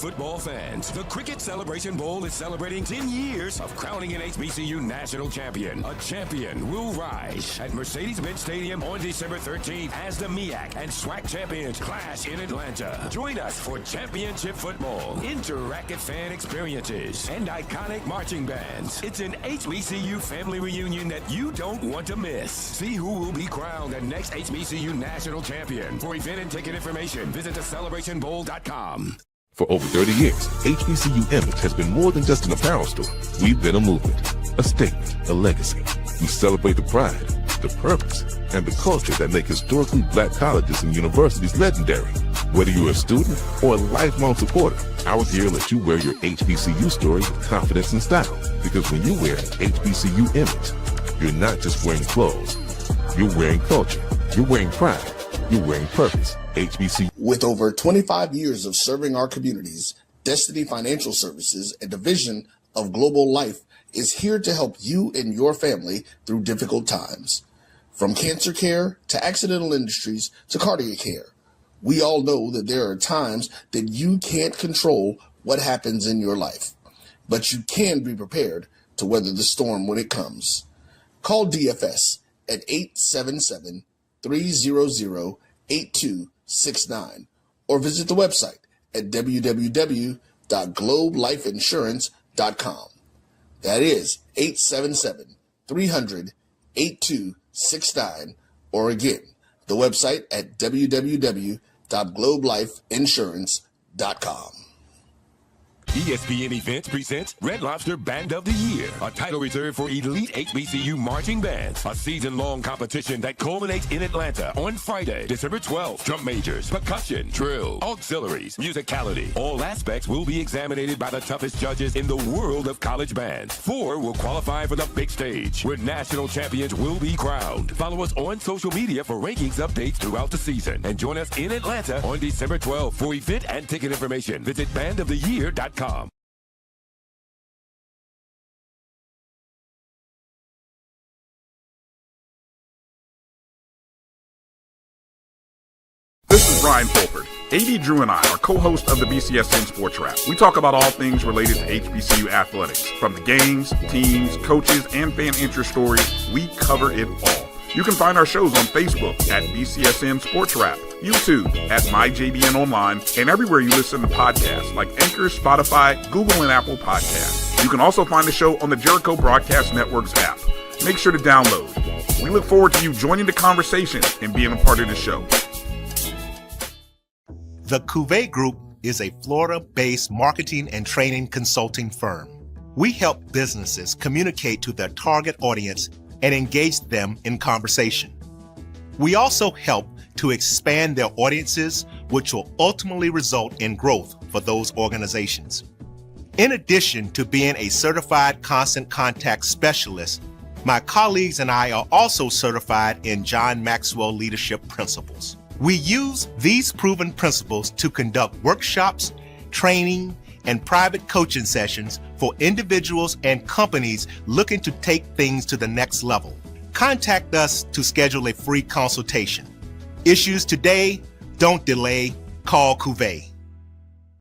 football fans, the Cricket Celebration Bowl is celebrating 10 years of crowning an HBCU national champion. A champion will rise at Mercedes-Benz Stadium on December 13th as the MEAC and SWAC champions clash in Atlanta. Join us for championship football, interactive fan experiences, and iconic marching bands. It's an HBCU family reunion that you don't want to miss. See who will be crowned the next HBCU national champion. For event and ticket information, visit thecelebrationbowl.com. For over 30 years, HBCU Image has been more than just an apparel store. We've been a movement, a statement, a legacy. We celebrate the pride, the purpose, and the culture that make historically black colleges and universities legendary. Whether you're a student or a lifelong supporter, our gear lets you wear your HBCU story with confidence and style. Because when you wear HBCU Image, you're not just wearing clothes. You're wearing culture. You're wearing pride. You're wearing purpose. HBCU. With over 25 years of serving our communities, Destiny Financial Services, a division of Global Life, is here to help you and your family through difficult times. From cancer care to accidental industries to cardiac care, we all know that there are times that you can't control what happens in your life, but you can be prepared to weather the storm when it comes. Call DFS at 877-300-8269 or visit the website at www.globelifeinsurance.com. That is 877-300-8269, or again, the website at www.globelifeinsurance.com. ESPN Events presents Red Lobster Band of the Year, a title reserved for elite HBCU marching bands. A season-long competition that culminates in Atlanta on Friday, December 12th. Drum majors, percussion, drill, auxiliaries, musicality. All aspects will be examined by the toughest judges in the world of college bands. 4 will qualify for the big stage, where national champions will be crowned. Follow us on social media for rankings updates throughout the season. And join us in Atlanta on December 12th. For event and ticket information, visit bandoftheyear.com. This is Brian Fulford. AD Drew and I are co-hosts of the BCSN Sports Wrap. We talk about all things related to HBCU athletics. From the games, teams, coaches, and fan interest stories, we cover it all. You can find our shows on Facebook at BCSN Sports Wrap, YouTube at MyJBN Online, and everywhere you listen to podcasts like Anchor, Spotify, Google, and Apple Podcasts. You can also find the show on the Jericho Broadcast Network's app. Make sure to download. We look forward to you joining the conversation and being a part of the show. The Cuvée Group is a Florida-based marketing and training consulting firm. We help businesses communicate to their target audience and engage them in conversation. We also help to expand their audiences, which will ultimately result in growth for those organizations. In addition to being a certified constant contact specialist, my colleagues and I are also certified in John Maxwell Leadership Principles. We use these proven principles to conduct workshops, training, and private coaching sessions for individuals and companies looking to take things to the next level. Contact us to schedule a free consultation. Issues today, don't delay, call Cuvée.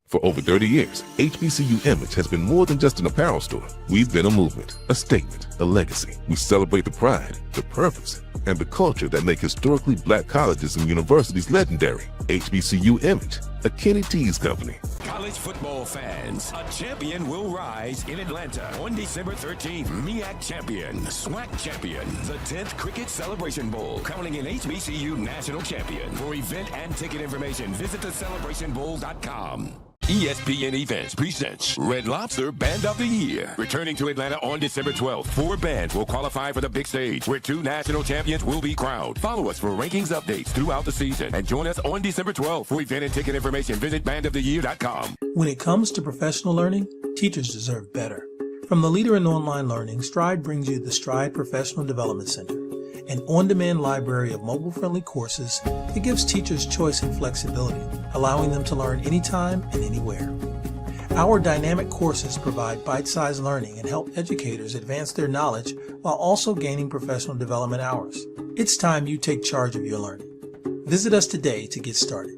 For over 30 years, HBCU Image has been more than just an apparel store. We've been a movement, a statement, a legacy. We celebrate the pride, the purpose, and the culture that make historically black colleges and universities legendary. HBCU Image, a Kenny T's company. College football fans, a champion will rise in Atlanta on December 13th. MEAC champion, SWAC champion, the 10th Cricket Celebration Bowl, crowning an HBCU national champion. For event and ticket information, visit thecelebrationbowl.com. ESPN Events presents Red Lobster Band of the Year. Returning to Atlanta on December 12th, 4 bands will qualify for the big stage, where 2 national champions will be crowned. Follow us for rankings updates throughout the season, and join us on December 12th. For event and ticket information, visit bandoftheyear.com. When it comes to professional learning, teachers deserve better. From the leader in online learning, Stride brings you the Stride Professional Development Center, an on-demand library of mobile-friendly courses that gives teachers choice and flexibility, allowing them to learn anytime and anywhere. Our dynamic courses provide bite-sized learning and help educators advance their knowledge while also gaining professional development hours. It's time you take charge of your learning. Visit us today to get started.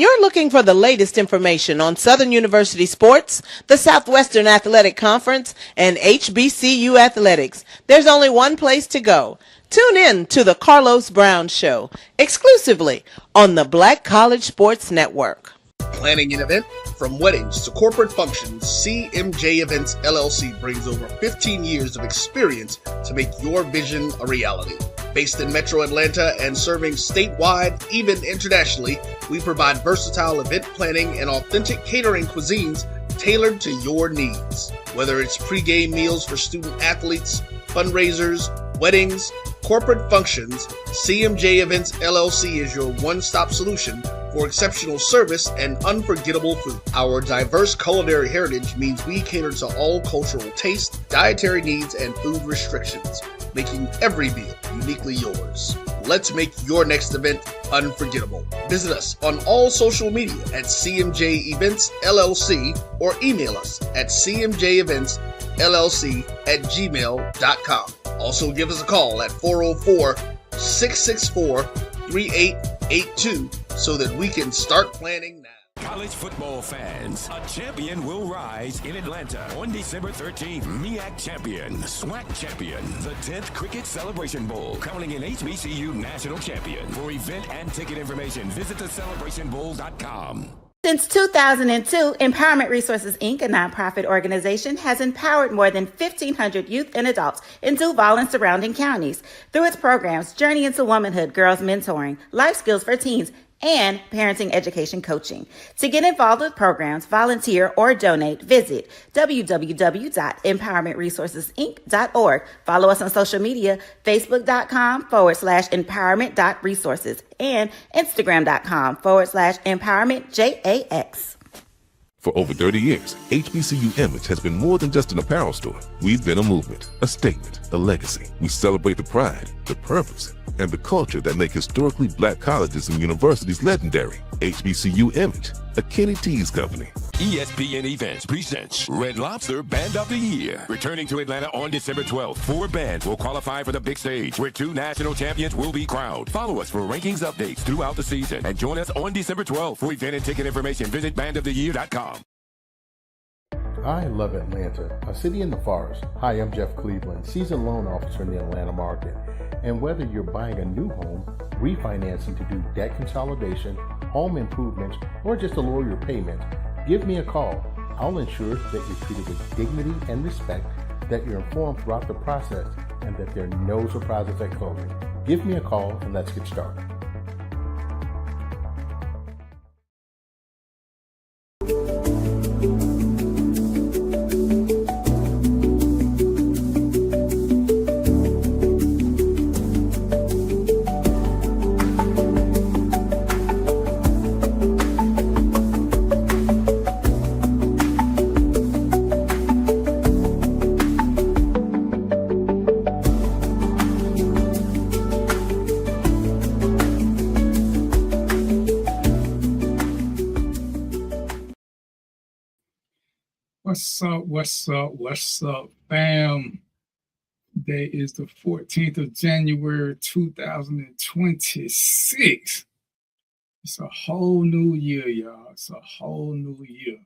You're looking for the latest information on Southern University sports, the Southwestern Athletic Conference, and HBCU athletics. There's only one place to go. Tune in to the Carlos Brown Show, exclusively on the Black College Sports Network. Planning an event? From weddings to corporate functions, CMJ Events LLC brings over 15 years of experience to make your vision a reality. Based in Metro Atlanta and serving statewide, even internationally, we provide versatile event planning and authentic catering cuisines tailored to your needs. Whether it's pre-game meals for student athletes, fundraisers, weddings, corporate functions, CMJ Events LLC is your one-stop solution for exceptional service and unforgettable food. Our diverse culinary heritage means we cater to all cultural tastes, dietary needs, and food restrictions, making every meal uniquely yours. Let's make your next event unforgettable. Visit us on all social media at CMJ Events LLC or email us at cmjeventsllc@gmail.com. Also give us a call at 404-664-3882 so that we can start planning now. College football fans, a champion will rise in Atlanta on December 13th. MEAC champion, SWAC champion, the 10th Cricket Celebration Bowl, crowning an HBCU national champion. For event and ticket information, visit thecelebrationbowl.com. Since 2002, Empowerment Resources, Inc., a nonprofit organization, has empowered more than 1,500 youth and adults in Duval and surrounding counties. Through its programs, Journey into Womanhood, Girls Mentoring, Life Skills for Teens, and parenting education coaching. To get involved with programs, volunteer, or donate, visit www.empowermentresourcesinc.org. Follow us on social media, facebook.com/empowerment.resources and instagram.com/empowermentJAX. For over 30 years, HBCU Image has been more than just an apparel store. We've been a movement, a statement, a legacy. We celebrate the pride, the purpose, and the culture that make historically black colleges and universities legendary. HBCU Image, a Kenny T's company. ESPN Events presents Red Lobster Band of the Year. Returning to Atlanta on December 12th, 4 bands will qualify for the big stage, where 2 national champions will be crowned. Follow us for rankings updates throughout the season, and join us on December 12th. For event and ticket information, visit bandoftheyear.com. I love Atlanta, a city in the forest. Hi, I'm Jeff Cleveland, seasoned loan officer in the Atlanta market. And whether you're buying a new home, refinancing to do debt consolidation, home improvements, or just to lower your payment, give me a call. I'll ensure that you're treated with dignity and respect, that you're informed throughout the process, and that there are no surprises at closing. Give me a call and let's get started. What's up, fam? Today is the 14th of January, 2026. It's a whole new year, y'all. It's a whole new year.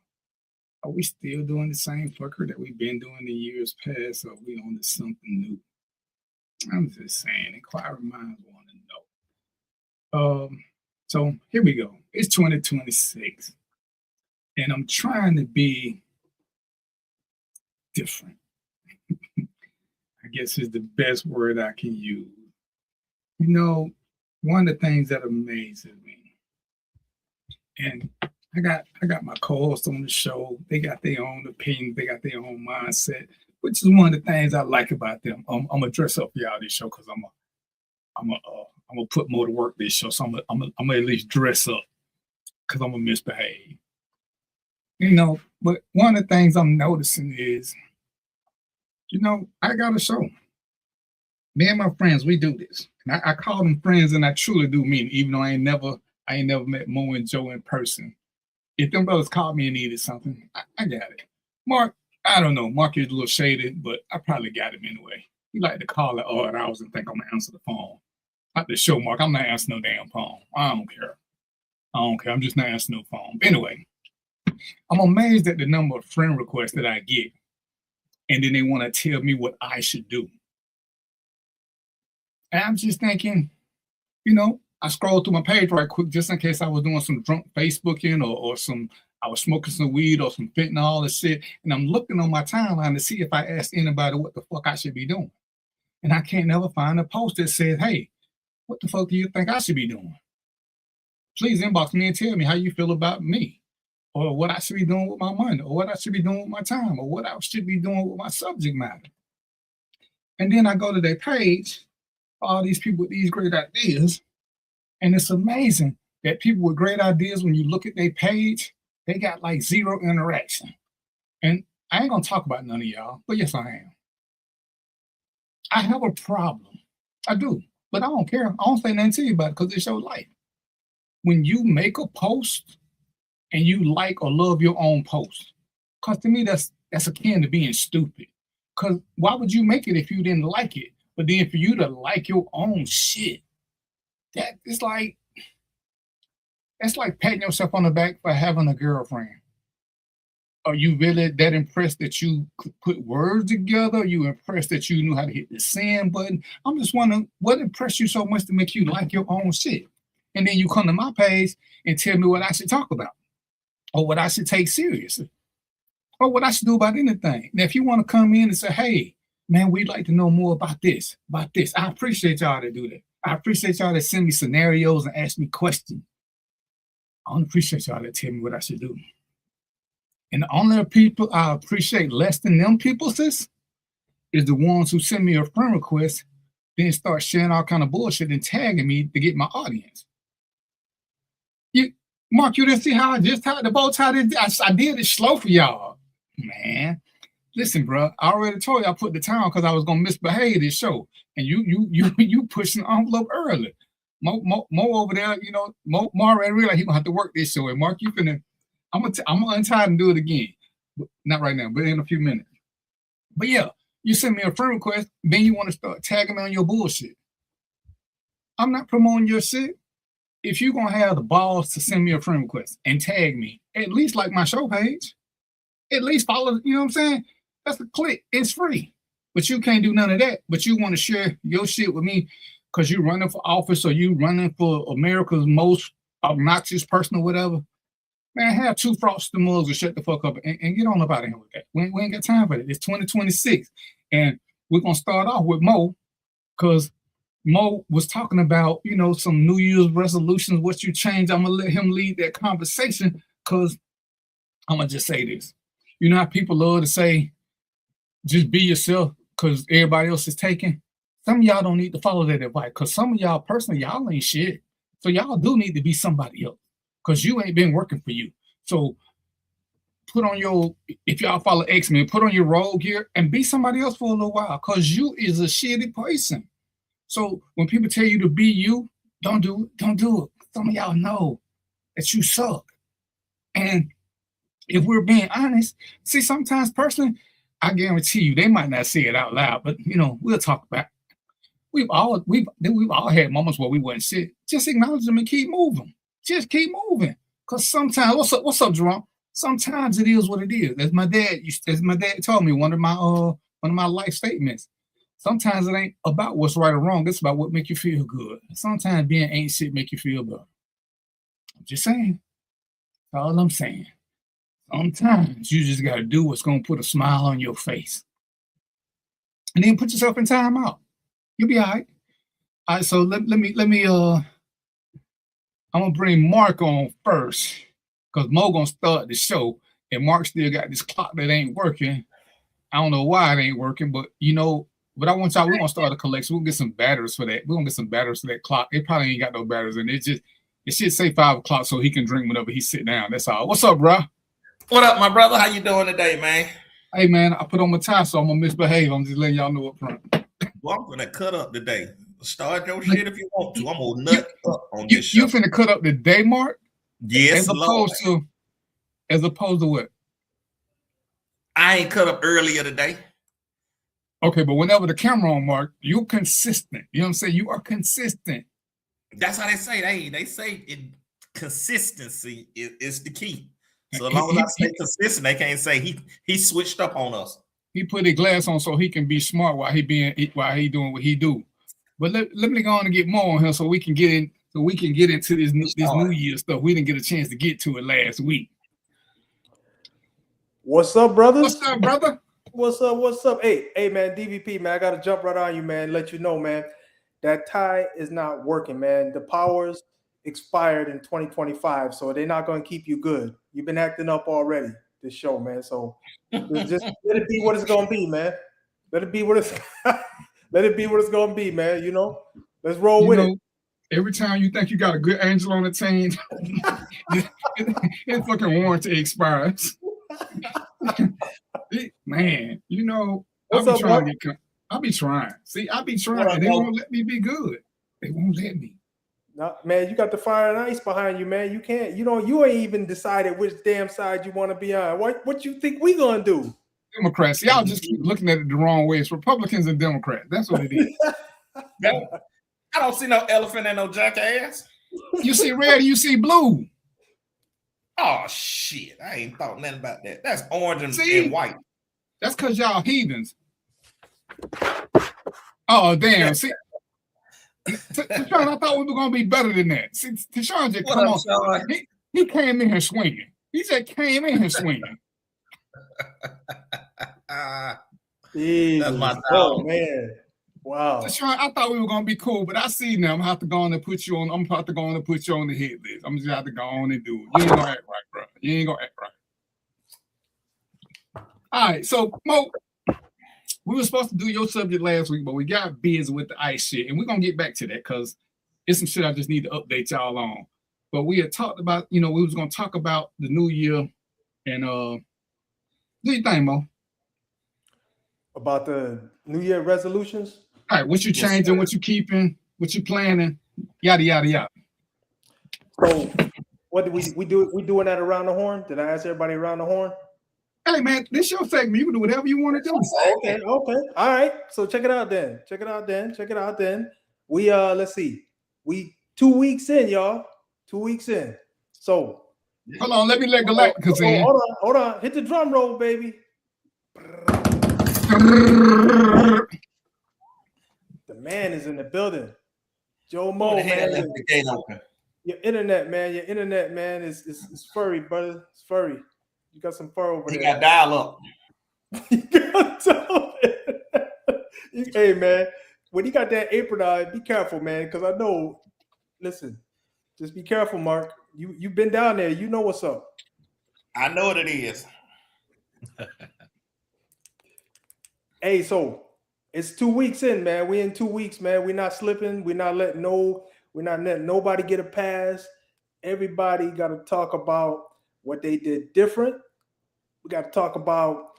Are we still doing the same fucker that we've been doing in years past, or are we on to something new? I'm just saying, inquiring minds want to know. So here we go. It's 2026, and I'm trying to be different. I guess is the best word I can use. You know, one of the things that amazes me, and I got my co-hosts on the show. They got their own opinion. They got their own mindset, which is one of the things I like about them. I'm gonna dress up for y'all this show because I'm gonna put more to work this show. So I'm gonna at least dress up because I'm gonna misbehave. You know, but one of the things I'm noticing is, you know, I got a show. Me and my friends, we do this. And I call them friends, and I truly do mean it, even though I ain't never met Mo and Joe in person. If them brothers called me and needed something, I got it. Mark, I don't know. Mark is a little shaded, but I probably got him anyway. He like to call at odd hours and think I'm gonna answer the phone. At the show, Mark, I'm not answering no damn phone. I don't care. I don't care. I'm just not answering no phone. But anyway, I'm amazed at the number of friend requests that I get. And then they want to tell me what I should do. And I'm just thinking, I scrolled through my page right quick just in case I was doing some drunk Facebooking or I was smoking some weed or some fentanyl and shit. And I'm looking on my timeline to see if I asked anybody what the fuck I should be doing. And I can't never find a post that says, hey, what the fuck do you think I should be doing? Please inbox me and tell me how you feel about me, or what I should be doing with my money, or what I should be doing with my time, or what I should be doing with my subject matter. And then I go to their page, all these people with these great ideas, and it's amazing that people with great ideas, when you look at their page, they got like zero interaction. And I ain't gonna talk about none of y'all, but yes, I am. I have a problem. I do, but I don't care. I don't say nothing to you about it because it's your life. When you make a post and you like or love your own post, because to me, that's akin to being stupid. Because why would you make it if you didn't like it? But then for you to like your own shit, that's like patting yourself on the back for having a girlfriend. Are you really that impressed that you could put words together? Are you impressed that you knew how to hit the send button? I'm just wondering what impressed you so much to make you like your own shit. And then you come to my page and tell me what I should talk about, or what I should take seriously, or what I should do about anything. Now, if you want to come in and say, hey, man, we'd like to know more about this. I appreciate y'all that do that. I appreciate y'all that send me scenarios and ask me questions. I don't appreciate y'all that tell me what I should do. And the only people I appreciate less than them people, sis, is the ones who send me a friend request, then start sharing all kind of bullshit and tagging me to get my audience. Mark, you didn't see how I just tied the bow tie? I did it slow for y'all. Man, listen, bro, I already told you I put the time because I was going to misbehave this show. And you pushing the envelope early. Mo over there, Mo already realized he's going to have to work this show. And Mark, I'm going to untie and do it again. But not right now, but in a few minutes. But yeah, you send me a friend request, then you want to start tagging me on your bullshit. I'm not promoting your shit. If you're going to have the balls to send me a friend request and tag me, at least like my show page. At least follow, you know what I'm saying? That's a click. It's free. But you can't do none of that. But you want to share your shit with me because you're running for office or you running for America's most obnoxious person or whatever. Man, have two frosted mugs and shut the fuck up and get on up out of here with that. We ain't got time for that. It's 2026. And we're going to start off with Mo because Mo was talking about, some New Year's resolutions, what you change. I'm going to let him lead that conversation because I'm going to just say this. You know how people love to say, just be yourself because everybody else is taking? Some of y'all don't need to follow that advice because some of y'all personally, y'all ain't shit. So y'all do need to be somebody else because you ain't been working for you. So put on if y'all follow X-Men, put on your rogue gear and be somebody else for a little while because you is a shitty person. So when people tell you to be you, don't do it. Don't do it. Some of y'all know that you suck. And if we're being honest, see, sometimes personally, I guarantee you, they might not say it out loud, but we'll talk about it. We've all had moments where we wasn't shit. Just acknowledge them and keep moving. Just keep moving. Cause sometimes, what's up, Jerome? Sometimes it is what it is. As my dad told me, one of my life statements. Sometimes it ain't about what's right or wrong. It's about what make you feel good. Sometimes being ain't shit make you feel better. I'm just saying. That's all I'm saying. Sometimes you just got to do what's going to put a smile on your face. And then put yourself in time out. You'll be all right. All right, so let me I'm going to bring Mark on first because Mo going to start the show and Mark still got this clock that ain't working. I don't know why it ain't working, but but I want y'all, we're going to start a collection. We'll get some batteries for that. We're going to get some batteries for that clock. It probably ain't got no batteries in it. It should say 5 o'clock so he can drink whenever he sit down. That's all. What's up, bro? What up, my brother? How you doing today, man? Hey, man, I put on my tie, so I'm going to misbehave. I'm just letting y'all know up front. Well, I'm going to cut up today. Start your shit if you want to. I'm going to nut up on this show. You finna cut up the day, Mark? Yes, As opposed to what? I ain't cut up earlier today. Okay, but whenever the camera on, Mark, you're consistent. You know what I'm saying? You are consistent. That's how they say. They say it. consistency is the key. So as long as I stay consistent, they can't say he switched up on us. He put his glass on so he can be smart while he doing what he do. But let me go on and get more on him so we can get into this New Year stuff. We didn't get a chance to get to it last week. What's up, brothers? What's up, brother? What's up? Hey, man, DVP, man, I gotta jump right on you, man. Let you know, man, that tie is not working, man. The powers expired in 2025, so they're not gonna keep you good. You've been acting up already this show, man. So just let it be what it's gonna be, man. Let it be what it's gonna be, man. You know, let's roll with it. Every time you think you got a good angel on the team, his fucking warranty expires. Man, you know, I'll be trying. See, I'll be trying. They won't let me be good. They won't let me. No, man, you got the fire and ice behind you, man. You can't, you ain't even decided which damn side you want to be on. What you think we gonna do? Democrats. Y'all just keep looking at it the wrong way. It's Republicans and Democrats. That's what it is. I don't see no elephant and no jackass. You see red, you see blue. Oh shit! I ain't thought nothing about that. That's orange and white. That's because y'all heathens. Oh damn! See, Tashawn, I thought we were gonna be better than that. See, Tashawn just come on. He came in here swinging. He just came in here swinging. That's my dog. Oh man! Wow. Tashawn, I thought we were gonna be cool, but I see now. I'm gonna have to go on and put you on. I'm about to go on and put you on the hit list. I'm just have to go on and do it. You ain't gonna act right, bro. You ain't gonna act right. All right, so Mo, we were supposed to do your subject last week, but we got busy with the ice shit, and we're gonna get back to that because it's some shit I just need to update y'all on. But we had talked about, we was gonna talk about the new year, and what do you think, Mo? About the New Year resolutions? All right, what you changing, what you keeping, what you planning, yada yada yada. So, what did we do? We doing that around the horn? Did I ask everybody around the horn? Hey man, this your segment. You can do whatever you want to do. Okay. All right. So check it out then. We let's see. We 2 weeks in, y'all. 2 weeks in. So hold on, let me let Galacticus in. Hold on. Hit the drum roll, baby. The man is in the building. Joe Mo, man. Your internet, man, is furry, brother. It's furry. You got some fur over there. He got dial up. Hey, man, when you got that apron on, be careful, man, because I know. Listen, just be careful, Mark. You've been down there. You know what's up. I know what it is. Hey, so it's 2 weeks in, man. We in 2 weeks, man. We're not slipping. We're not letting nobody get a pass. Everybody got to talk about what they did different. We got to talk about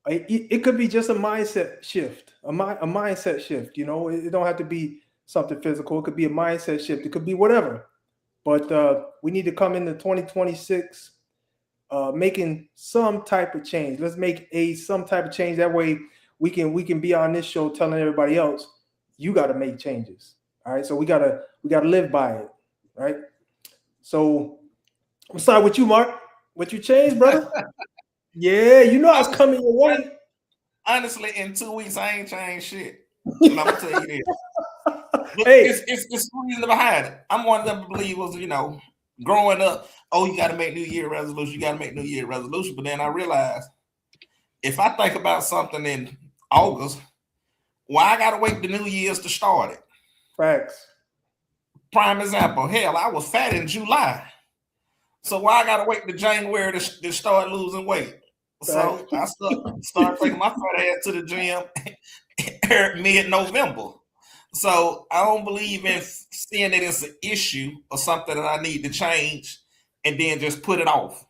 it could be just a mindset shift, a mindset shift. It don't have to be something physical. It could be a mindset shift. It could be whatever. But we need to come into 2026 making some type of change. Let's make some type of change. That way we can be on this show telling everybody else, you got to make changes. All right. So we gotta live by it. Right. So I'm sorry with you, Mark. What you changed, brother? Yeah, I was coming your way. Honestly, in 2 weeks, I ain't changed shit. And I'm gonna tell you this. Hey, it's the reason behind it. I'm one of them believers, growing up, you got to make New Year resolution. But then I realized if I think about something in August, why I got to wait the New Year's to start it? Facts. Prime example, hell, I was fat in July. So why I got to wait to January to start losing weight? So I start taking my fat ass to the gym mid-November. So I don't believe in seeing that it's an issue or something that I need to change and then just put it off.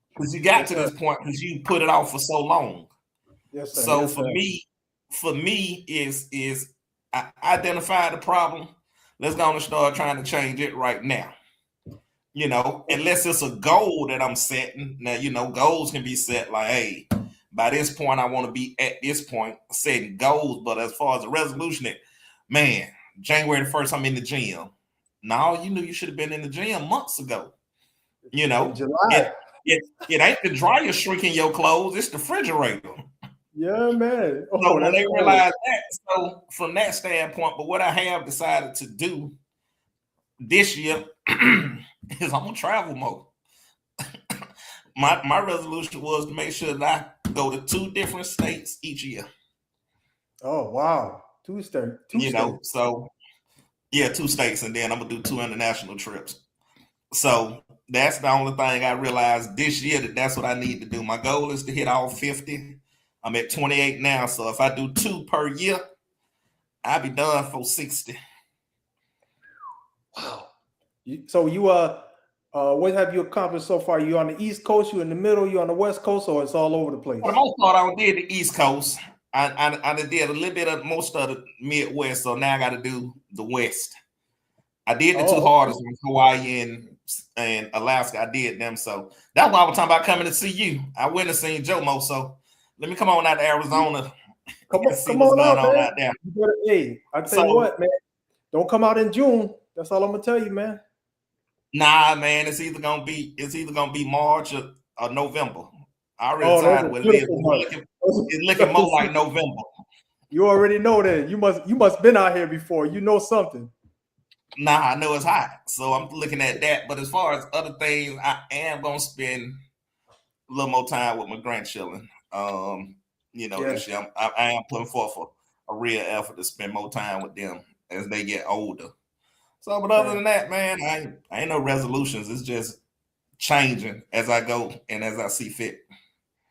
Because you got to this point because you put it off for so long. Yes, sir. So yes, for me is I identify the problem. Let's go and start trying to change it right now. Unless it's a goal that I'm setting. Now, goals can be set like, hey, by this point, I want to be at this point, setting goals. But as far as the resolution, man, January the 1st, I'm in the gym. No, you knew you should have been in the gym months ago. You know, in July. It ain't the dryer shrinking your clothes, it's the refrigerator. Yeah, man. So Oh, when that's they cool. realize that, so from that standpoint, but what I have decided to do this year is I'm gonna travel more. My resolution was to make sure that I go to 2 different states each year. Oh, wow. Two states. So yeah, 2 states, and then I'm gonna do 2 international trips. So that's the only thing I realized this year that's what I need to do. My goal is to hit all 50. I'm at 28 now, so if I do 2 per year, I'll be done for 60. Wow. So you what have you accomplished so far? You on the East Coast? You in the middle? You on the West Coast? Or it's all over the place? For the most part, I did the East Coast. I did a little bit of most of the Midwest, so now I got to do the West. I did the 2 hardest ones, Hawaii and Alaska. I did them, so that's why I was talking about coming to see you. I went and seen Jomo, so let me come on out to Arizona. Come see what's going on man. out there. Hey, I tell you what, man. Don't come out in June. That's all I'm gonna tell you, man. Nah, man. It's either gonna be March or November. I already decided what it is. It's looking more like November. You already know that. You must been out here before. You know something. Nah, I know it's hot, so I'm looking at that. But as far as other things, I am gonna spend a little more time with my grandchildren. This year I am putting forth a real effort to spend more time with them as they get older. So, but other than that, man, I ain't no resolutions. It's just changing as I go and as I see fit.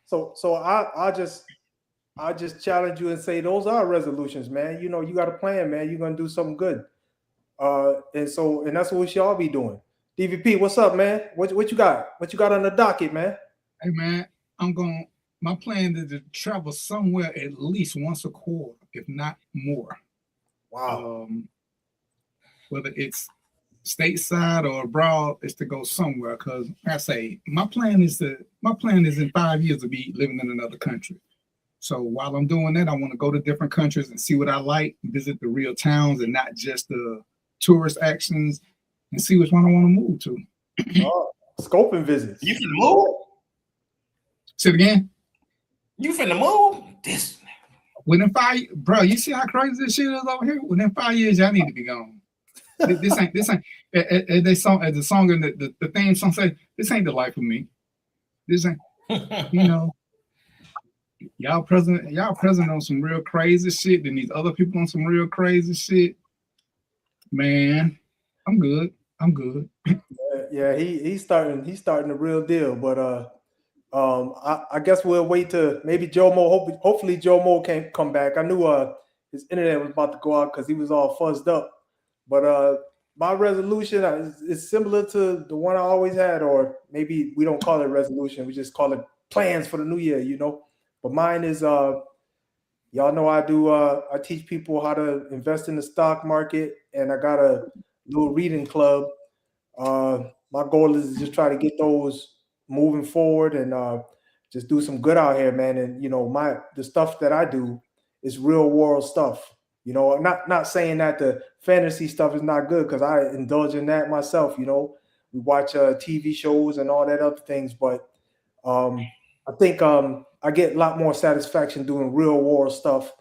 So I just challenge you and say those are resolutions, man. You know, you got a plan, man. You're gonna do something good. And that's what we should all be doing. DVP, what's up, man? What you got? What you got on the docket, man? Hey, man, my plan is to travel somewhere at least once a quarter, if not more. Wow. Whether it's stateside or abroad, is to go somewhere. Because I say my plan is in 5 years to be living in another country. So while I'm doing that, I want to go to different countries and see what I like, visit the real towns and not just the tourist actions, and see which one I want to move to. Scoping visits. You can move. Say it again. You finna move? This within 5, bro. You see how crazy this shit is over here? Within 5 years, y'all need to be gone. This ain't. As the song and the theme song say, this ain't the life of me. This ain't. Y'all present on some real crazy shit. Then these other people on some real crazy shit. Man, I'm good. Yeah, he's starting the real deal. But I guess we'll wait to maybe Jomo. Hopefully Jomo can't come back. I knew his internet was about to go out because he was all fuzzed up. But my resolution is similar to the one I always had, or maybe we don't call it resolution. We just call it plans for the new year, But mine is, y'all know I teach people how to invest in the stock market, and I got a little reading club. My goal is to just try to get those moving forward and just do some good out here, man. And the stuff that I do is real world stuff. Not saying that the fantasy stuff is not good, because I indulge in that myself. We watch TV shows and all that other things, but I think I get a lot more satisfaction doing real world stuff.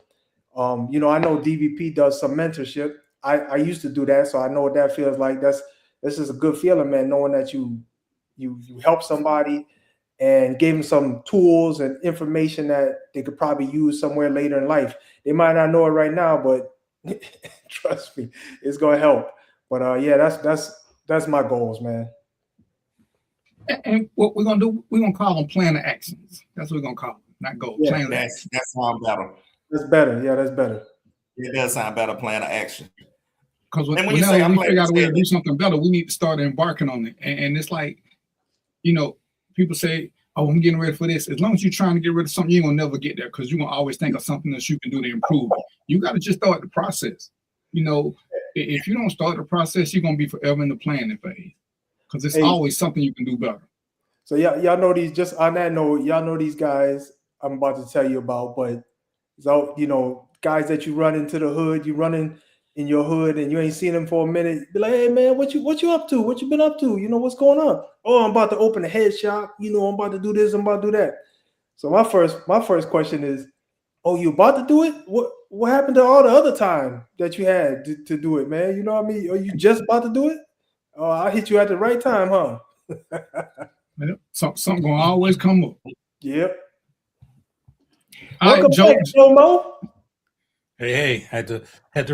I know DVP does some mentorship. I used to do that, so I know what that feels like. This is a good feeling, man, knowing that you help somebody and gave them some tools and information that they could probably use somewhere later in life. They might not know it right now, but trust me, it's gonna help. But yeah, that's my goals, man. And what we're gonna do, we're gonna call them plan of actions. That's what we're gonna call them, not goals. Yeah, plan of action. That sounds better. That's better. Yeah, that's better. It does sound better, plan of action. Because whenever we figure out a way to do something better, we need to start embarking on it. And it's like, people say, oh, I'm getting ready for this. As long as you're trying to get rid of something, you're going to never get there, because you're going to always think of something else you can do to improve it. You got to just start the process. If you don't start the process, you're going to be forever in the planning phase, because it's always something you can do better. So y'all know these, just on that note, y'all know these guys I'm about to tell you about, but guys that you run into the hood, you run in your hood and you ain't seen them for a minute, be like, hey man, what you up to? What you been up to? You know, what's going on? Oh, I'm about to open a head shop. You know, I'm about to do this, I'm about to do that. So my first question is, oh, you about to do it? What happened to all the other time that you had to do it, man? You know what I mean? Are you just about to do it? Oh, I hit you at the right time, huh? Something gonna always come up. Yep. All right, Joe Mo. Hey, had to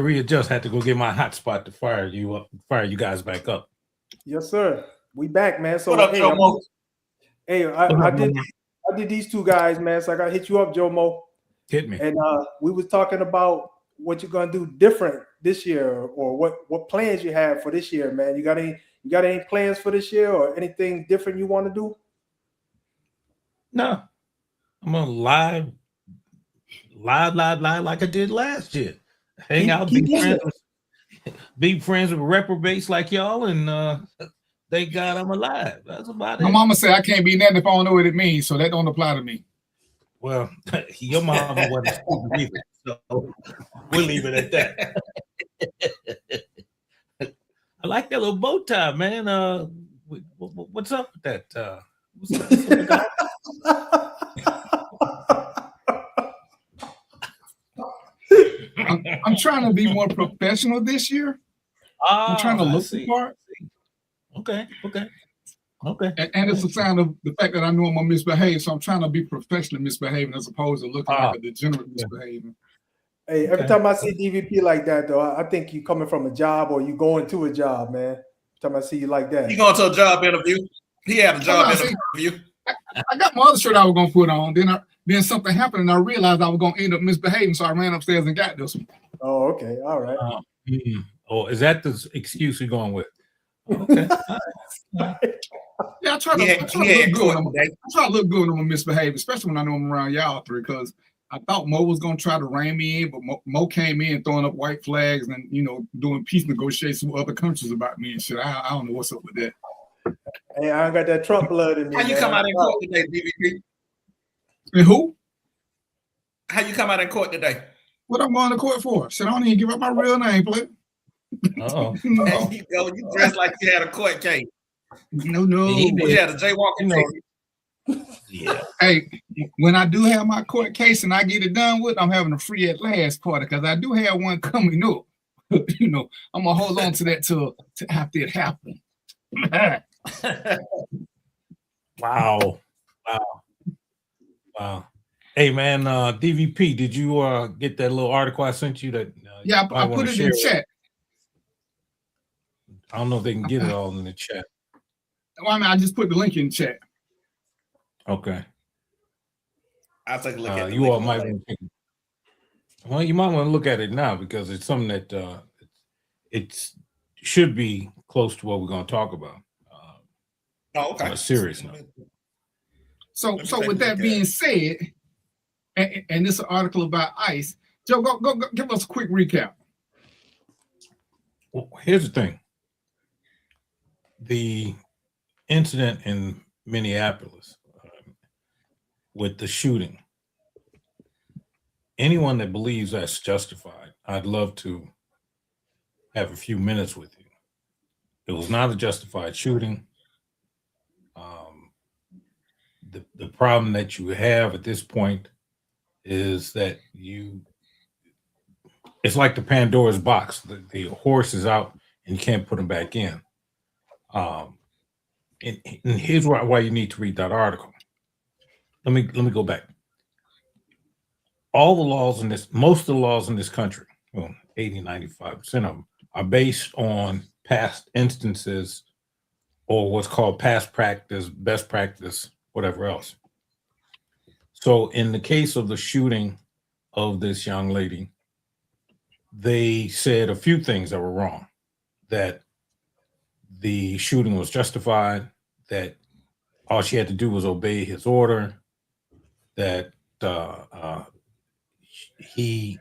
readjust. Had to go get my hotspot to fire you guys back up. Yes, sir. We back, man. So what up, Joe Mo? I did these two guys, man. So I gotta hit you up, Joe Mo. Hit me. And we was talking about what you're gonna do different this year, or what plans you have for this year, man. You got any plans for this year, or anything different you want to do? No, I'm gonna live like I did last year. Hang out, be friends with reprobates like y'all, and thank God I'm alive. That's about it. My mama said I can't be nothing if I don't know what it means, so that don't apply to me. Well, your mama wasn't stupid either, so we'll leave it at that. I like that little bow tie, man. What's up with that? I'm trying to be more professional this year. I'm trying to look the part. Okay. And it's a sign of the fact that I know I'm gonna misbehave, so I'm trying to be professionally misbehaving as opposed to looking like a degenerate misbehaving. Hey, every time I see DVP like that, though, I think you coming from a job or you going to a job, man. Every time I see you like that. He going to a job interview. He had a job interview. I got my other shirt I was gonna put on. Then something happened, and I realized I was gonna end up misbehaving, so I ran upstairs and got this one. Oh, okay, all right. Oh, is that the excuse you're going with? Okay. Yeah, I try to look good when I'm misbehaving, especially when I know I'm around y'all three, because I thought Mo was gonna try to rein me in, but Mo came in throwing up white flags and doing peace negotiations with other countries about me and shit. I don't know what's up with that. Hey, I got that Trump blood in me. How you come out in court today, DVP? And who? How you come out in court today? What I'm going to court for? Shit, I don't even give up my real name, play. Oh, no. You dressed like you had a court case. No. You had a jaywalking case. Yeah. Hey, when I do have my court case and I get it done with, I'm having a free at last party because I do have one coming up. I'm gonna hold on to that till after it happens. Wow. Hey man, DVP, did you get that little article I sent you that? Yeah, I put it in chat. I don't know if they can get it all in the chat. Well, I mean, I just put the link in chat. Okay. I'll take a look at it. You all might want to. Well, you might want to look at it now because it's something that it should be close to what we're going to talk about. Okay. Serious note. So with that being said, and this is an article about ICE, Joe, go give us a quick recap. Well, here's the thing. The incident in Minneapolis with the shooting, anyone that believes that's justified, I'd love to have a few minutes with you. It was not a justified shooting. The problem that you have at this point is that it's like the Pandora's box. The horse is out and you can't put him back in. And here's why you need to read that article. Let me go back. All the laws most of the laws in this country, well, 80-95% of them are based on past instances or what's called past practice, best practice, whatever else. So in the case of the shooting of this young lady, they said a few things that were wrong. That the shooting was justified, that all she had to do was obey his order, that he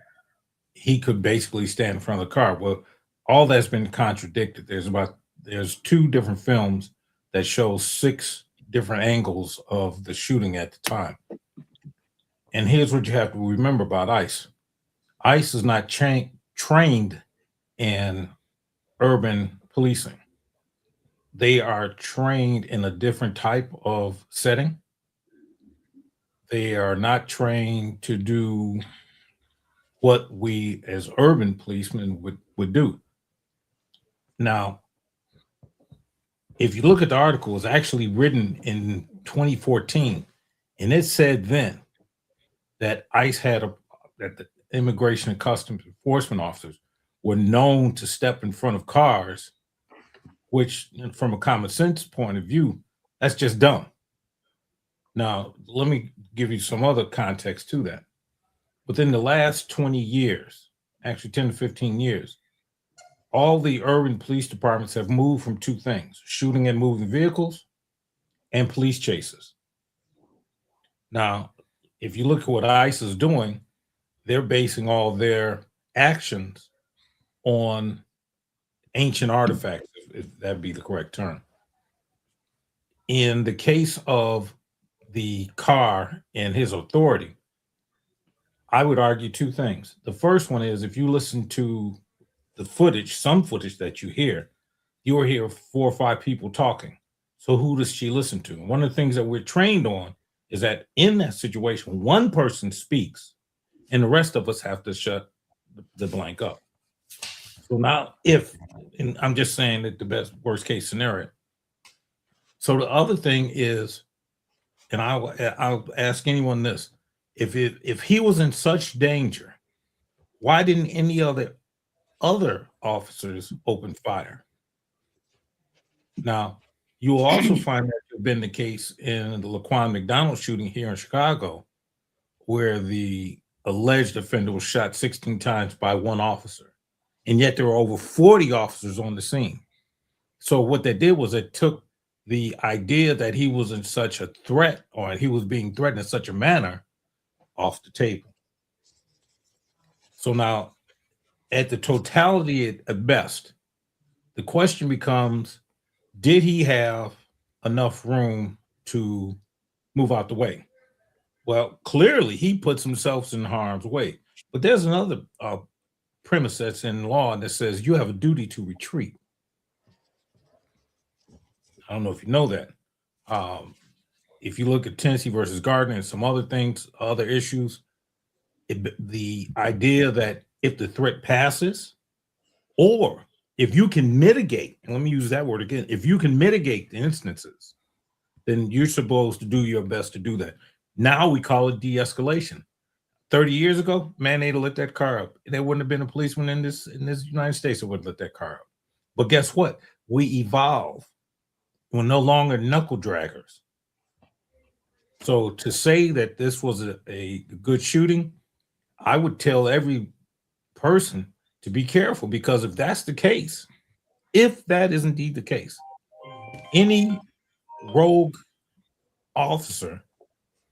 could basically stand in front of the car. Well, all that's been contradicted. There's 2 different films that show 6 different angles of the shooting at the time. And here's what you have to remember about ICE. ICE is not trained in urban policing. They are trained in a different type of setting. They are not trained to do what we as urban policemen would do. Now, if you look at the article, it's actually written in 2014, and it said then that ICE that the Immigration and Customs Enforcement officers were known to step in front of cars, which, from a common sense point of view, that's just dumb. Now, let me give you some other context to that. Within the last 20 years, actually 10 to 15 years, all the urban police departments have moved from two things: shooting and moving vehicles and police chases. Now, if you look at what ICE is doing, they're basing all their actions on ancient artifacts, if that'd be the correct term. In the case of the car and his authority, I would argue two things. The first one is, if you listen to the footage, some footage that you will hear 4 or 5 people talking. So who does she listen to? And one of the things that we're trained on is that in that situation, one person speaks and the rest of us have to shut the blank up. So now and I'm just saying that the worst case scenario. So the other thing is, and I'll ask anyone this, if he was in such danger, why didn't any other officers open fire? Now, you will also find that to have been the case in the Laquan McDonald shooting here in Chicago, where the alleged offender was shot 16 times by one officer, and yet there were over 40 officers on the scene. So what they did was it took the idea that he was in such a threat, or he was being threatened in such a manner, off the table. So now, at the totality at best, the question becomes, did he have enough room to move out the way? Well, clearly he puts himself in harm's way. But there's another premise that's in law that says you have a duty to retreat. I don't know if you know that. If you look at Tennessee versus Gardner and some other things, other issues, the idea that if the threat passes, or if you can mitigate, and let me use that word again, if you can mitigate the instances, then you're supposed to do your best to do that. Now we call it de-escalation. 30 years ago, man, they'd have lit that car up. There wouldn't have been a policeman in this United States that wouldn't let that car up. But guess what? We evolve. We're no longer knuckle draggers. So to say that this was a good shooting, I would tell every person to be careful, because if that's the case, if that is indeed the case, any rogue officer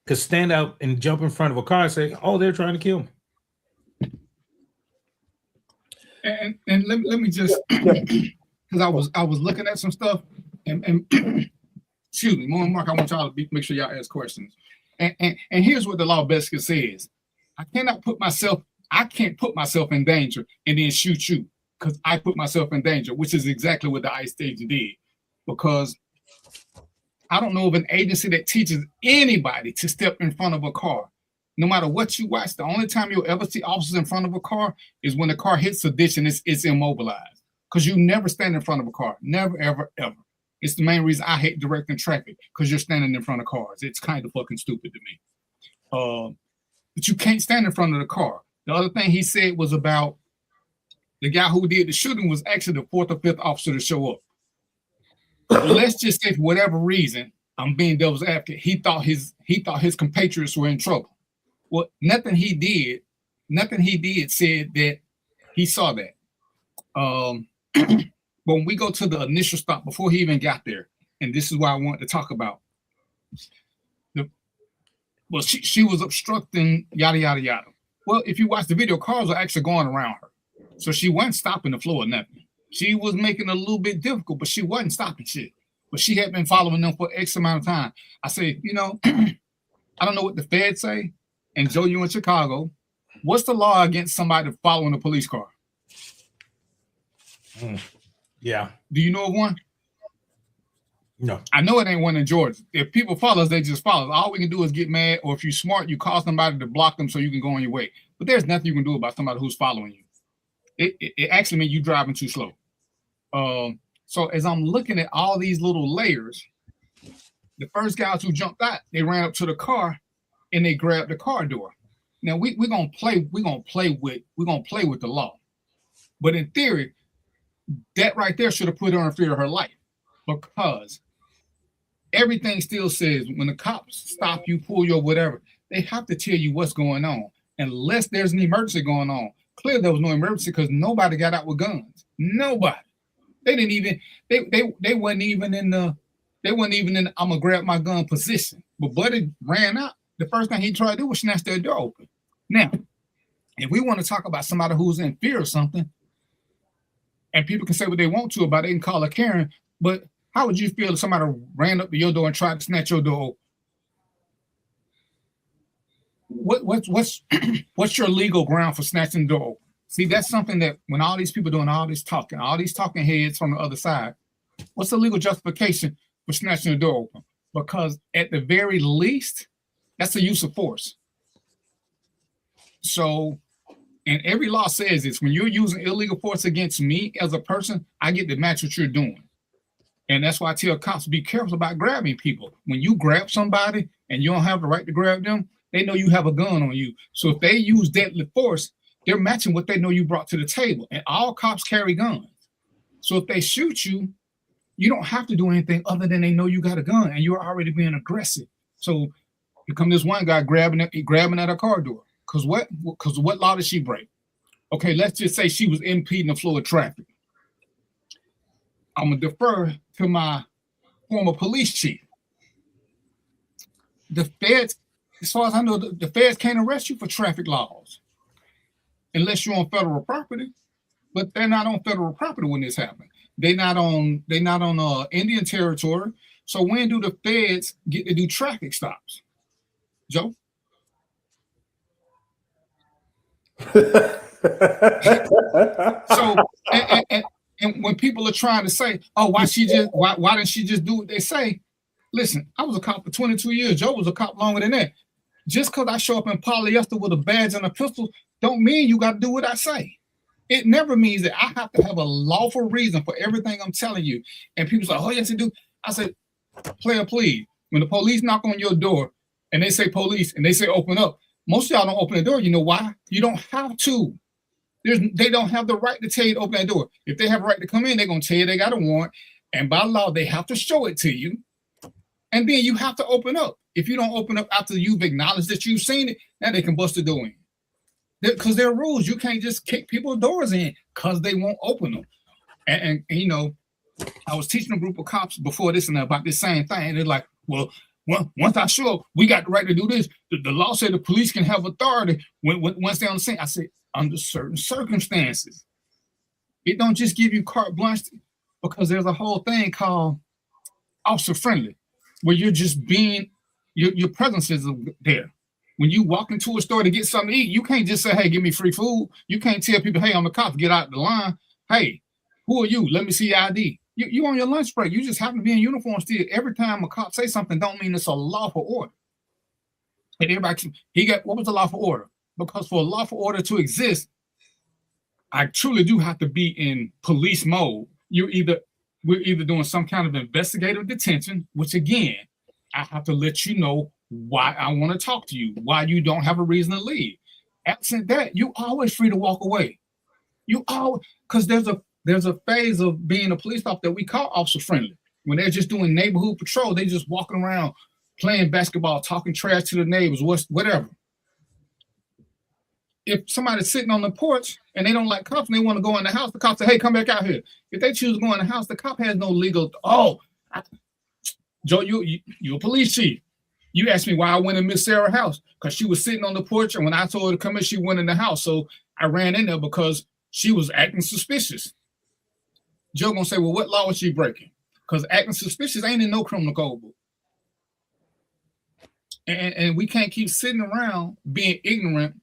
could stand out and jump in front of a car and say, "Oh, they're trying to kill me." And let me just, because I was looking at some stuff, and excuse me, Mark, I want y'all to make sure y'all ask questions. And here's what the law basically says: I can't put myself in danger and then shoot you because I put myself in danger, which is exactly what the ICE agent did. Because I don't know of an agency that teaches anybody to step in front of a car. No matter what you watch, the only time you'll ever see officers in front of a car is when the car hits a ditch and it's immobilized. Because you never stand in front of a car. Never, ever, ever. It's the main reason I hate directing traffic, because you're standing in front of cars. It's kind of fucking stupid to me. But you can't stand in front of the car. The other thing he said was about the guy who did the shooting was actually the 4th or 5th officer to show up. Let's just say, for whatever reason, I'm being devil's advocate, he thought his compatriots were in trouble. Well, nothing he did said that he saw that. But when we go to the initial stop before he even got there, and this is why I want to talk about, she was obstructing, yada yada yada. Well, if you watch the video, cars are actually going around her, so she wasn't stopping the flow or nothing. She was making it a little bit difficult, but she wasn't stopping shit. But she had been following them for X amount of time. I say, I don't know what the feds say. And Joe, you in Chicago, what's the law against somebody following a police car? Yeah. Do you know of one? No. I know it ain't one in Georgia. If people follow us, they just follow us. All we can do is get mad, or if you're smart, you call somebody to block them so you can go on your way. But there's nothing you can do about somebody who's following you. It actually means you driving too slow. So as I'm looking at all these little layers, the first guys who jumped out, they ran up to the car and they grabbed the car door. Now we're gonna play with the law. But in theory, that right there should have put her in fear of her life, because everything still says when the cops stop you, pull you, or whatever, they have to tell you what's going on, unless there's an emergency going on. Clearly, there was no emergency because nobody got out with guns. Nobody. They didn't even. They wasn't even in the. They wasn't even in the, I'm gonna grab my gun position. But Buddy ran out. The first thing he tried to do was snatch their door open. Now, if we want to talk about somebody who's in fear of something, and people can say what they want to about it, they can call a Karen, but how would you feel if somebody ran up to your door and tried to snatch your door open? What's your legal ground for snatching the door open? See, that's something that when all these people doing all these talking heads from the other side, what's the legal justification for snatching the door open? Because at the very least, that's a use of force. So, and every law says this, when you're using illegal force against me as a person, I get to match what you're doing. And that's why I tell cops, be careful about grabbing people. When you grab somebody and you don't have the right to grab them, they know you have a gun on you. So if they use deadly force, they're matching what they know you brought to the table. And all cops carry guns. So if they shoot you, you don't have to do anything other than they know you got a gun and you're already being aggressive. So here come this one guy grabbing at a car door. Because what law did she break? Okay, let's just say she was impeding the flow of traffic. I'm going to defer to my former police chief. The feds, as far as I know, the feds can't arrest you for traffic laws unless you're on federal property. But they're not on federal property when this happened. They're not on Indian territory. So when do the feds get to do traffic stops? Joe? So and when people are trying to say, oh, why didn't she just do what they say? Listen, I was a cop for 22 years. Joe was a cop longer than that. Just because I show up in polyester with a badge and a pistol don't mean you got to do what I say. It never means that I have to have a lawful reason for everything I'm telling you. And people say, oh, yes, you do. I said, player, please. When the police knock on your door and they say police and they say open up, most of y'all don't open the door. You know why? You don't have to. They don't have the right to tell you to open that door. If they have a right to come in, they're going to tell you they got a warrant. And by law, they have to show it to you. And then you have to open up. If you don't open up after you've acknowledged that you've seen it, now they can bust the door in. Because there are rules. You can't just kick people's doors in because they won't open them. And you know, I was teaching a group of cops before this and about this same thing. And they're like, well, once I show up, we got the right to do this. The law said the police can have authority once they're on the scene. I said, under certain circumstances. It don't just give you carte blanche, because there's a whole thing called officer friendly, where you're just being, your presence is there. When you walk into a store to get something to eat, you can't just say, hey, give me free food. You can't tell people, hey, I'm a cop, get out the line. Hey, who are you? Let me see your ID. You on your lunch break. You just happen to be in uniform still. Every time a cop say something, don't mean it's a lawful order. And everybody, what was the lawful order? Because for a lawful order to exist, I truly do have to be in police mode. We're either doing some kind of investigative detention, which again, I have to let you know why I want to talk to you, why you don't have a reason to leave. Absent that, you always free to walk away. Because there's a phase of being a police officer that we call officer friendly. When they're just doing neighborhood patrol, they just walking around playing basketball, talking trash to the neighbors, whatever. If somebody's sitting on the porch and they don't like cops and they want to go in the house, the cop say, hey, come back out here. If they choose to go in the house, the cop has no legal, Joe, you're a police chief. You asked me why I went in Miss Sarah's house, because she was sitting on the porch, and when I told her to come in, she went in the house. So I ran in there because she was acting suspicious. Joe gonna say, well, what law was she breaking? Because acting suspicious ain't in no criminal code book. And we can't keep sitting around being ignorant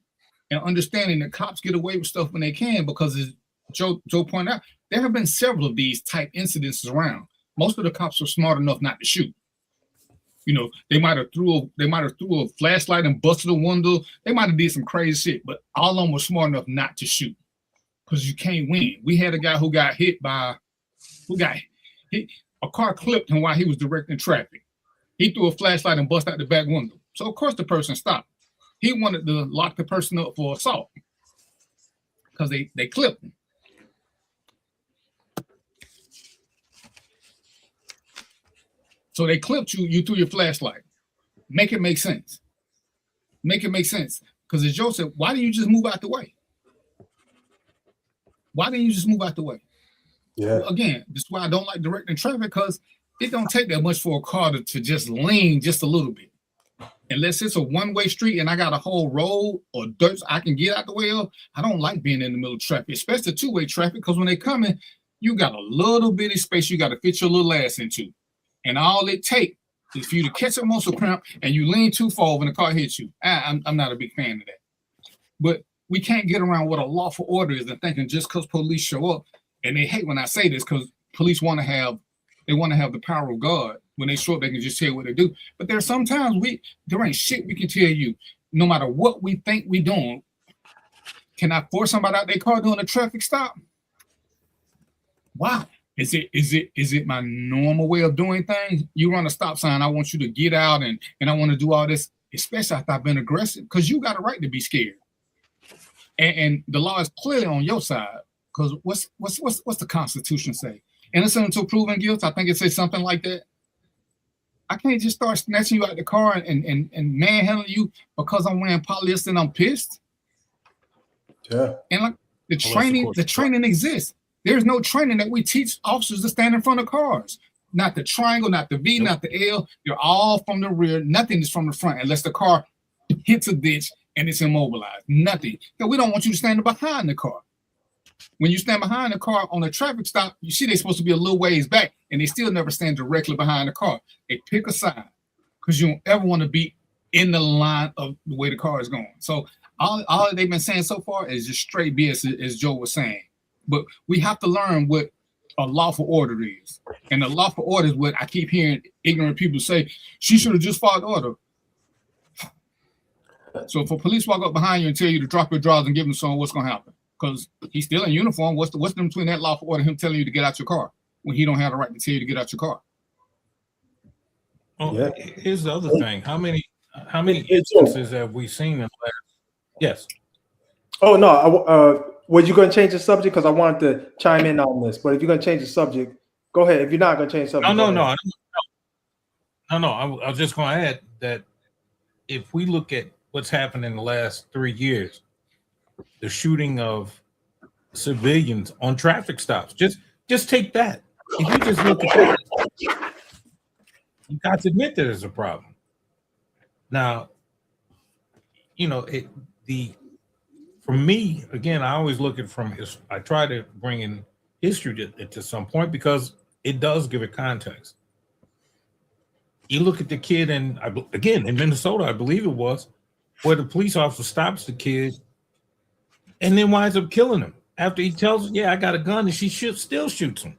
and understanding that cops get away with stuff when they can, because Joe pointed out, there have been several of these type incidences around. Most of the cops were smart enough not to shoot. You know, they might have threw a flashlight and busted a window. They might have did some crazy shit, but all of them were smart enough not to shoot because you can't win. We had a guy who got hit. A car clipped him while he was directing traffic. He threw a flashlight and busted out the back window. So of course the person stopped. He wanted to lock the person up for assault because they clipped him. So they clipped you, you threw your flashlight. Make it make sense. Make it make sense. Because as Joe said, why didn't you just move out the way? Why didn't you just move out the way? Yeah. Well, again, this is why I don't like directing traffic, because it don't take that much for a car to just lean just a little bit. Unless it's a one-way street and I got a whole road or dirt I can get out the way of, I don't like being in the middle of traffic, especially two-way traffic, because when they come in, you got a little bitty space you got to fit your little ass into. And all it takes is for you to catch a muscle cramp and you lean too far when the car hits you. I'm not a big fan of that. But we can't get around what a lawful order is and thinking just because police show up, and they hate when I say this because police want to have the power of God. When they show up, they can just tell you what they do. But there's sometimes there ain't shit we can tell you, no matter what we think we doing. Can I force somebody out their car doing a traffic stop? Wow. Is it my normal way of doing things? You run a stop sign, I want you to get out and I want to do all this, especially after I've been aggressive, because you got a right to be scared. And the law is clearly on your side, because what's the Constitution say? Innocent until proven guilty. I think it says something like that. I can't just start snatching you out the car and manhandling you because I'm wearing polyester and I'm pissed. Yeah. And like the training exists. There's no training that we teach officers to stand in front of cars. Not the triangle, not the V, not the L. They're all from the rear. Nothing is from the front unless the car hits a ditch and it's immobilized. Nothing. So we don't want you to stand behind the car. When you stand behind the car on a traffic stop, you see they're supposed to be a little ways back, and they still never stand directly behind the car. They pick a side because you don't ever want to be in the line of the way the car is going. So all they've been saying so far is just straight BS, as Joe was saying. But we have to learn what a lawful order is. And a lawful order is what I keep hearing ignorant people say, she should have just followed the order. So if a police walk up behind you and tell you to drop your drawers and give him some, what's going to happen? Because he's still in uniform. What's the difference between that lawful order and him telling you to get out your car when he don't have the right to tell you to get out your car? Oh, yeah. Here's the other thing. How many instances have we seen in the last? Yes. Oh no. Was you going to change the subject? Because I wanted to chime in on this. But if you're going to change the subject, go ahead. If you're not going to change the subject, no. I was just going to add that if we look at what's happened in the last 3 years, the shooting of civilians on traffic stops, just take that. If you just look at that, you got to admit that there's a problem. Now, for me, again, I always look at I try to bring in history to some point because it does give it context. You look at the kid in Minnesota, I believe it was, where the police officer stops the kid and then winds up killing him after he tells her, "Yeah, I got a gun," and she still shoots him.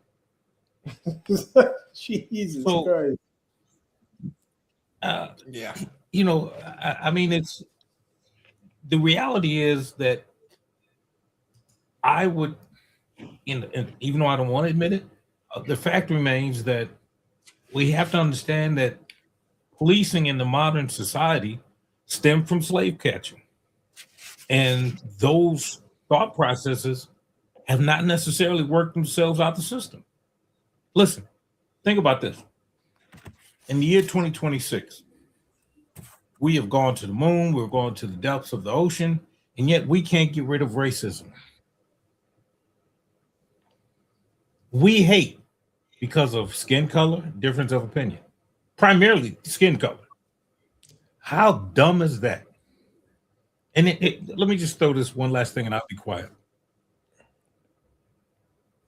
Jesus Christ. Yeah. I mean, it's the reality is that I would, and even though I don't want to admit it, the fact remains that we have to understand that policing in the modern society stemmed from slave catching. And those thought processes have not necessarily worked themselves out the system. Listen, think about this. In the year 2026, we have gone to the moon, we're going to the depths of the ocean, and yet we can't get rid of racism. We hate because of skin color, difference of opinion, primarily skin color. How dumb is that? And let me just throw this one last thing and I'll be quiet.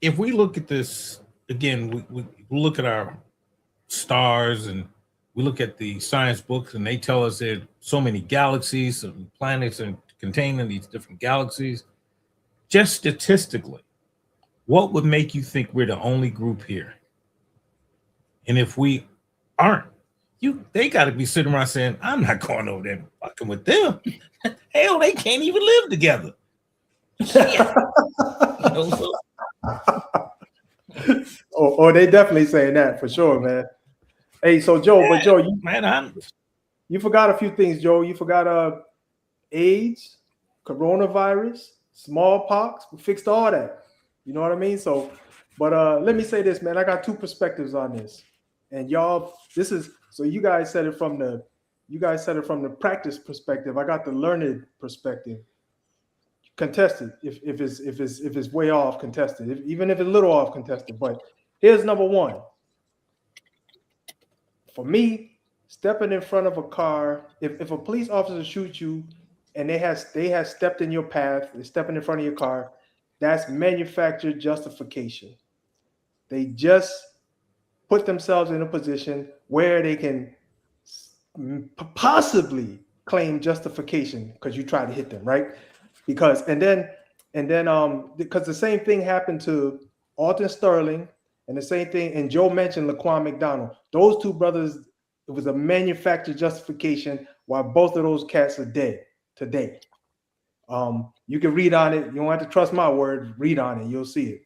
If we look at this, again, we look at our stars and we look at the science books and they tell us there are so many galaxies and planets and contained in these different galaxies. Just statistically, What would make you think we're the only group here? And if we aren't, they got to be sitting around saying, I'm not going over there fucking with them. Hell, they can't even live together. Or they definitely saying that for sure, man. Hey, so Joe, yeah, but Joe, you forgot a few things, Joe. You forgot AIDS, coronavirus, smallpox. We fixed all that. You know what I mean? So, but let me say this, man. I got two perspectives on this, and y'all, this is so you guys said it from the practice perspective. I got the learned perspective. Contested, if it's way off, contested. Even if it's a little off, contested. But here's number one. For me, stepping in front of a car, if a police officer shoots you and they have stepped in your path, they're stepping in front of your car, that's manufactured justification. They just put themselves in a position where they can possibly claim justification because you tried to hit them, right? Because because the same thing happened to Alton Sterling, and the same thing, and Joe mentioned Laquan McDonald. Those two brothers, it was a manufactured justification why both of those cats are dead today. You can read on it. You don't have to trust my word. Read on it. You'll see it.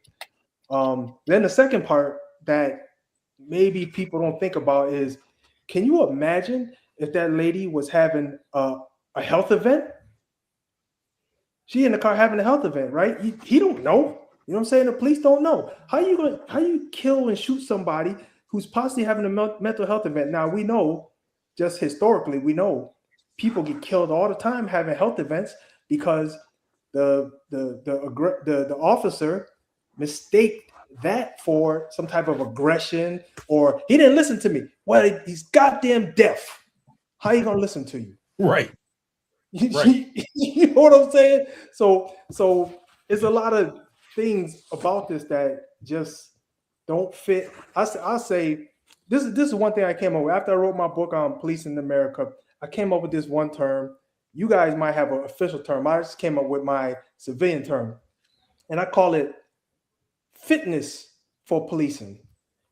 Then the second part that maybe people don't think about is, can you imagine if that lady was having a health event? She in the car having a health event, right? He don't know. You know what I'm saying? The police don't know. How you kill and shoot somebody who's possibly having a mental health event? Now we know, just historically, we know people get killed all the time having health events because the officer mistaked that for some type of aggression, or he didn't listen to me. Well, he's goddamn deaf. How you gonna listen to you? Right. Right. You know what I'm saying? So it's a lot of things about this that just don't fit. I say this is one thing I came up with after I wrote my book on policing in America. I came up with this one term. You guys might have an official term. I just came up with my civilian term, and I call it fitness for policing.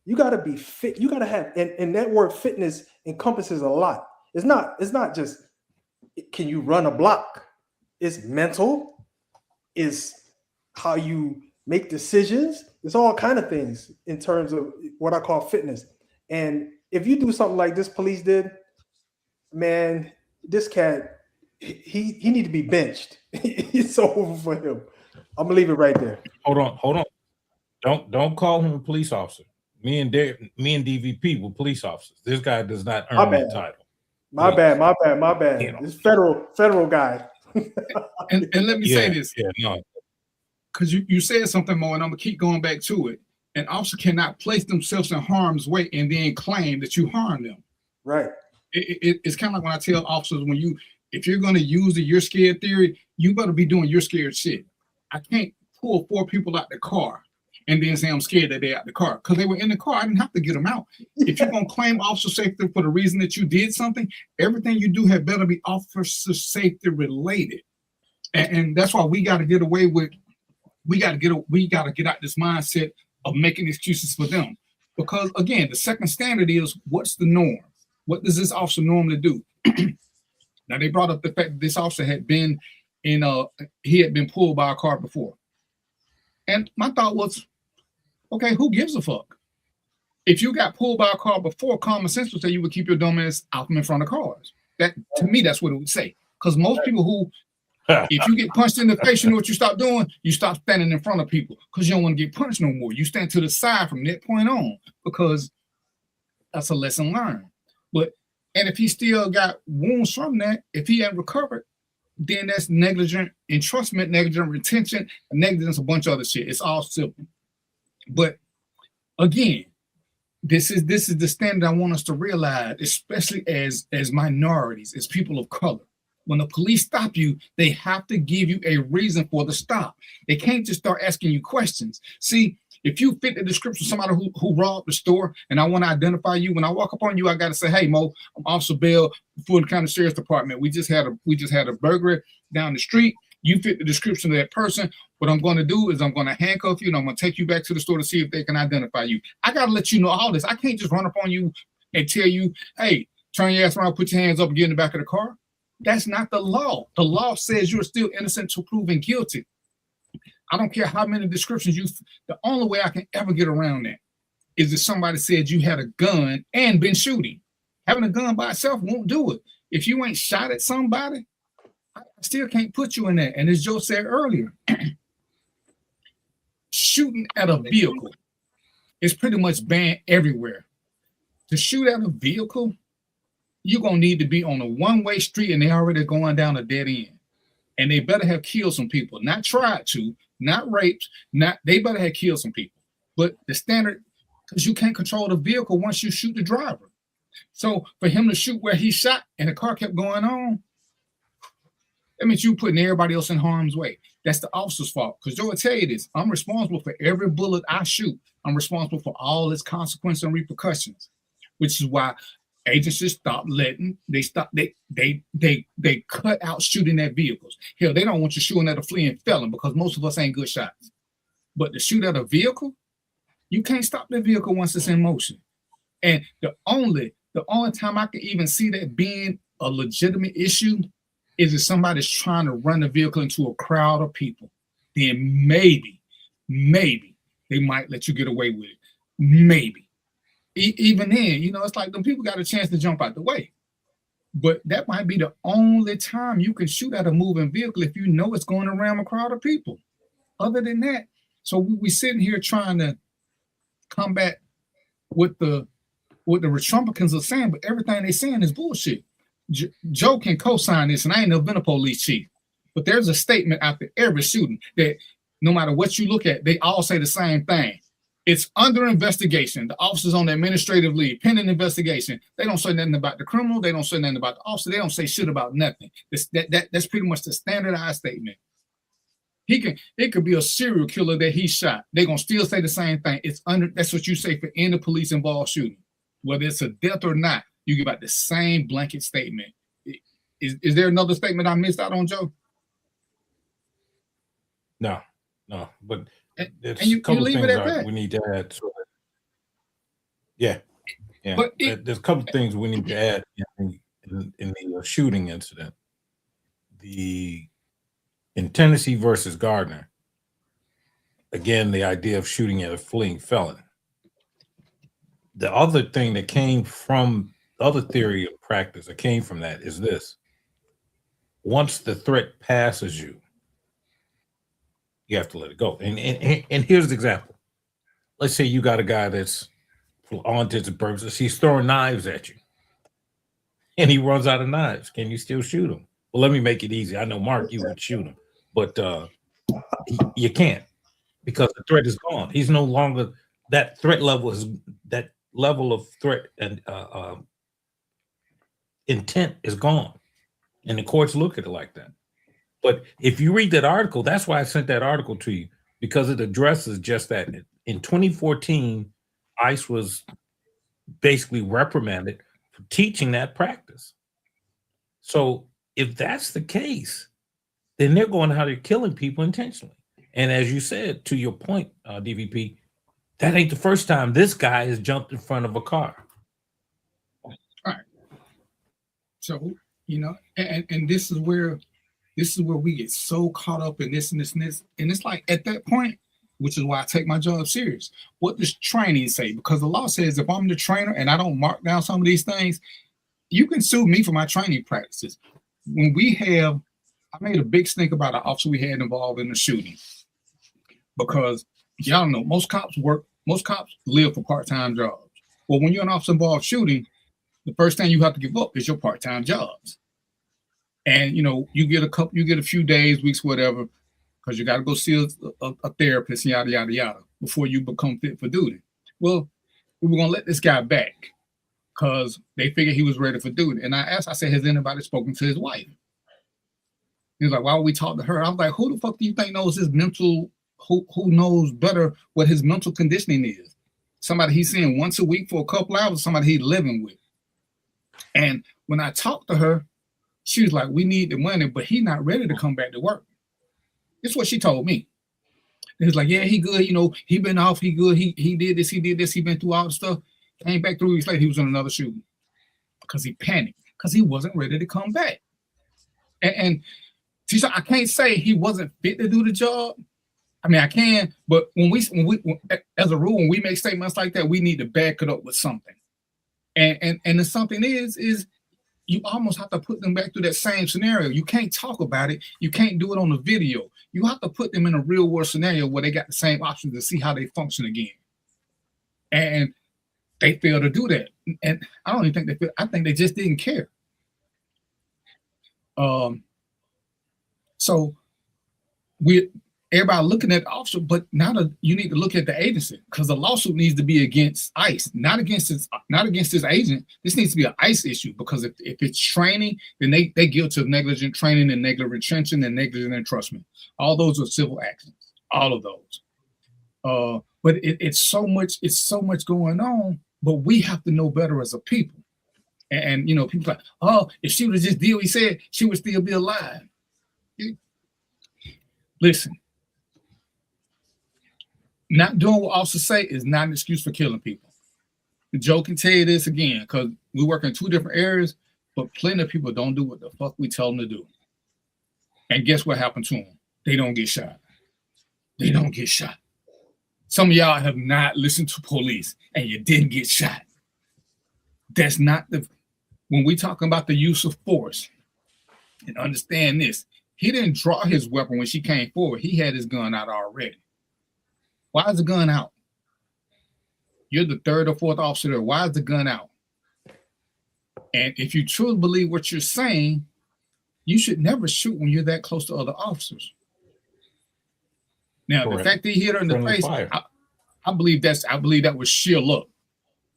You got to be fit. You got to have, and that word fitness encompasses a lot. It's not just, can you run a block? It's mental. It's how you make decisions. It's all kind of things in terms of what I call fitness. And if you do something like this police did, man, this cat, he need to be benched. It's over for him. I'm gonna leave it right there. Hold on. Don't call him a police officer. Me and DVP were police officers. This guy does not earn that title. My bad. You know. This federal guy. and let me say this. Because you said something more, and I'm gonna keep going back to it. An officer cannot place themselves in harm's way and then claim that you harm them. Right. It's kind of like when I tell officers, if you're going to use the "you're scared" theory, you better be doing "you're scared" shit. I can't pull 4 people out the car and then say I'm scared that they're out the car because they were in the car. I didn't have to get them out. If you're going to claim officer safety for the reason that you did something, everything you do had better be officer safety related. And that's why we got to get away with, we got to get out this mindset of making excuses for them. Because again, the second standard is, what's the norm? What does this officer normally do? Now they brought up the fact that this officer had been he had been pulled by a car before. And my thought was, okay, who gives a fuck? If you got pulled by a car before, common sense would say you would keep your dumb ass out from in front of cars. That, to me, that's what it would say. Because most people who, if you get punched in the face, you know what you stop doing? You stop standing in front of people because you don't want to get punched no more. You stand to the side from that point on because that's a lesson learned. And if he still got wounds from that, if he ain't recovered, then that's negligent entrustment, negligent retention, negligence, a bunch of other shit. It's all simple. But again, this is the standard I want us to realize, especially as minorities, as people of color. When the police stop you, they have to give you a reason for the stop. They can't just start asking you questions. See, if you fit the description of somebody who robbed the store and I want to identify you, when I walk up on you, I got to say, hey, Mo, I'm Officer Bell, Fulton County Sheriff's Department. We just had a burglary down the street. You fit the description of that person. What I'm going to do is I'm going to handcuff you and I'm going to take you back to the store to see if they can identify you. I got to let you know all this. I can't just run up on you and tell you, hey, turn your ass around, put your hands up and get in the back of the car. That's not the law. The law says you're still innocent till proven guilty. I don't care how many descriptions the only way I can ever get around that is if somebody said you had a gun and been shooting. Having a gun by itself won't do it. If you ain't shot at somebody, I still can't put you in that. And as Joe said earlier, shooting at a vehicle is pretty much banned everywhere. To shoot at a vehicle, you're going to need to be on a one-way street and they already going down a dead end. And they better have killed some people, not tried to, not raped, they better have killed some people. But the standard, because you can't control the vehicle once you shoot the driver. So for him to shoot where he shot and the car kept going on, that means you putting everybody else in harm's way. That's the officer's fault. Because Joe will tell you this, I'm responsible for every bullet I shoot. I'm responsible for all its consequences and repercussions, which is why agencies they cut out shooting at vehicles. Hell, they don't want you shooting at a fleeing felon because most of us ain't good shots. But to shoot at a vehicle, you can't stop the vehicle once it's in motion. And the only time I can even see that being a legitimate issue is if somebody's trying to run the vehicle into a crowd of people. Then maybe they might let you get away with it. Maybe. Even then, it's like them people got a chance to jump out the way. But that might be the only time you can shoot at a moving vehicle if you know it's going around a crowd of people. Other than that, so we sitting here trying to combat what the Republicans are saying, but everything they're saying is bullshit. Joe can co-sign this, and I ain't never been a police chief, but there's a statement after every shooting that no matter what you look at, they all say the same thing. It's under investigation. The officer's on the administrative leave, pending investigation. They don't say nothing about the criminal. They don't say nothing about the officer. They don't say shit about nothing. That's pretty much the standardized statement. It could be a serial killer that he shot. They're gonna still say the same thing. That's what you say for any police involved shooting. Whether it's a death or not, you give out the same blanket statement. Is there another statement I missed out on, Joe? No, but there's a couple of things we need to add to it. Yeah. But there's a couple of things we need to add in the shooting incident. In Tennessee versus Gardner, again, the idea of shooting at a fleeing felon. The other thing that came from the other theory of practice that came from that is this. Once the threat passes you, you have to let it go. And here's the example. Let's say you got a guy that's, for all intents and purposes, he's throwing knives at you. And he runs out of knives. Can you still shoot him? Well, let me make it easy. I know, Mark, you would shoot him. But you can't because the threat is gone. He's no longer, that threat level is, that level of threat and intent is gone. And the courts look at it like that. But if you read that article, that's why I sent that article to you, because it addresses just that. In 2014, ICE was basically reprimanded for teaching that practice. So if that's the case, then they're going how they're killing people intentionally. And as you said, to your point, DVP, that ain't the first time this guy has jumped in front of a car. All right. So, and this is where we get so caught up in this and this and this. And it's like at that point, which is why I take my job serious. What does training say? Because the law says if I'm the trainer and I don't mark down some of these things, you can sue me for my training practices. When I made a big stink about an officer we had involved in the shooting. Because y'all know most cops live for part-time jobs. Well, when you're an officer involved shooting, the first thing you have to give up is your part-time jobs. And you get a few days, weeks, whatever, because you got to go see a therapist, yada, yada, yada, before you become fit for duty. Well, we were going to let this guy back because they figured he was ready for duty. And I said, has anybody spoken to his wife? He was like, why would we talk to her? I was like, who the fuck do you think knows his mental, who knows better what his mental conditioning is? Somebody he's seeing once a week for a couple hours, somebody he's living with. And when I talked to her, she was like, we need the money, but he's not ready to come back to work. It's what she told me. He was like, yeah, he good. You know, he been off. He good. He did this. He did this. He been through all the stuff. Came back 3 weeks later. He was in another shooting because he panicked because he wasn't ready to come back. And she said, I can't say he wasn't fit to do the job. I mean, I can, but when as a rule, when we make statements like that, we need to back it up with something. And the something is you almost have to put them back through that same scenario. You can't talk about it. You can't do it on the video. You have to put them in a real world scenario where they got the same options to see how they function again. And they fail to do that. And I don't even think they feel, I think they just didn't care. So everybody looking at the officer, but now you need to look at the agency, because the lawsuit needs to be against ICE, not against this agent. This needs to be an ICE issue, because if it's training, then they guilty of negligent training and negligent retention and negligent entrustment. All those are civil actions, all of those. But it's so much going on, but we have to know better as a people. And you know, people like, oh, if she would have just did what he said, she would still be alive. Listen, not doing what officers say is not an excuse for killing people. Joe can tell you this again, because we work in two different areas, but plenty of people don't do what the fuck we tell them to do. And guess what happened to them? They don't get shot. They don't get shot. Some of y'all have not listened to police and you didn't get shot. That's not when we talking about the use of force, and understand this, he didn't draw his weapon when she came forward. He had his gun out already. Why is the gun out? You're the third or fourth officer there. Why is the gun out? And if you truly believe what you're saying, you should never shoot when you're that close to other officers. Now, Correct. The fact that he hit her in the face, I believe that was sheer luck.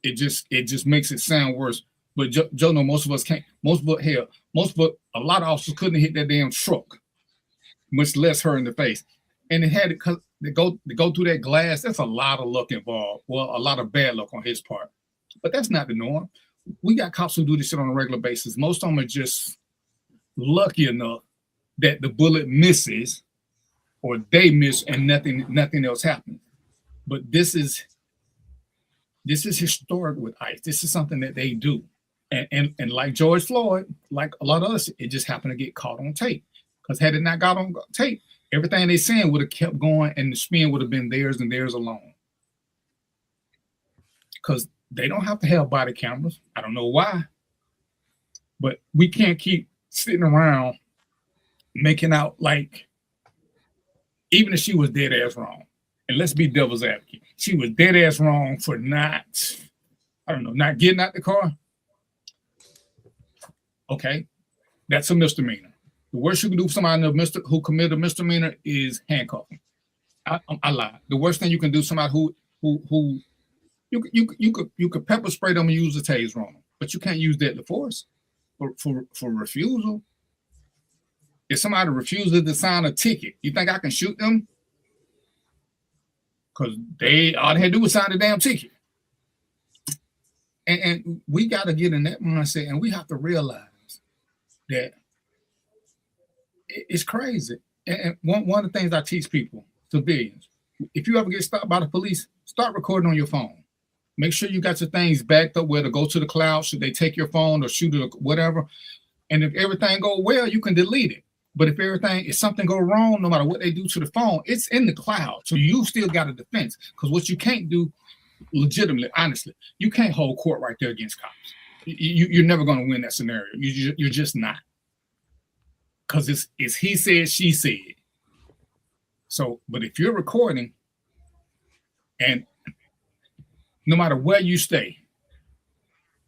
It just makes it sound worse. But Joe, no, most of us can't. A lot of officers couldn't hit that damn truck, much less her in the face. And it had to go through that glass. That's a lot of luck involved. Well, a lot of bad luck on his part. But that's not the norm. We got cops who do this shit on a regular basis. Most of them are just lucky enough that the bullet misses, or they miss, and nothing else happens. But this is historic with ICE. This is something that they do. And like George Floyd, like a lot of us, it just happened to get caught on tape. Because had it not got on tape, everything they saying would have kept going, and the spin would have been theirs and theirs alone. Because they don't have to have body cameras. I don't know why. But we can't keep sitting around making out like, even if she was dead ass wrong, and let's be devil's advocate, she was dead ass wrong for not getting out the car. Okay, that's a misdemeanor. The worst you can do for somebody who committed a misdemeanor is handcuffing. I lied. The worst thing you can do for somebody who you could pepper spray them and use a taser on them, but you can't use deadly force for refusal. If somebody refuses to sign a ticket, you think I can shoot them? Because all they had to do was sign the damn ticket. And we got to get in that mindset, and we have to realize that it's crazy. And one of the things I teach people, civilians, if you ever get stopped by the police, start recording on your phone. Make sure you got your things backed up where to go to the cloud. Should they take your phone or shoot it or whatever? And if everything go well, you can delete it. But if something go wrong, no matter what they do to the phone, it's in the cloud. So you still got a defense. Because what you can't do, legitimately, honestly, you can't hold court right there against cops. You're never going to win that scenario. You're just not. Because it's he said, she said. So, but if you're recording, and no matter where you stay,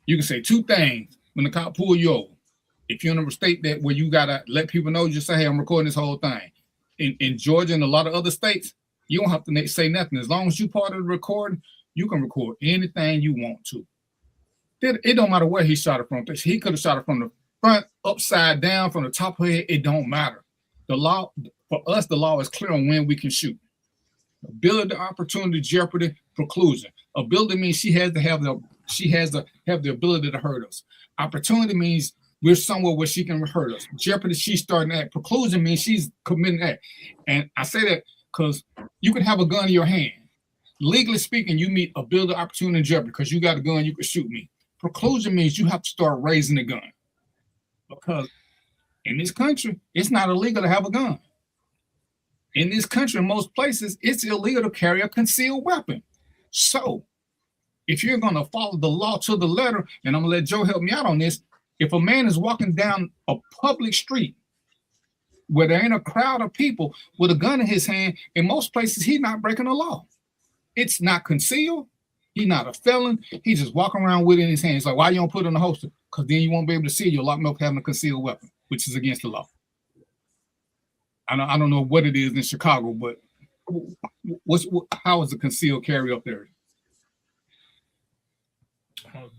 you can say two things when the cop pull you over. If you're in a state that where you gotta let people know, you just say, hey, I'm recording this whole thing. In Georgia and a lot of other states, you don't have to say nothing. As long as you're part of the recording, you can record anything you want to. It don't matter where he shot it from. He could have shot it from the front, upside down, from the top of her head. It don't matter. The law, for us, the law is clear on when we can shoot. Ability, opportunity, jeopardy, preclusion. Ability means she has to have the ability to hurt us. Opportunity means we're somewhere where she can hurt us. Jeopardy, she's starting to act. Preclusion means she's committing that. And I say that because you can have a gun in your hand. Legally speaking, you meet a builder opportunity in jeopardy because you got a gun, you can shoot me. Preclusion means you have to start raising the gun. Because in this country, it's not illegal to have a gun. In this country, in most places, it's illegal to carry a concealed weapon. So if you're going to follow the law to the letter, and I'm going to let Joe help me out on this, if a man is walking down a public street where there ain't a crowd of people with a gun in his hand, in most places, he's not breaking the law. It's not concealed. He's not a felon. He's just walking around with it in his hand. It's like, why you don't put it in the holster? Because then you won't be able to see you lock me up having a concealed weapon, which is against the law. I don't know what it is in Chicago, but how is the concealed carry up there?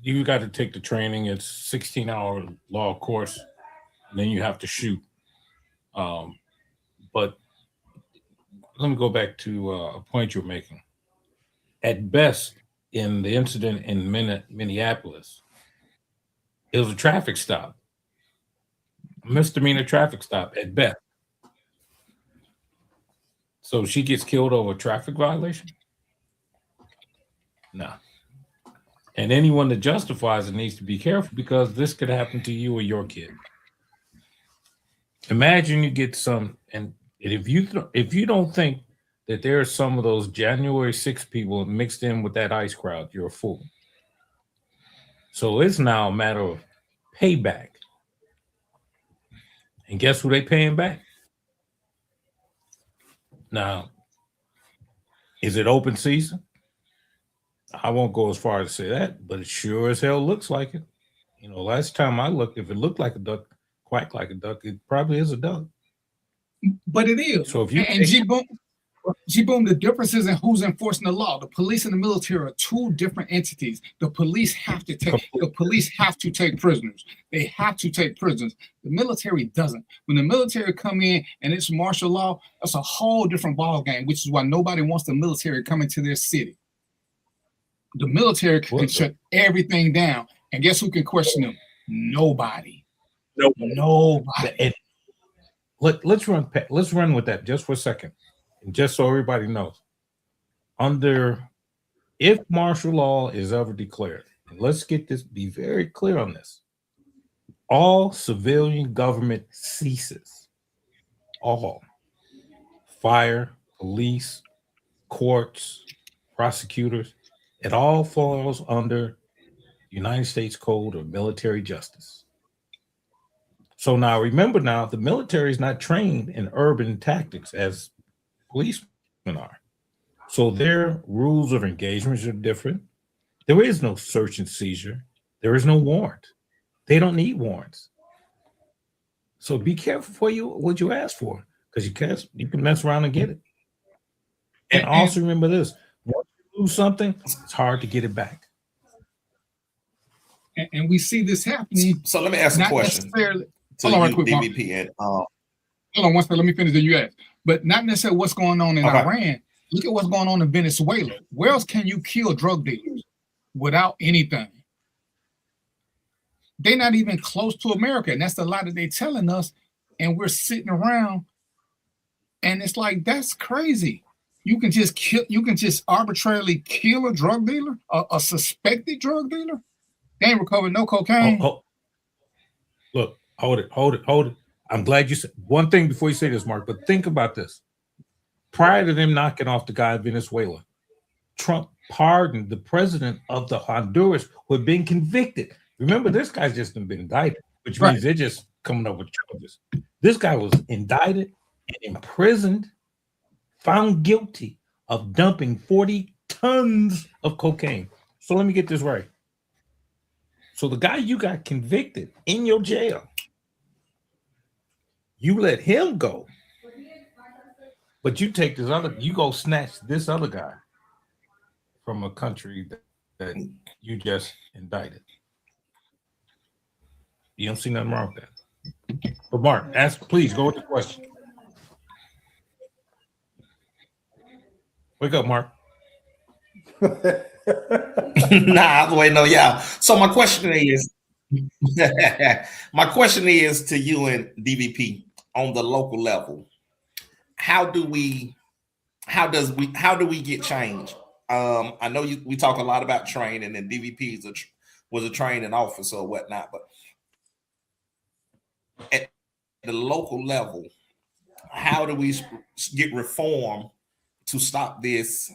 You got to take the training. It's 16-hour law course, and then you have to shoot. But let me go back to a point you're making. At best, in the incident in Minneapolis, it was a traffic stop, a misdemeanor traffic stop at best. So she gets killed over a traffic violation? No. And anyone that justifies it needs to be careful because this could happen to you or your kid. Imagine you get some, and if you don't think that there are some of those January 6 people mixed in with that ICE crowd, you're a fool. So it's now a matter of payback. And guess who they paying back? Now, is it open season? I won't go as far as to say that, but it sure as hell looks like it. You know, last time I looked, if it looked like a duck, quacked like a duck, it probably is a duck. But it is. So if you and G-Boom, the difference is in who's enforcing the law. The police and the military are two different entities. The police have to take prisoners. They have to take prisoners. The military doesn't. When the military come in and it's martial law, that's a whole different ball game, which is why nobody wants the military coming to their city. The military can shut everything down. And guess who can question them? Nobody. Nobody. And let's run with that just for a second. And just so everybody knows, if martial law is ever declared, and let's be very clear on this, all civilian government ceases. All. Fire, police, courts, prosecutors, it all falls under United States Code of Military Justice. So now remember the military is not trained in urban tactics as policemen are. So their rules of engagement are different. There is no search and seizure. There is no warrant. They don't need warrants. So be careful what you ask for, because you can mess around and get it. And also remember this: once you lose something, it's hard to get it back. And we see this happening. So let me ask a question. Hold on, right quick, DVP, and hold on one second. Let me finish. Then you ask. But not necessarily what's going on in Iran. Look at what's going on in Venezuela. Where else can you kill drug dealers without anything? They're not even close to America. And that's the lie that they're telling us. And we're sitting around. And it's like, that's crazy. You can just arbitrarily kill a drug dealer, a suspected drug dealer. They ain't recovered no cocaine. Look, hold it. I'm glad you said one thing before you say this, Mark, but think about this. Prior to them knocking off the guy in Venezuela, Trump pardoned the president of the Honduras who had been convicted. Remember, this guy's just been indicted, which means they're just coming up with charges. This guy was indicted and imprisoned, found guilty of dumping 40 tons of cocaine. So let me get this right. So the guy you got convicted in your jail, you let him go, but you take you go snatch this other guy from a country that you just indicted. You don't see nothing wrong with that. But Mark, please go with the question. Wake up, Mark. Nah, I'm waiting on y'all. So my question is, My question is to you and DVP on the local level. How do we get change? I know we talk a lot about training, and DVP was a training officer or whatnot, but at the local level, how do we get reform to stop these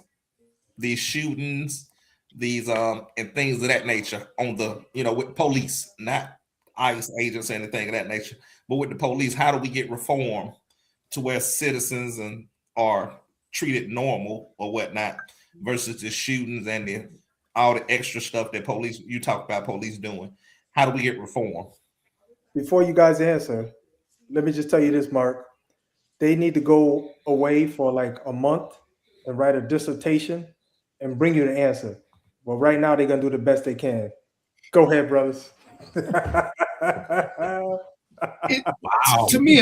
shootings, these and things of that nature on the, with police, not ICE agents, anything of that nature, but with the police? How do we get reform to where citizens are treated normal or whatnot versus the shootings and all the extra stuff that you talk about police doing? How do we get reform? Before you guys answer, let me just tell you this, Mark. They need to go away for like a month and write a dissertation and bring you the answer. But right now, they're going to do the best they can. Go ahead, brothers. To me,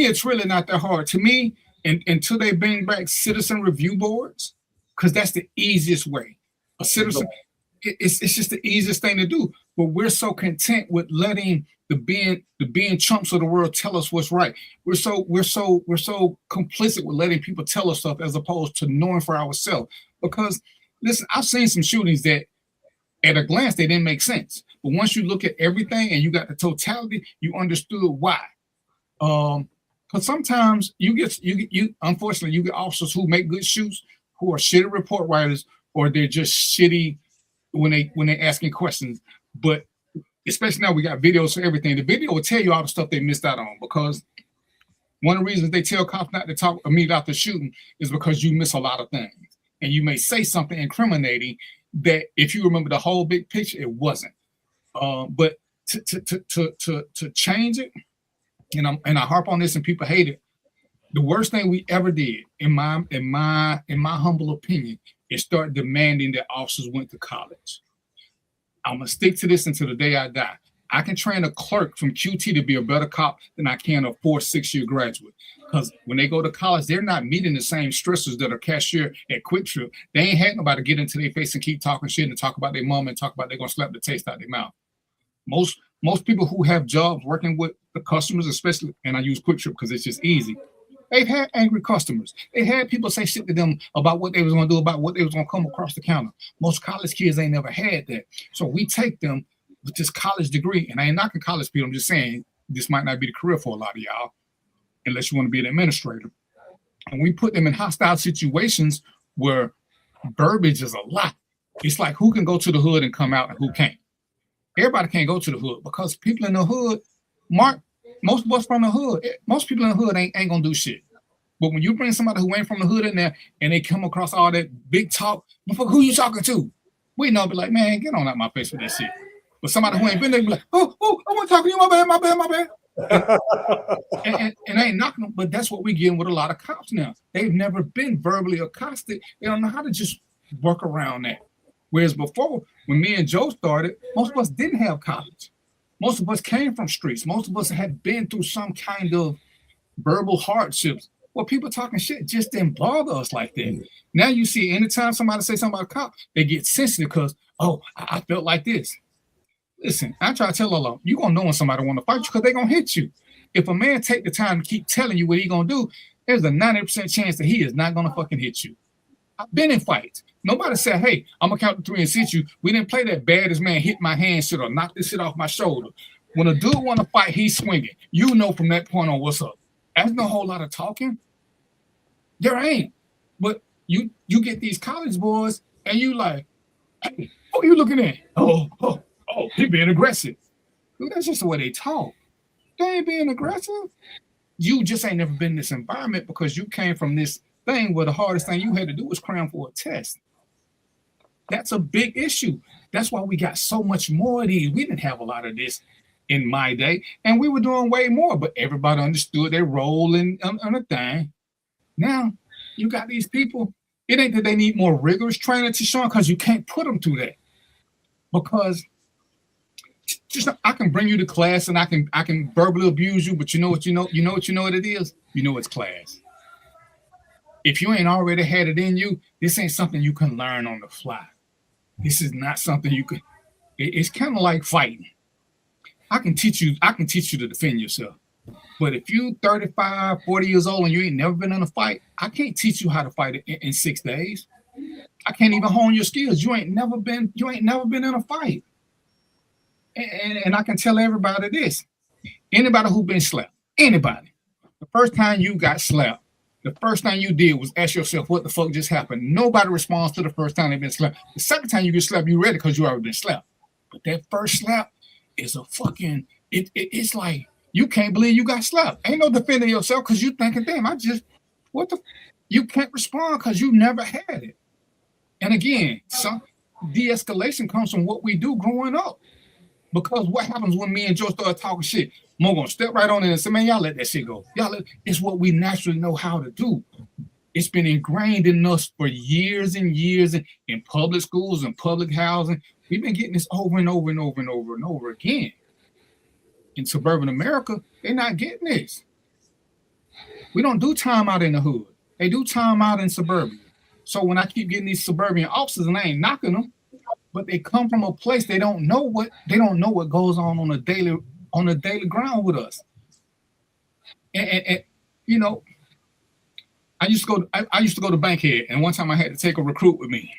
it's really not that hard. To me, until they bring back citizen review boards, because that's the easiest way. A citizen, it's just the easiest thing to do. But we're so content with letting the being chumps of the world tell us what's right. We're so complicit with letting people tell us stuff as opposed to knowing for ourselves. Because listen, I've seen some shootings that at a glance they didn't make sense. But once you look at everything and you got the totality, you understood why. Because sometimes you unfortunately you get officers who make good shoots who are shitty report writers, or they're just shitty when they're asking questions. But especially now we got videos for everything. The video will tell you all the stuff they missed out on, because one of the reasons they tell cops not to talk immediately after shooting is because you miss a lot of things. And you may say something incriminating that if you remember the whole big picture, it wasn't. But to change it, and I harp on this and people hate it, the worst thing we ever did, in my humble opinion, is start demanding that officers went to college. I'm gonna stick to this until the day I die. I can train a clerk from QT to be a better cop than I can a 4-6-year graduate. Because when they go to college, they're not meeting the same stressors that a cashier at Quick Trip. They ain't had nobody get into their face and keep talking shit and talk about their mom and talk about they're gonna slap the taste out their mouth. Most people who have jobs working with the customers, especially, and I use Quick Trip because it's just easy, they've had angry customers. They had people say shit to them about what they was gonna do, about what they was gonna come across the counter. Most college kids ain't never had that. So we take them with this college degree, and I ain't knocking college people, I'm just saying this might not be the career for a lot of y'all, unless you want to be an administrator. And we put them in hostile situations where verbiage is a lot. It's like who can go to the hood and come out and who can't. Everybody can't go to the hood because people in the hood, Mark, most of us from the hood, most people in the hood ain't gonna do shit. But when you bring somebody who ain't from the hood in there and they come across all that big talk, who you talking to? We know, be like, man, get on out my face with that shit. But somebody who ain't been there be like, oh, I want to talk to you, my bad. And I ain't knocking them, but that's what we getting with a lot of cops now. They've never been verbally accosted. They don't know how to just work around that. Whereas before, when me and Joe started, most of us didn't have college. Most of us came from streets. Most of us had been through some kind of verbal hardships. Well, people talking shit just didn't bother us like that. Now you see, anytime somebody say something about a cop, they get sensitive because, oh, I felt like this. Listen, I try to tell a lot. You're going to know when somebody want to fight you because they're going to hit you. If a man take the time to keep telling you what he going to do, there's a 90% chance that he is not going to fucking hit you. I've been in fights. Nobody said, hey, I'm going to count to 3 and sit you. We didn't play that baddest man hit my hand shit or knock this shit off my shoulder. When a dude want to fight, he's swinging. You know from that point on what's up. There's no whole lot of talking. There ain't. But you get these college boys and you like, hey, what are you looking at? Oh, he being aggressive. Dude, that's just the way they talk. They ain't being aggressive. You just ain't never been in this environment because you came from this thing where the hardest thing you had to do was cram for a test. That's a big issue. That's why we got so much more of these. We didn't have a lot of this in my day, and we were doing way more, but everybody understood their role in a thing. Now, you got these people, it ain't that they need more rigorous training to show them because you can't put them through that. Because just I can bring you to class and I can verbally abuse you, but you know what it is? You know it's class. If you ain't already had it in you, this ain't something you can learn on the fly. This is not something you can. It's kind of like fighting. I can teach you to defend yourself. But if you 35, 40 years old and you ain't never been in a fight, I can't teach you how to fight in 6 days. I can't even hone your skills. You ain't never been in a fight. And I can tell everybody this. Anybody who been slapped, anybody, the first time you got slapped, the first thing you did was ask yourself, what the fuck just happened? Nobody responds to the first time they've been slapped. The second time you get slapped, you're ready because you already been slapped. But that first slap is a fucking, it's like, you can't believe you got slapped. Ain't no defending yourself because you thinking, damn, you can't respond because you never had it. And again, some de-escalation comes from what we do growing up. Because what happens when me and Joe start talking shit? Mo gonna step right on in and say, man, y'all let that shit go. It's what we naturally know how to do. It's been ingrained in us for years and years in public schools and public housing. We've been getting this over and over and over and over and over again. In suburban America, they're not getting this. We don't do time out in the hood. They do time out in suburbia. So when I keep getting these suburban officers, and I ain't knocking them, but they come from a place they don't know what goes on a daily ground with us. And you know, I used to go to Bankhead, and one time I had to take a recruit with me.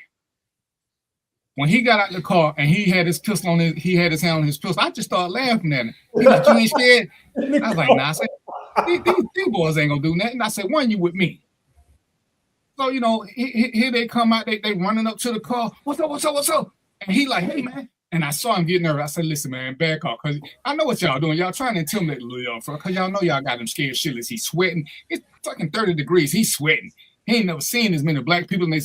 When he got out the car and he had his pistol on he had his hand on his pistol, I just started laughing at him. He like, you ain't scared? I was like, nah. I said, these boys ain't gonna do nothing. I said, one, you with me. So, you know, here they come out, they running up to the car. What's up? And he like, hey, man. And I saw him get nervous. I said, listen, man, back off. Because I know what y'all doing. Y'all trying to intimidate the little young fella. Because y'all know y'all got him scared shitless. He's sweating. It's fucking 30 degrees. He's sweating. He ain't never seen as many black people. And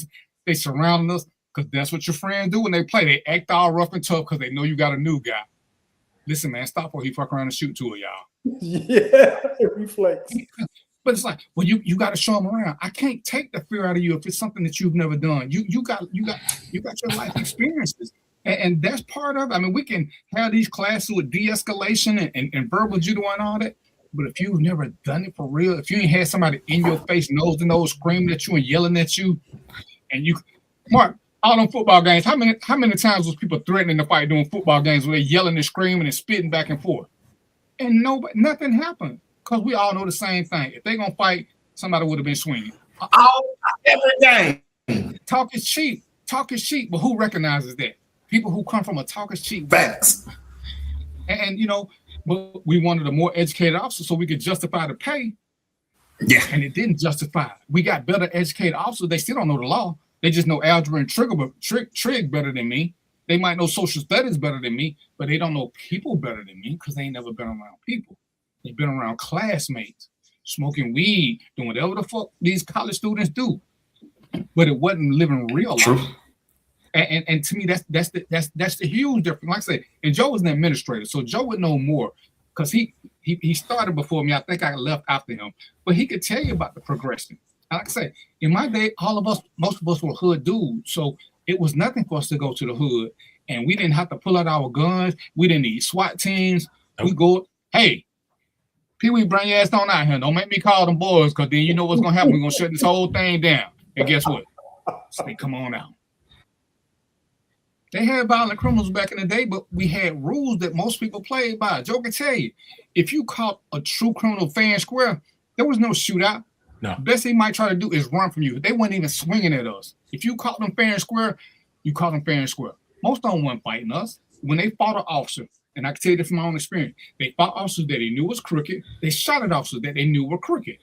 they surrounding us. Because that's what your friends do when they play. They act all rough and tough because they know you got a new guy. Listen, man, stop or he fuck around and shoot two of y'all. Yeah, it reflects. But it's like, well, you got to show them around. I can't take the fear out of you if it's something that you've never done. You got your life experiences, and that's part of it. I mean, we can have these classes with de-escalation and verbal judo and all that. But if you've never done it for real, if you ain't had somebody in your face, nose to nose, screaming at you and yelling at you, and Mark, all them football games, how many times was people threatening to fight doing football games where they yelling and screaming and spitting back and forth, and nothing happened. Because we all know the same thing. If they're going to fight, somebody would have been swinging. Every game. Talk is cheap. But who recognizes that? People who come from a talk is cheap. Facts. And you know, but we wanted a more educated officer so we could justify the pay. Yeah. And it didn't justify it. We got better educated officers. They still don't know the law. They just know algebra and trig better than me. They might know social studies better than me, but they don't know people better than me because they ain't never been around people. They've been around classmates, smoking weed, doing whatever the fuck these college students do. But it wasn't living real life. And to me, that's the huge difference. Like I said, and Joe was an administrator, so Joe would know more because he started before me. I think I left after him, but he could tell you about the progression. Like I said, in my day, most of us were hood dudes, so it was nothing for us to go to the hood, and we didn't have to pull out our guns. We didn't need SWAT teams. We go, hey. Pee-wee, bring your ass on out here. Don't make me call them boys, because then you know what's going to happen. We're going to shut this whole thing down. And guess what? Say, come on out. They had violent criminals back in the day, but we had rules that most people played by. Joe can tell you, if you caught a true criminal fair and square, there was no shootout. No. The best they might try to do is run from you. They weren't even swinging at us. If you caught them fair and square, you caught them fair and square. Most of them weren't fighting us. When they fought an officer, and I can tell you this from my own experience, they fought officers that they knew was crooked. They shot at officers that they knew were crooked.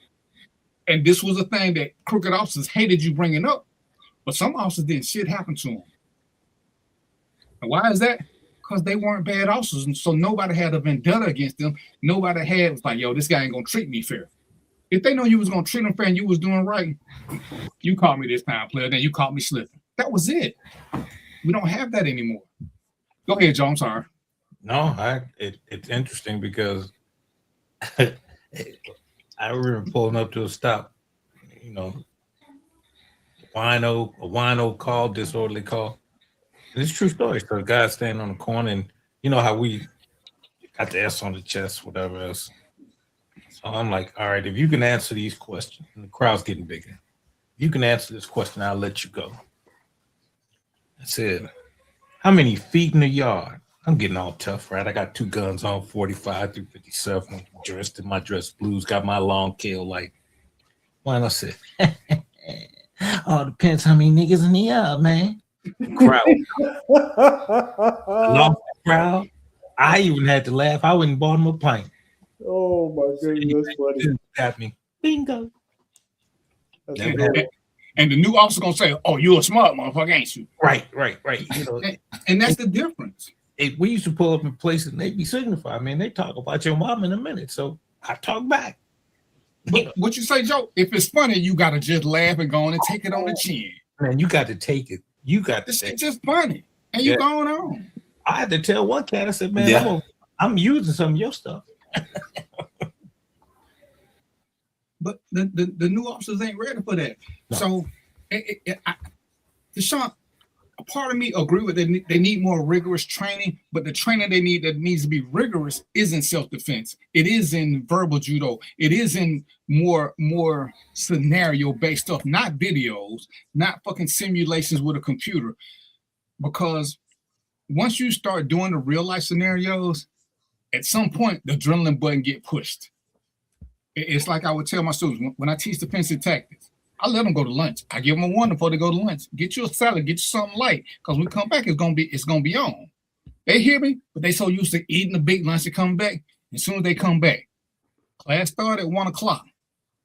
And this was a thing that crooked officers hated you bringing up. But some officers didn't shit happen to them. And why is that? Because they weren't bad officers. And so nobody had a vendetta against them. Nobody was like, yo, this guy ain't going to treat me fair. If they know you was going to treat them fair and you was doing right, you caught me this time, player. Then you caught me slipping. That was it. We don't have that anymore. Go ahead, Joe. I'm sorry. No, it's interesting because I remember pulling up to a stop, you know, a wino call, disorderly call. And it's a true story. So the guy standing on the corner, and you know how we got the S on the chest, whatever else. So I'm like, all right, if you can answer these questions, and the crowd's getting bigger. If you can answer this question, I'll let you go. I said, how many feet in a yard? I'm getting all tough, right? I got 2 guns on, 45 through 57, dressed in my dress blues, got my long kill. Like, why not say? All depends how many niggas in the yard, man. Crowd. Lost the crowd. I even had to laugh. I went and bought him a pint. Oh my goodness, that's funny. Got me. Bingo. And the new officer gonna say, "Oh, you're a smart motherfucker, ain't you?" Right. You know, and that's the difference. We used to pull up in places and they be signified, man. They talk about your mom in a minute, so I talk back. But what you say, Joe? If it's funny, you gotta just laugh and go on and take it on the chin. Man, you got to take it. You got to. It's just funny, and you going on. I had to tell one cat. I said, "Man, I'm using some of your stuff." But the new officers ain't ready for that. No. So, Deshaun, a part of me agree with that they need more rigorous training, but the training they need that needs to be rigorous is in self-defense. It is in verbal judo. It is in more scenario-based stuff, not videos, not fucking simulations with a computer. Because once you start doing the real-life scenarios, at some point, the adrenaline button get pushed. It's like I would tell my students when I teach defensive tactics, I let them go to lunch. I give them a warning before they go to lunch. Get you a salad, get you something light, because when we come back, it's gonna be on. They hear me, but they so used to eating the big lunch to come back. As soon as they come back, class started at 1 o'clock.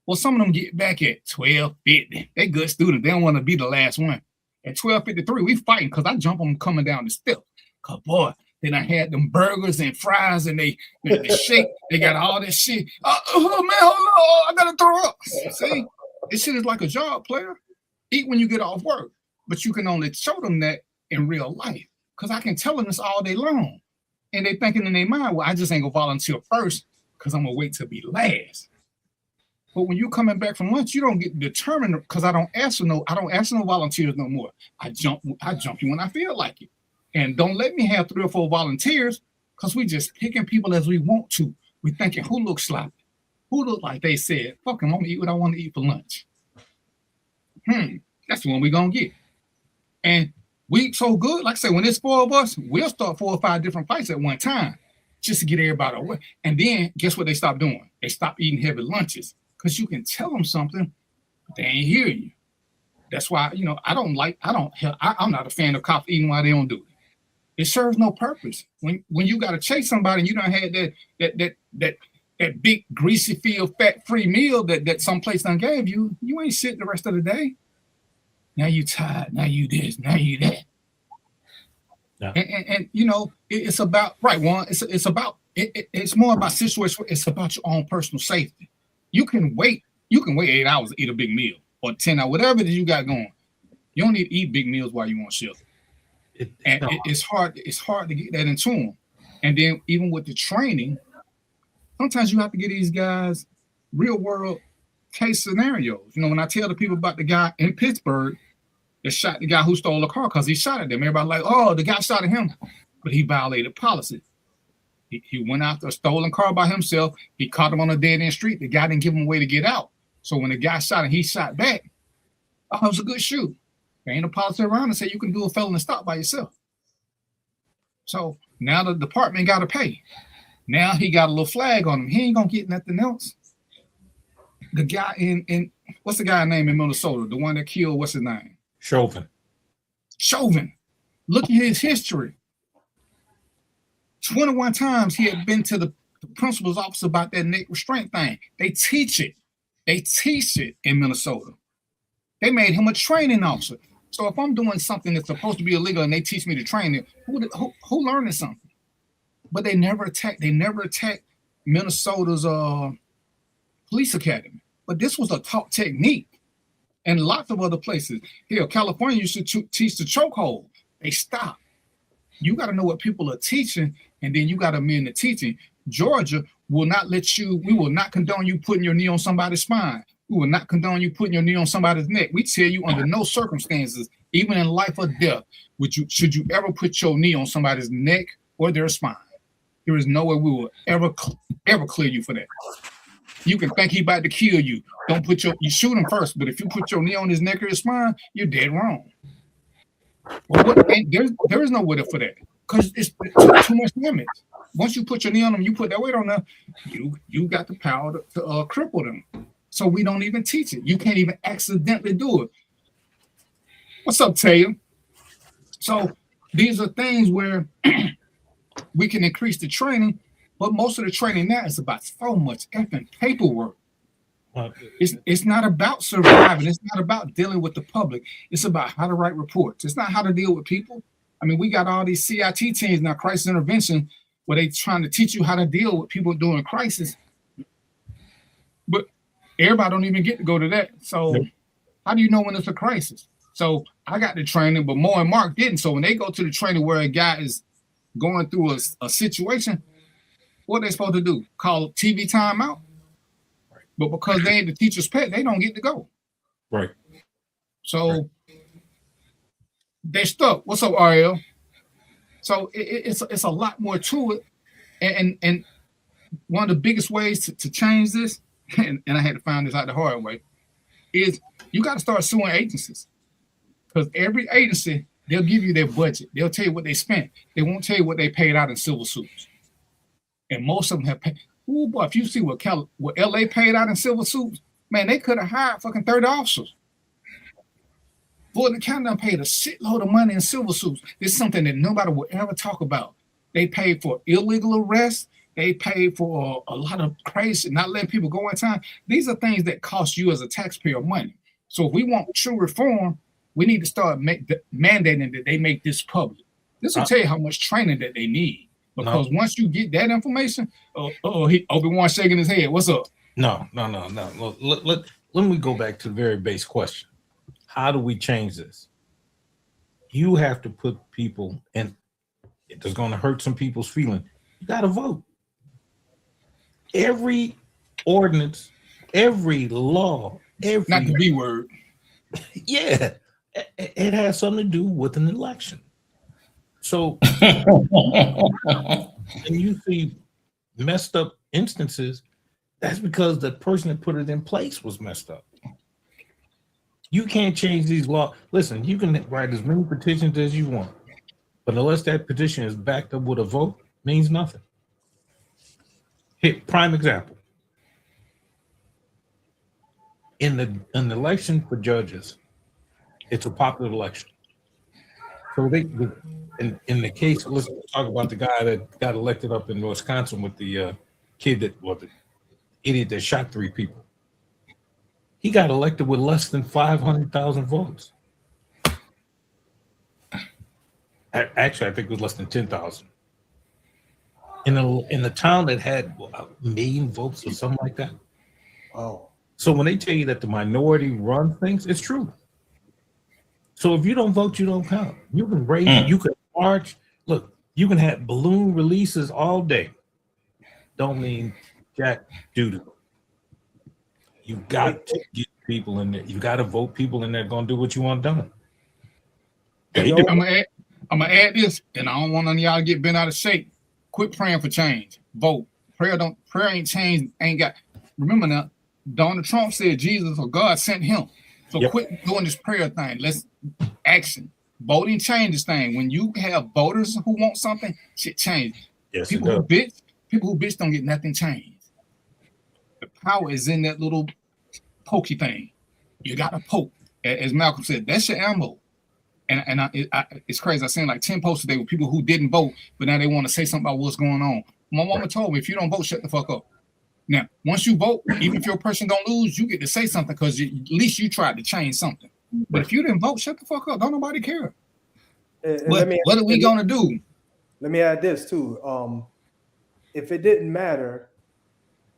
Well, some of them get back at 12:50. They good students. They don't want to be the last one. At 12:53, we fighting because I jump on them coming down the step. Cause boy, then I had them burgers and fries and they shake. They got all this shit. Oh man, hold on, I gotta throw up. See, this shit is like a job, player. Eat when you get off work, but you can only show them that in real life. Cause I can tell them this all day long, and they thinking in their mind, well, I just ain't gonna volunteer first, cause I'm gonna wait to be last. But when you coming back from lunch, you don't get determined because I don't ask for no volunteers no more. I jump you when I feel like it. And don't let me have 3 or 4 volunteers because we just picking people as we want to. We thinking who looks sloppy, who look like they said, fuck, I'm gonna eat what I want to eat for lunch. That's the one we gonna get. And we so good, like I said, when it's 4 of us, we'll start 4 or 5 different fights at one time just to get everybody away. And then guess what they stop doing? They stop eating heavy lunches because you can tell them something, but they ain't hear you. That's why, I'm not a fan of cops eating while they don't do it. It serves no purpose. When you got to chase somebody and you done had that big greasy filled fat-free meal that someplace done gave you, you ain't sitting the rest of the day. Now you tired. Now you this. Now you that. Yeah. And it's about right one. It's more about situation. It's about your own personal safety. You can wait 8 hours to eat a big meal or 10 hours, whatever it is you got going. You don't need to eat big meals while you on shift. It's hard to get that into them. And then even with the training, sometimes you have to get these guys real world case scenarios. When I tell the people about the guy in Pittsburgh that shot the guy who stole a car because he shot at them, everybody like, oh, the guy shot at him, but he violated policy. He went after a stolen car by himself. He caught him on a dead end street. The guy didn't give him a way to get out. So when the guy shot him, he shot back. Oh, it was a good shoot. There ain't a policy around and say you can do a felony stop by yourself. So now the department got to pay. Now he got a little flag on him. He ain't gonna get nothing else. The guy in what's the guy's name in Minnesota? The one that killed, what's his name? Chauvin. Look at his history. 21 times he had been to the principal's office about that neck restraint thing. They teach it in Minnesota. They made him a training officer. So if I'm doing something that's supposed to be illegal and they teach me to train it, who learning something? But they never attacked Minnesota's police academy. But this was a taught technique. And lots of other places. Here, California used to teach the chokehold. They stopped. You got to know what people are teaching, and then you got to amend the teaching. Georgia will not we will not condone you putting your knee on somebody's spine. We will not condone you putting your knee on somebody's neck. We tell you under no circumstances, even in life or death, should you ever put your knee on somebody's neck or their spine. There is no way we will ever clear you for that. You can think he about to kill you. You shoot him first, but if you put your knee on his neck or his spine, you're dead wrong. Well, there is no way for that. because it's too much limits. Once you put your knee on them, you put that weight on them, you got the power to cripple them. So we don't even teach it. You can't even accidentally do it. What's up, Taylor? So these are things where we can increase the training, but most of the training now is about so much effing paperwork. It's not about surviving. It's not about dealing with the public. It's about how to write reports. It's not how to deal with people. I mean, we got all these CIT teams now, crisis intervention, where they trying to teach you how to deal with people during crisis. But everybody don't even get to go to that. So how do you know when it's a crisis? So I got the training, but Mo and Mark didn't. So when they go to the training where a guy is going through a situation, what are they supposed to do? Call TV timeout? But because they ain't the teacher's pet, they don't get to go. Right. So they stuck. What's up, Ariel? So it's a lot more to it. And one of the biggest ways to change this, and I had to find this out the hard way, is you got to start suing agencies. Because every agency, they'll give you their budget. They'll tell you what they spent. They won't tell you what they paid out in civil suits. And most of them have paid. Ooh, boy, if you see what LA paid out in civil suits, man, they could have hired fucking 30 officers. Fulton County done paid a shitload of money in civil suits. This is something that nobody will ever talk about. They paid for illegal arrests. They paid for a lot of crazy, not letting people go in time. These are things that cost you as a taxpayer money. So if we want true reform, we need to start mandating that they make this public. This will tell you how much training that they need. Because once you get that information, Obi-Wan shaking his head. What's up? No. Let me go back to the very base question. How do we change this? You have to put people, and it's going to hurt some people's feeling. You got to vote. Every ordinance, every law, not the B word. Yeah, it has something to do with an election. So, and you see messed up instances, that's because the person that put it in place was messed up. You can't change these laws. Listen, you can write as many petitions as you want, but unless that petition is backed up with a vote, means nothing. Prime example. In an election for judges, it's a popular election. So in the case, let's talk about the guy that got elected up in Wisconsin with the the idiot that shot 3 people. He got elected with less than 500,000 votes. Actually, I think it was less than 10,000. In a town that had a million votes or something like that. Oh. So when they tell you that the minority run things, it's true. So if you don't vote, you don't count. You can raise, you can march. Look, you can have balloon releases all day. Don't mean jack doo-doo. You got to get people in there. You got to vote people in there going to do what you want done. I'm gonna add this, and I don't want none of y'all to get bent out of shape. Quit praying for change. Vote. Prayer ain't changed. Ain't got. Remember now, Donald Trump said Jesus or God sent him. So quit doing this prayer thing. Let's action. Voting changes thing. When you have voters who want something, shit change. Yes, people who bitch don't get nothing changed. The power is in that little pokey thing. You got to poke. As Malcolm said, that's your ammo. And it's crazy. I seen like 10 posts today with people who didn't vote, but now they want to say something about what's going on. My mama told me, if you don't vote, shut the fuck up. Now, once you vote, even if your person don't lose, you get to say something because at least you tried to change something. But if you didn't vote, shut the fuck up. Don't nobody care. What are we going to do? Let me add this too. If it didn't matter,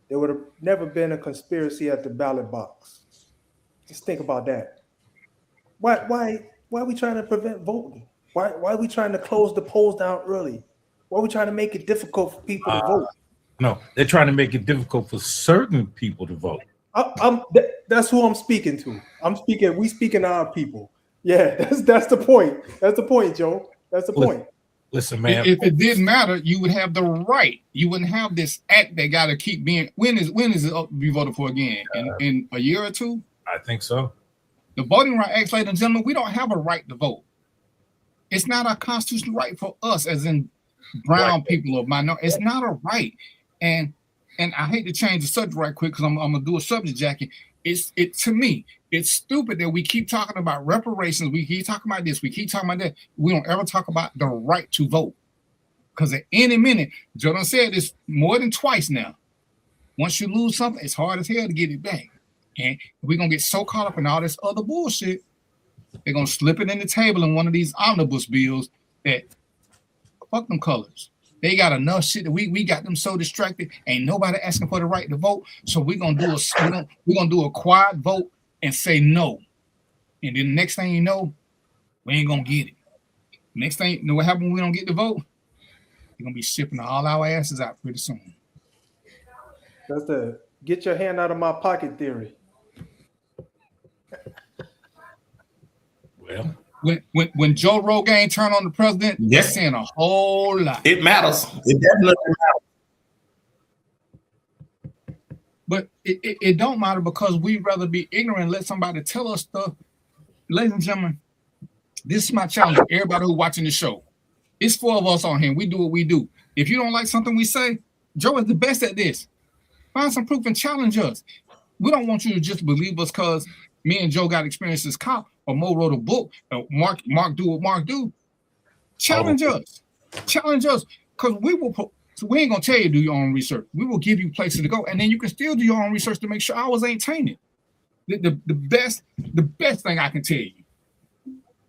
there would have never been a conspiracy at the ballot box. Just think about that. Why are we trying to prevent voting? Why are we trying to close the polls down early? Why are we trying to make it difficult for people to vote? No, they're trying to make it difficult for certain people to vote. That's who I'm speaking to. We speaking to our people. Yeah, that's the point. That's the point, Joe. That's the point. Listen, man. If it didn't matter, you would have the right. You wouldn't have this act that got to keep being. When is it up to be voted for again? In a year or two? I think so. The Voting Rights Act, ladies and gentlemen, we don't have a right to vote. It's not a constitutional right for us, as in brown people or minority. It's not a right. And I hate to change the subject right quick because I'm gonna do a subject jacket. To me, it's stupid that we keep talking about reparations. We keep talking about this. We keep talking about that. We don't ever talk about the right to vote. Because at any minute, Joe done said this more than twice now. Once you lose something, it's hard as hell to get it back. And we're gonna get so caught up in all this other bullshit, they're gonna slip it in the table in one of these omnibus bills that fuck them colors. They got enough shit that we got them so distracted. Ain't nobody asking for the right to vote. So we're gonna do a quiet vote and say no. And then the next thing you know, we ain't gonna get it. Next thing you know what happens when we don't get the vote? We're gonna be shipping all our asses out pretty soon. That's the get your hand out of my pocket theory. Well, when Joe Rogan turned on the president, that's saying a whole lot. It matters. It definitely matters. But it don't matter because we'd rather be ignorant and let somebody tell us stuff. Ladies and gentlemen, this is my challenge. Everybody who's watching the show, it's 4 of us on here. We do what we do. If you don't like something we say, Joe is the best at this. Find some proof and challenge us. We don't want you to just believe us because me and Joe got experience as cop, or Mo wrote a book, or Mark do what Mark do. Challenge us. Challenge us. Because we ain't gonna tell you to do your own research. We will give you places to go, and then you can still do your own research to make sure ours ain't tainted. The best thing I can tell you.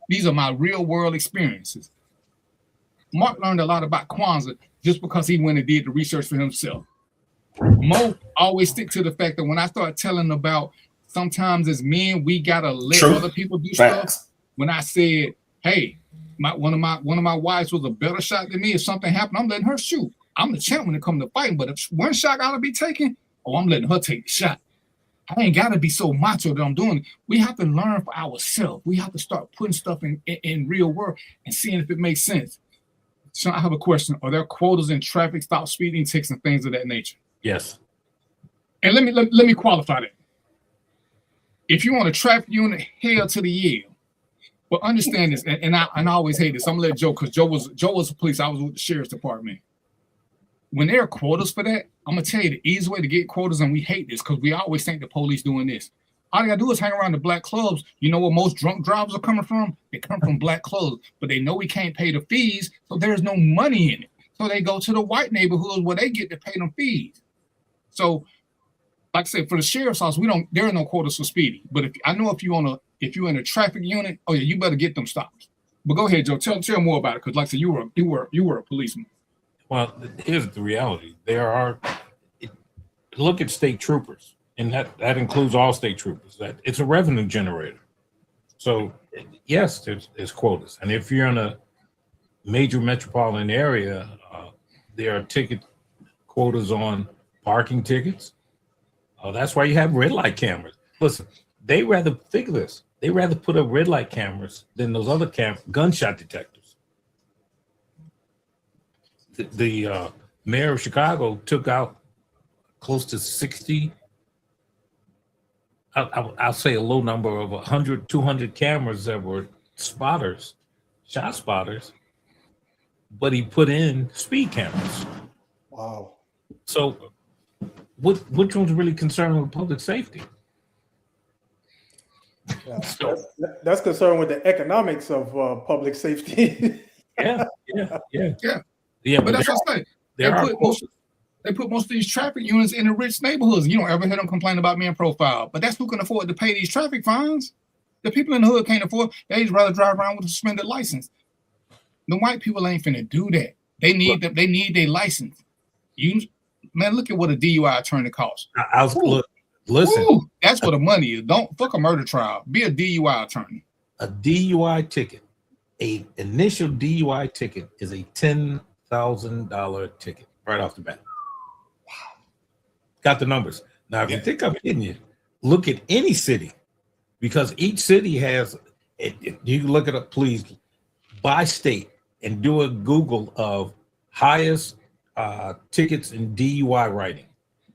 These are my real world experiences. Mark learned a lot about Kwanzaa just because he went and did the research for himself. Mo always stick to the fact that when I start telling about sometimes as men we gotta let other people do stuff. When I said, "Hey, one of my wives was a better shot than me. If something happened, I'm letting her shoot. I'm the champ when it comes to fighting. But if one shot gotta be taken, I'm letting her take the shot. I ain't gotta be so macho that I'm doing it. We have to learn for ourselves. We have to start putting stuff in real world and seeing if it makes sense." So I have a question. Are there quotas in traffic stop, speeding tickets, and things of that nature? Yes. And let me qualify that. If you want a traffic unit, hell to the yeah. But understand this, and I always hate this. I'm gonna let Joe, because Joe was a police. I was with the sheriff's department. When there are quotas for that, I'm gonna tell you the easy way to get quotas, and we hate this because we always think the police doing this. All they gotta do is hang around the black clubs. You know where most drunk drivers are coming from? They come from black clubs, but they know we can't pay the fees, so there's no money in it. So they go to the white neighborhoods where they get to pay them fees. So, like I said, for the sheriff's office, there are no quotas for speeding. But if you're in a traffic unit, oh yeah, you better get them stops. But go ahead, Joe. Tell more about it, because like I said, you were a policeman. Well, here's the reality. Look at state troopers, and that includes all state troopers. That it's a revenue generator. So yes, there's quotas, and if you're in a major metropolitan area, there are ticket quotas on parking tickets. That's why you have red light cameras. Listen, they rather put up red light cameras than those other gunshot detectors. The mayor of Chicago took out close to 60, I'll say a low number of 100, 200 cameras that were shot spotters, but he put in speed cameras. Wow. So which one's really concerned with public safety? Yeah, that's concerned with the economics of public safety. Yeah. But that's what I'm saying. They put most of these traffic units in the rich neighborhoods. You don't ever hear them complain about being profiled. But that's who can afford to pay these traffic fines. The people in the hood can't afford. They'd rather drive around with a suspended license. The white people ain't finna do that. They need their license. Man, look at what a DUI attorney costs. Listen. Ooh, that's what the money is. Don't fuck a murder trial. Be a DUI attorney. A DUI ticket, a initial DUI ticket is a $10,000 ticket right off the bat. Wow. Got the numbers. Now, if you think I'm kidding you, look at any city, because each city has, you can look it up, please, by state, and do a Google of highest tickets in DUI writing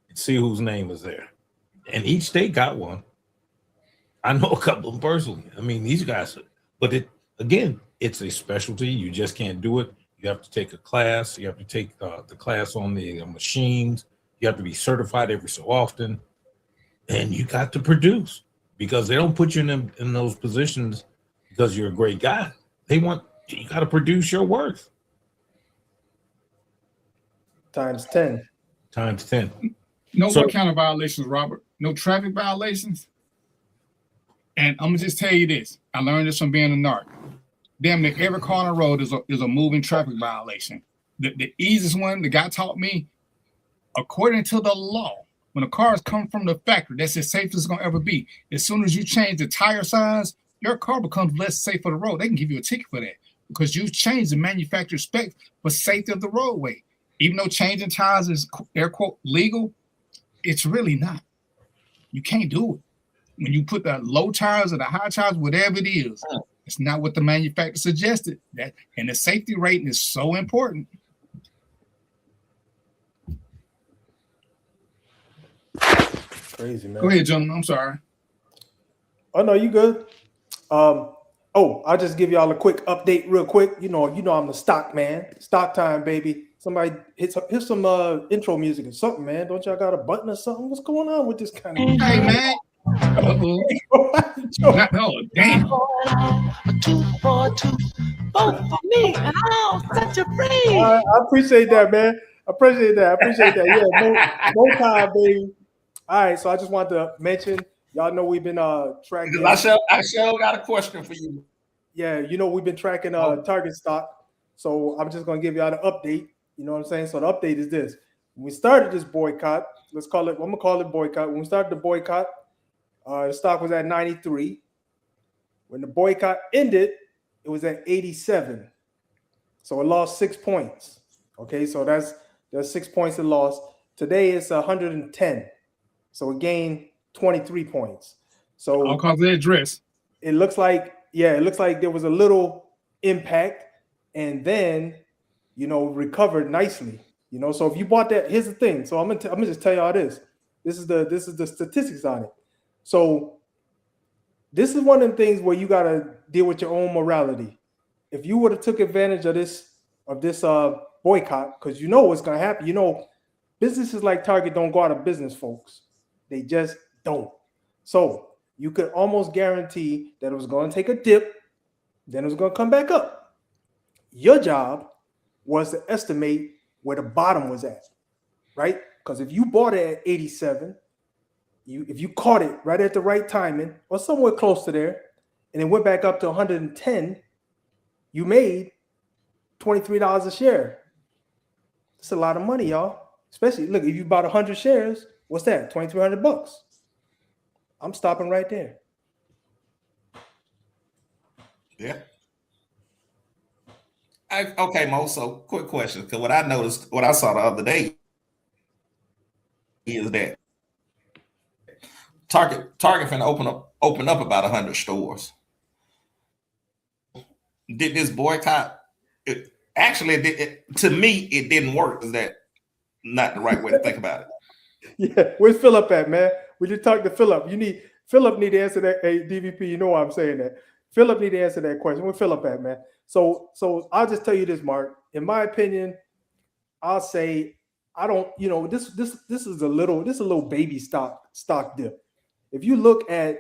and see whose name is there. And each state got one. I know a couple of them personally. I mean, these guys, but it It's a specialty. You just can't do it. You have to take a class. You have to take the class on the machines. You have to be certified every so often, and you got to produce, because they don't put you in those positions because you're a great guy. You got to produce your worth. Times 10. Times 10. No what kind of violations, Robert? No traffic violations? And I'm gonna just tell you this. I learned this from being a narc. Damn near every corner road is a moving traffic violation. The easiest one, the guy taught me, according to the law, when the cars come from the factory, that's as safe as it's gonna ever be. As soon as you change the tire size, your car becomes less safe for the road. They can give you a ticket for that because you changed the manufacturer specs for safety of the roadway. Even though changing tires is air quote legal, it's really not. You can't do it. When you put the low tires or the high tires, whatever it is, it's not what the manufacturer suggested. And the safety rating is so important. Crazy, man. Go ahead, gentlemen. I'm sorry. Oh no, you good. I'll just give y'all a quick update real quick. You know I'm the stock man. Stock time, baby. Somebody hit some intro music or something, man. Don't y'all got a button or something? What's going on with this kind of? Hey, man. No, damn. 2 for 2, both for me. Oh, such a free. I appreciate that, man. I appreciate that. Yeah, no time, baby. All right, so I just wanted to mention, y'all know we've been tracking. I sure got a question for you. Yeah, we've been tracking target stock. So I'm just gonna give y'all the update. You know what I'm saying? So the update is this. When we started this boycott, I'm gonna call it boycott. When we started the boycott, the stock was at 93. When the boycott ended, it was at 87. So it lost 6 points. Okay, so there's 6 points it lost. Today it's 110. So it gained 23 points. So all cause of that dress. It looks like there was a little impact, and then recovered nicely. So if you bought that, here's the thing. So I'm gonna just tell y'all this. This is the statistics on it. So this is one of the things where you gotta deal with your own morality. If you would have took advantage of this boycott, because you know what's gonna happen. Businesses like Target don't go out of business, folks. They just don't. So you could almost guarantee that it was going to take a dip, then it was going to come back up. Your job was to estimate where the bottom was at, right? Because if you bought it at 87, if you caught it right at the right timing or somewhere close to there, and it went back up to 110, you made $23 a share. That's a lot of money, y'all. Especially, look, if you bought 100 shares, what's that? $2,300. I'm stopping right there. Yeah. Okay, Mo. So, quick question, because what I saw the other day is that Target finna open up about 100 stores. Did this boycott? To me, it didn't work. Is that not the right way to think about it? Yeah, where's Philip at, man? We just talked to Philip. Philip need to answer that. Hey, DVP, you know why I'm saying that. Philip need to answer that question. Where's Philip at, man? So I'll just tell you this, Mark. In my opinion, I'll say I don't. This is a little baby stock dip. If you look at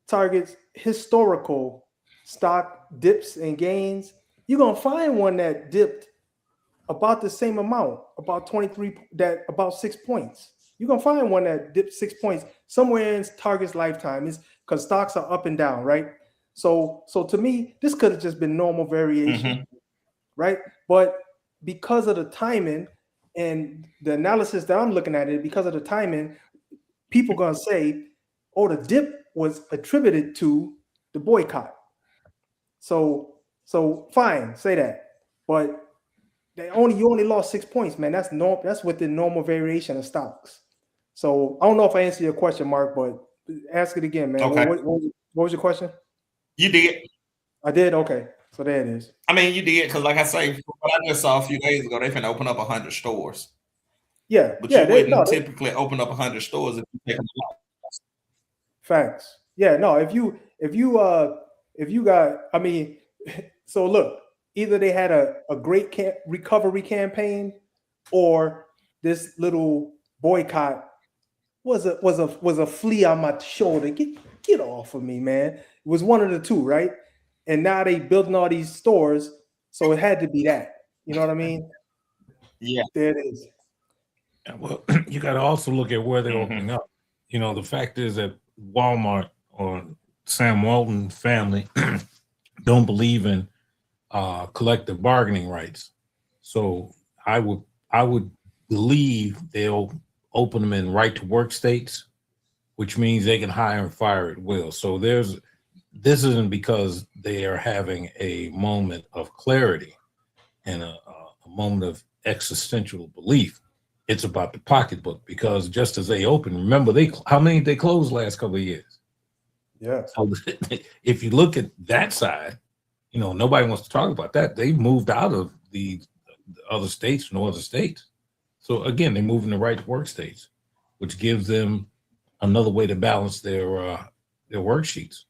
Target's historical stock dips and gains, you're gonna find one that dipped about the same amount, about 6 points. You're gonna find one that dipped 6 points somewhere in Target's lifetime. Is because stocks are up and down, right? So to me, this could have just been normal variation, right? But because of the timing and the analysis that I'm looking at it, because of the timing, people gonna say, "Oh, the dip was attributed to the boycott." So fine, say that, but you only lost 6 points, man. That's within normal variation of stocks. So I don't know if I answered your question, Mark, but ask it again, man. Okay. What was your question? You did. I did. Okay, so there it is. I mean, you did, because like I say, what I just saw a few days ago, they finna open up 100 stores. Yeah, but you wouldn't typically open up 100 stores if you take them out. Facts. Yeah, no. If you got, I mean, So look, either they had a great recovery campaign, or this little boycott was a flea on my shoulder. Get off of me, man. It was one of the two, right? And now they building all these stores, so it had to be that. You know what I mean? Yeah. There it is. Well, you got to also look at where they're opening up. You know, the fact is that Walmart or Sam Walton family don't believe in collective bargaining rights. So I would believe they'll open them in right to work states, which means they can hire and fire at will. So this isn't because they are having a moment of clarity and a moment of existential belief. It's about the pocketbook, because just as they open, remember how many they closed last couple of years? Yeah. So if you look at that side, you know, nobody wants to talk about that. They've moved out of the other states, northern states. So again, they move in the right to work states, which gives them another way to balance their worksheets.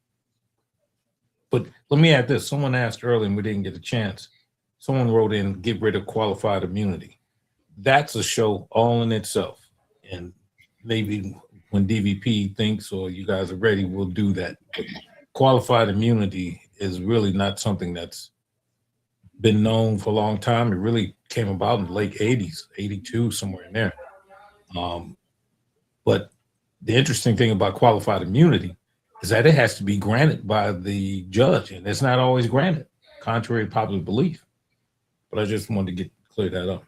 But let me add this. Someone asked earlier and we didn't get a chance. Someone wrote in, get rid of qualified immunity. That's a show all in itself. And maybe when DVP thinks or you guys are ready, we'll do that. But qualified immunity is really not something that's been known for a long time. It really came about in the late 80s, 82, somewhere in there. But the interesting thing about qualified immunity is that it has to be granted by the judge, and it's not always granted, contrary to popular belief. But I just wanted to clear that up.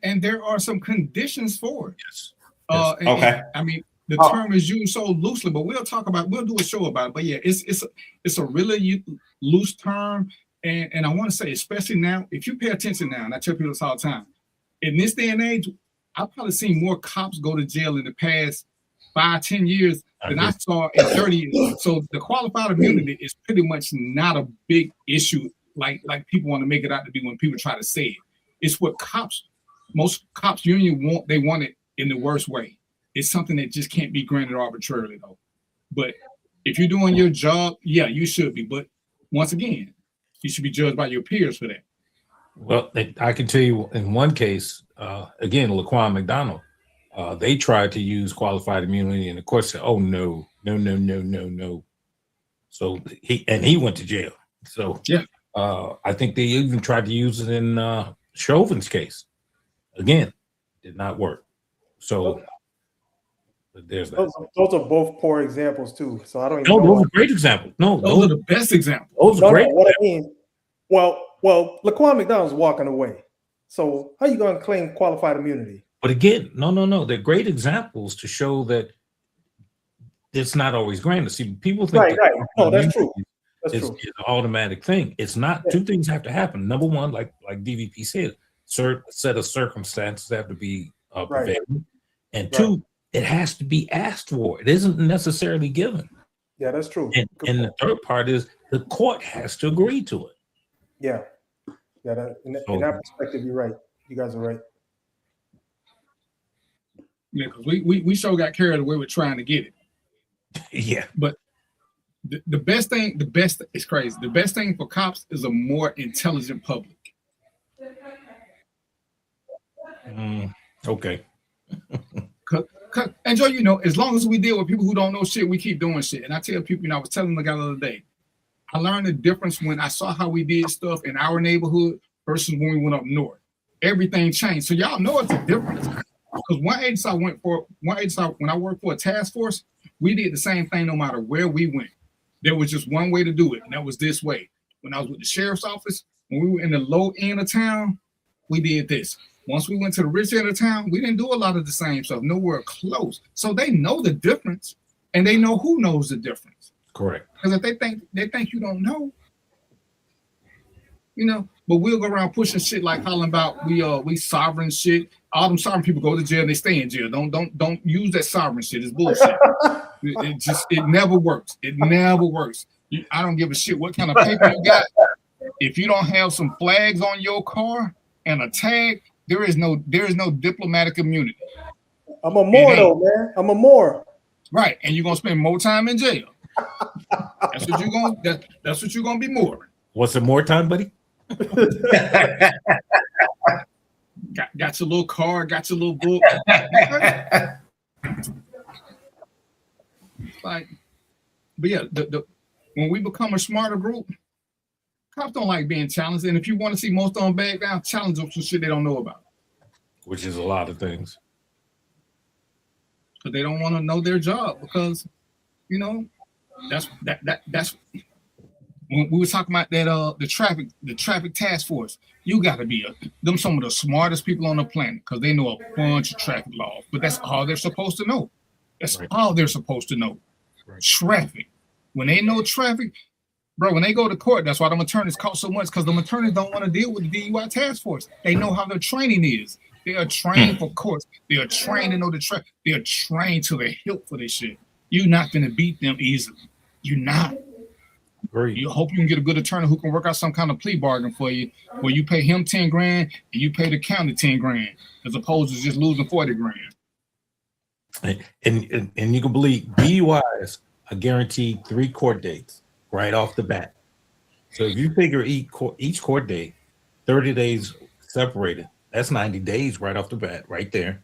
And there are some conditions for it. Yes. Okay. I mean, the term is used so loosely, but we'll do a show about it. But yeah, it's a really loose term. And I want to say, especially now, if you pay attention now, and I tell people this all the time, in this day and age, I've probably seen more cops go to jail in the past 5-10 years than I saw in 30 years. So the qualified immunity is pretty much not a big issue like people want to make it out to be when people try to say it. It's what most cops union they want it in the worst way. It's something that just can't be granted arbitrarily, though. But if you're doing your job, yeah, you should be. But once again, you should be judged by your peers for that. Well, I can tell you in one case, again, Laquan McDonald, they tried to use qualified immunity, and the court said, "Oh no." So he went to jail. So yeah, I think they even tried to use it in Chauvin's case. Again, did not work. So there's that. Those are both poor examples too. So I don't even know. Those are great examples. No, those are the best examples. Those are great. What I mean, well, Laquan McDonald's walking away. So how you going to claim qualified immunity? But again, no. They're great examples to show that it's not always granted. See, people think right. No, that's true. It's an automatic thing. It's not. Yeah. Two things have to happen. Number one, like DVP said, set of circumstances have to be prevailing, and two, it has to be asked for. It isn't necessarily given. Yeah, that's true. And the third part is the court has to agree to it. Yeah. In that perspective, you're right. You guys are right. Yeah, because we sure got carried away with trying to get it. Yeah. But the best is crazy. The best thing for cops is a more intelligent public. Okay. And Joe, you know, as long as we deal with people who don't know shit, we keep doing shit. And I tell people, you know, I was telling the guy the other day, I learned the difference when I saw how we did stuff in our neighborhood versus when we went up north. Everything changed. So y'all know it's a difference. Because one agency when I worked for a task force, we did the same thing no matter where we went. There was just one way to do it, and that was this way. When I was with the sheriff's office, when we were in the low end of town, we did this. Once we went to the rich end of town, we didn't do a lot of the same stuff, nowhere close. So they know the difference, and they know who knows the difference. Correct. Because if they think you don't know, you know. But we'll go around pushing shit like hollering about we sovereign shit. All them sovereign people go to jail, they stay in jail. Don't use that sovereign shit. It's bullshit. It never works. It never works. I don't give a shit what kind of paper you got. If you don't have some flags on your car and a tag, there is no diplomatic immunity. I'm a Moor though, man. I'm a Moor. Right, and you're gonna spend more time in jail. That's what you're gonna be more. What's some more time, buddy? Got your little car, got your little book. Like, but yeah, when we become a smarter group, cops don't like being challenged. And if you want to see most of them back down, challenge them for shit they don't know about. Which is a lot of things. Because they don't want to know their job. Because, you know, that's when we were talking about that the traffic task force. You got to be some of the smartest people on the planet because they know a bunch of traffic laws. But that's all they're supposed to know. That's all they're supposed to know. Right. Traffic. When they know traffic, bro, when they go to court, that's why the attorneys cost so much because the attorneys don't want to deal with the DUI task force. They know how their training is. They are trained for courts. They are trained to know the traffic. They are trained to the hilt for this shit. You're not going to beat them easily. You're not. Great. You hope you can get a good attorney who can work out some kind of plea bargain for you, where you pay him 10 grand and you pay the county 10 grand, as opposed to just losing 40 grand. And you can believe DUIs are guaranteed 3 court dates right off the bat. So if you figure each court date, 30 days separated, that's 90 days right off the bat, right there.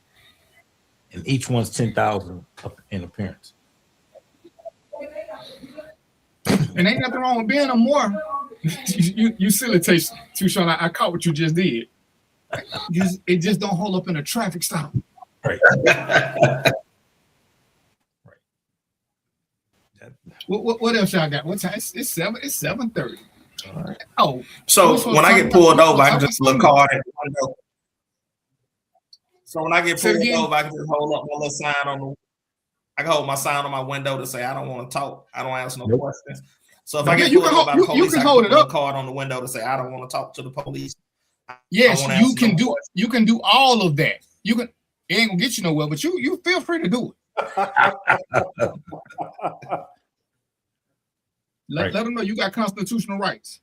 And each one's 10,000 in appearance. And ain't nothing wrong with being a more. You silly taste, Tucson. I caught what you just did. It just don't hold up in a traffic stop. Right. What else y'all got? What time? It's 7:30. Right. Oh, so when I get pulled over, I can just look hard at the window. So when I get pulled over, I can just hold up my little sign on the. I can hold my sign on my window to say I don't want to talk. I don't answer no questions. So if I get pulled over by the police, I can hold a card on the window to say I don't want to talk to the police. Yes, you can do. You can do all of that. You can. It ain't gonna get you nowhere, but you feel free to do it. Let them know you got constitutional rights.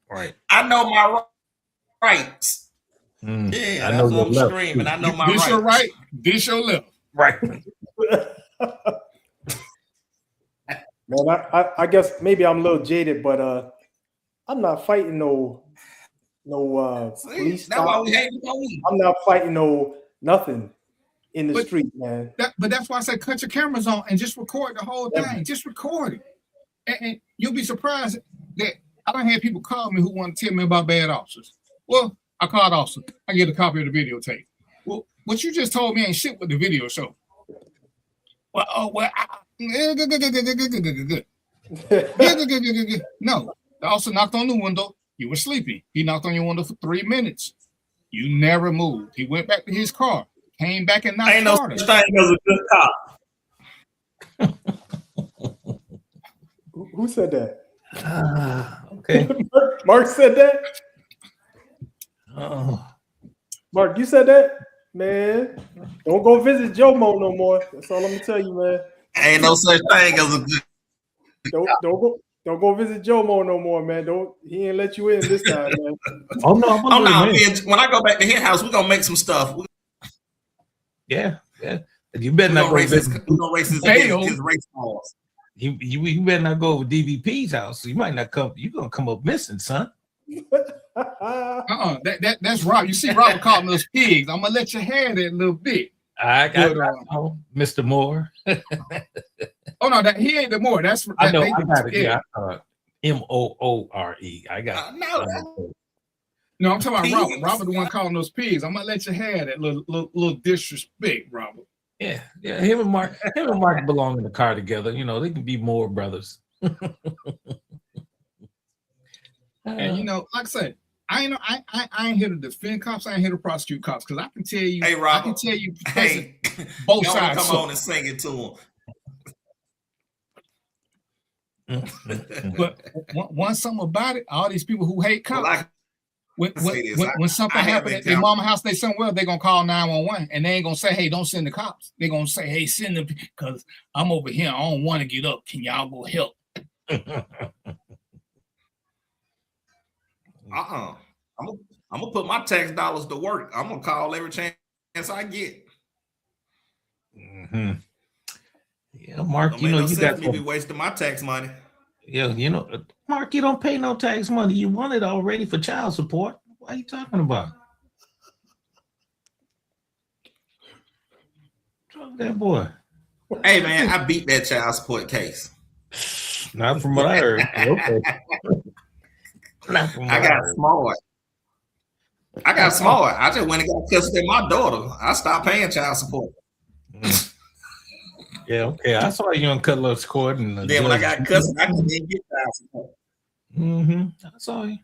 Right. I know my rights. Yeah, I know your left. Screaming. I know my rights. This your right. This your left. Right. Man, I guess maybe I'm a little jaded, but I'm not fighting no police. That's why we hate the police. I'm not fighting no nothing in the street, man. But that's why I said cut your cameras on and just record the whole thing. Just record it. And you'll be surprised that I don't have people call me who want to tell me about bad officers. Well, I called officer. I get a copy of the videotape. Well, what you just told me ain't shit with the video show. No, the officer knocked on the window. You were sleeping. He knocked on your window for 3 minutes. You never moved. He went back to his car, came back and knocked. Ain't no such thing as a good cop. Who said that? Okay. Mark said that. Mark, you said that? Man, don't go visit Jomo no more. That's all I'm gonna tell you, man. Ain't no such thing as a good. Don't go visit Jomo no more, man. He ain't let you in this time, man. Oh no! When I go back to his house, we're gonna make some stuff. Yeah. You better not go visit. We're gonna race his race balls. You better not go over DVP's house. You might not come. You're gonna come up missing, son. That's Rob. You see, Robert called those pigs. I'm gonna let you have that little bit. I know, Mr. Moore. Oh no, he ain't the Moore. That's I know. I got it. Yeah, Moore. I got it. No, I'm talking about Robert. Robert, the one calling those pigs. I'm gonna let you have that little disrespect, Robert. Yeah. Him and Mark belong in the car together. You know, they can be more brothers. And you know, like I said, I ain't here to defend cops. I ain't here to prosecute cops because I can tell you. Hey, Robert. I can tell you. Hey, both sides. Come on and sing it to them. But one something about it, all these people who hate cops. When something happens at their mama house, they somewhere, they're gonna call 911 and they ain't gonna say, hey, don't send the cops. They're gonna say, hey, send them because I'm over here. I don't want to get up. Can y'all go help? I'm gonna put my tax dollars to work. I'm gonna call every chance I get. Mm-hmm. Yeah, Mark, Don't you make know no you sense got for me to be some, wasting my tax money. yeah, you know, Mark, you don't pay no tax money. You want it already for child support. What are you talking about? Talk to that boy. Hey man, I beat that child support case. Not from what I heard. Okay. Not from I what I got heard. smart. I got smart. I just went and got custody of my daughter. I stopped paying child support. Yeah, okay. I saw you on Cutler's Court, and the Then when I judge. got custody, I couldn't even get child support. I saw you.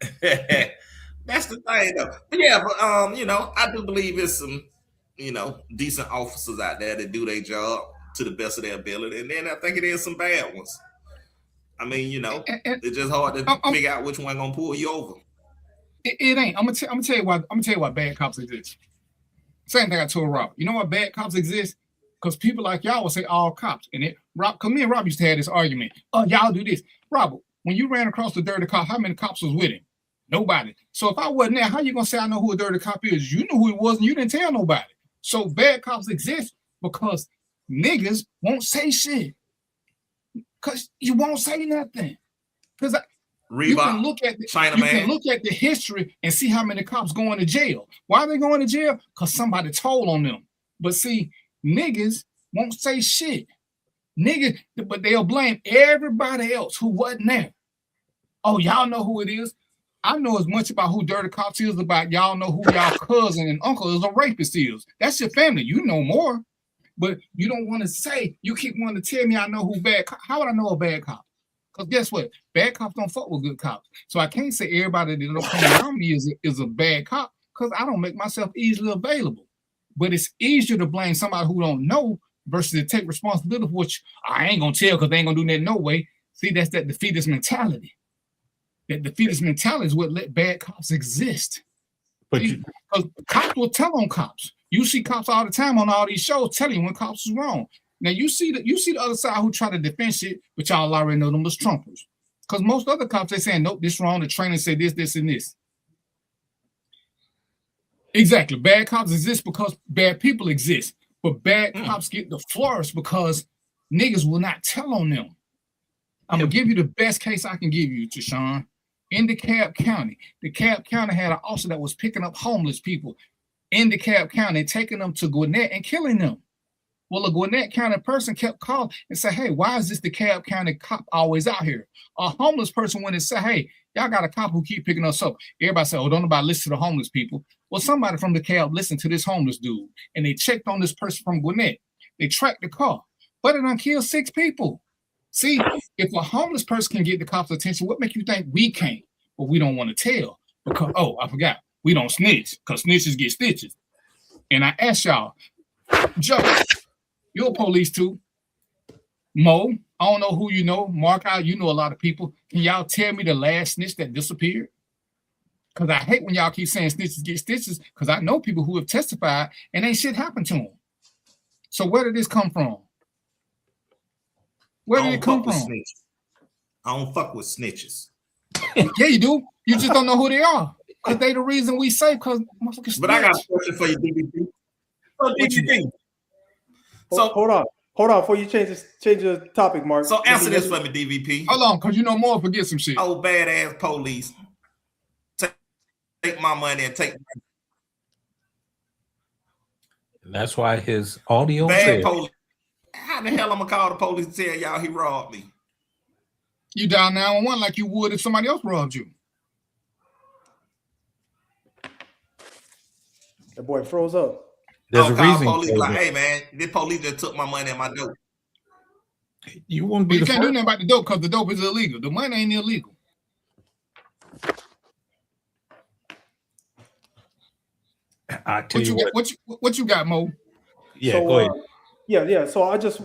That's the thing, though. But yeah, but you know, I do believe it's some, you know, decent officers out there that do their job to the best of their ability, and then I think it is some bad ones. I mean, you know, it's just hard to figure out which one gonna pull you over. It ain't. I'm gonna tell you why. I'm gonna tell you why bad cops exist. Same thing I told Rob. You know why bad cops exist? Because people like y'all will say all cops. And it Rob, because me and Rob used to have this argument. Oh, y'all do this. Robert, when you ran across the dirty cop, how many cops was with him? Nobody. So if I wasn't there, how you gonna say I know who a dirty cop is? You knew who he was, and you didn't tell nobody. So bad cops exist because niggas won't say shit. Because you won't say nothing. Because you can look at the history and see how many cops going to jail. Why are they going to jail? Because somebody told on them. But see, niggas won't say shit. Niggas, but they'll blame everybody else who wasn't there. Oh, y'all know who it is. I know as much about who dirty cops is about y'all know who y'all cousin and uncle is a rapist is. That's your family. You know more. But you don't want to say, you keep wanting to tell me I know who bad cop. How would I know a bad cop? Because guess what? Bad cops don't fuck with good cops. So I can't say everybody that don't come around me is a bad cop because I don't make myself easily available. But it's easier to blame somebody who don't know versus to take responsibility for which I ain't gonna tell because they ain't gonna do that no way. See, that's that defeatist mentality. That defeatist mentality is what let bad cops exist. But because cops will tell on cops. You see cops all the time on all these shows telling you when cops is wrong. Now you see the other side who try to defend shit, but y'all already know them was Trumpers. Because most other cops they saying nope, this wrong. The trainer said this, this, and this. Exactly. Bad cops exist because bad people exist. But bad cops get the flourish because niggas will not tell on them. I'm gonna give you the best case I can give you, Tashawn. In DeKalb County had an officer that was picking up homeless people in DeKalb County, taking them to Gwinnett and killing them. Well, a Gwinnett County person kept calling and said, hey, why is this DeKalb County cop always out here? A homeless person went and said, hey, y'all got a cop who keep picking us up. Everybody said, oh, don't nobody listen to the homeless people. Well, somebody from DeKalb listened to this homeless dude, and they checked on this person from Gwinnett. They tracked the car, but it done killed 6 people. See, if a homeless person can get the cops' attention, what makes you think we can't? But we don't want to tell because, oh, I forgot. We don't snitch because snitches get stitches. And I ask y'all, Joe, you're police too. Mo, I don't know who you know. Mark, you know a lot of people. Can y'all tell me the last snitch that disappeared? Because I hate when y'all keep saying snitches get stitches because I know people who have testified and ain't shit happened to them. So where did this come from? Where did it come from? I don't fuck with snitches. Yeah, you do. You just don't know who they are. Because they the reason we say because motherfuckers. But I got a question for you, DVP. So hold on before you change the topic, Mark. So answer this for me, DVP. Hold on, because you know more, forget some shit. Oh, badass police. Take my money and take my That's why his audio bad police. How the hell I'm gonna call the police and tell y'all he robbed me? You dial 911 like you would if somebody else robbed you. That boy froze up. There's a reason. Police like, hey man, this police just took my money and my dope. You won't be. You can't do nothing about the dope because the dope is illegal. The money ain't illegal. I tell you what you got, Mo? Yeah, so, go ahead. Yeah. So I just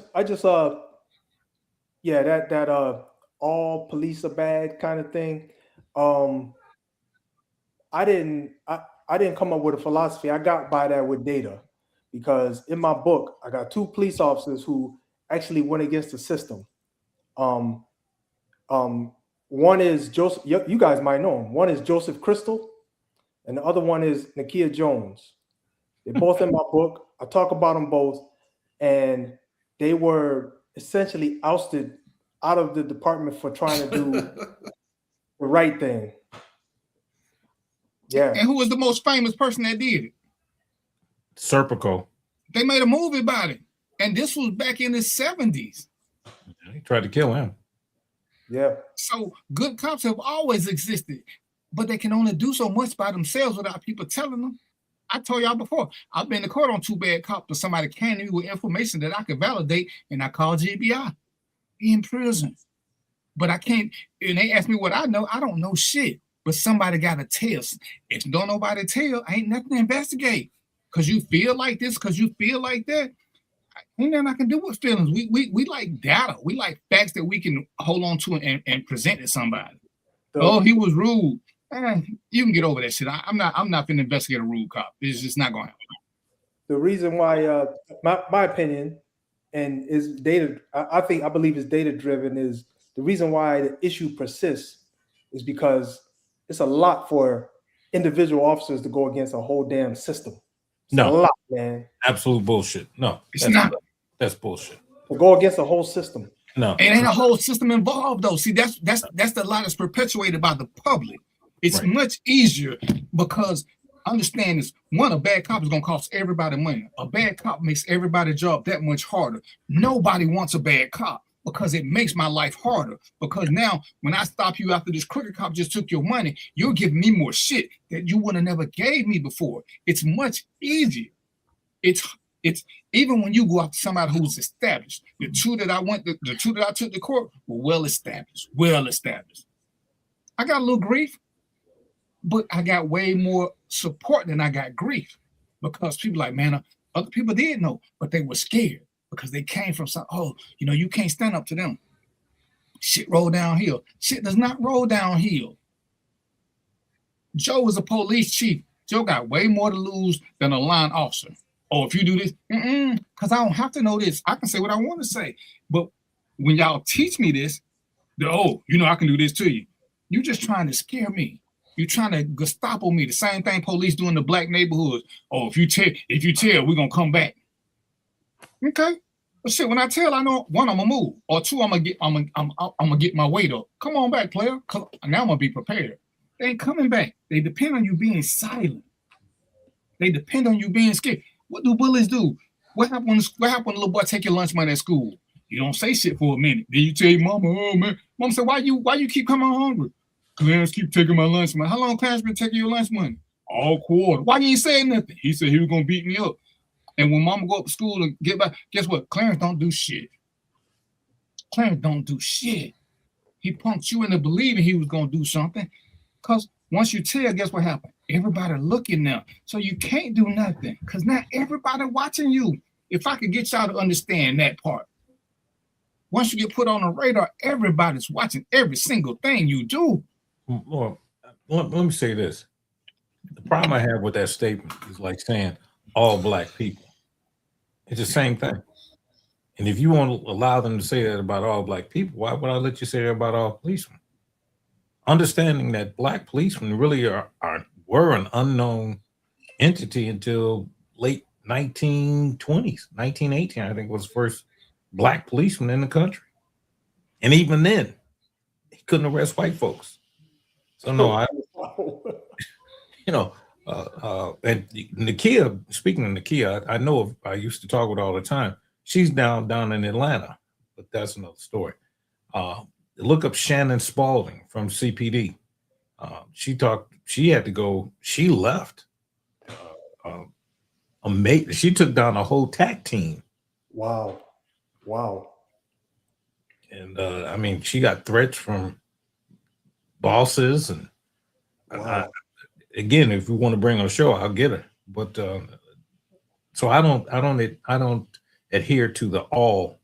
that all police are bad kind of thing. I didn't come up with a philosophy. I got by that with data because in my book I got 2 police officers who actually went against the system. One is Joseph. You guys might know him. One is Joseph Crystal, and the other one is Nakia Jones. They're both in my book. I talk about them both, and they were essentially ousted out of the department for trying to do the right thing. Yeah. And who was the most famous person that did it? Serpico. They made a movie about it. And this was back in the 70s. He tried to kill him. Yeah. So good cops have always existed, but they can only do so much by themselves without people telling them. I told y'all before, I've been to court on 2 bad cops, but somebody came to me with information that I could validate, and I called GBI in prison. But I can't, and they asked me what I know. I don't know shit, but somebody got to tell. If don't nobody tell, ain't nothing to investigate. Because you feel like this, because you feel like that, ain't nothing I can do with feelings. We like data. We like facts that we can hold on to and present to somebody. Oh, he was rude. You can get over that shit. I'm not finna investigate a rude cop. It's just not going to happen. The reason why, my opinion, and is data, I believe is data driven, is the reason why the issue persists is because it's a lot for individual officers to go against a whole damn system. It's a lot, man. Absolute bullshit. No, it's not. That's bullshit. To go against a whole system. No, it ain't a whole system involved though. See, that's the lie that's perpetuated by the public. It's much easier because understand this. One, a bad cop is gonna cost everybody money. A bad cop makes everybody's job that much harder. Nobody wants a bad cop because it makes my life harder. Because now when I stop you after this crooked cop just took your money, you're giving me more shit that you would have never gave me before. It's much easier. It's even when you go after somebody who's established. The two that I took to court were well established. I got a little grief, but I got way more support than I got grief because people like, man, other people did know, but they were scared because they came from some, you can't stand up to them. Shit roll downhill. Shit does not roll downhill. Joe was a police chief. Joe got way more to lose than a line officer. Oh, if you do this, because I don't have to know this. I can say what I want to say. But when y'all teach me this, I can do this to you. You're just trying to scare me. You're trying to Gestapo me. The same thing police do in the black neighborhoods. Oh, if you tell, we're gonna come back. Okay. But shit, when I tell, I know one, I'm gonna move, or two, I'm gonna get my weight up. Come on back, player. Now I'm gonna be prepared. They ain't coming back. They depend on you being silent. They depend on you being scared. What do bullies do? What happened when the little boy take your lunch money at school? You don't say shit for a minute. Then you tell your mama, oh man. Mom said, why you keep coming hungry? Clarence keep taking my lunch money. How long Clarence been taking your lunch money? All quarter. Why you ain't saying nothing? He said he was gonna beat me up. And when mama go up to school and get back, guess what? Clarence don't do shit. Clarence don't do shit. He punked you into believing he was gonna do something. Because once you tell, guess what happened? Everybody looking now. So you can't do nothing. Because not everybody watching you. If I could get y'all to understand that part. Once you get put on the radar, everybody's watching every single thing you do. Well, let me say this. The problem I have with that statement is like saying all black people. It's the same thing. And if you want to allow them to say that about all black people, why would I let you say that about all policemen? Understanding that black policemen really were an unknown entity until late 1920s, 1918, I think was the first black policeman in the country. And even then, he couldn't arrest white folks. So no, and Nakia, speaking of Nakia, I know I used to talk with her all the time. She's down in Atlanta, but that's another story. Look up Shannon Spalding from CPD. She had to go, she left. She took down a whole TAC team. Wow. And she got threats from bosses, and again, if we want to bring her on a show, I'll get her. But so I don't adhere to the all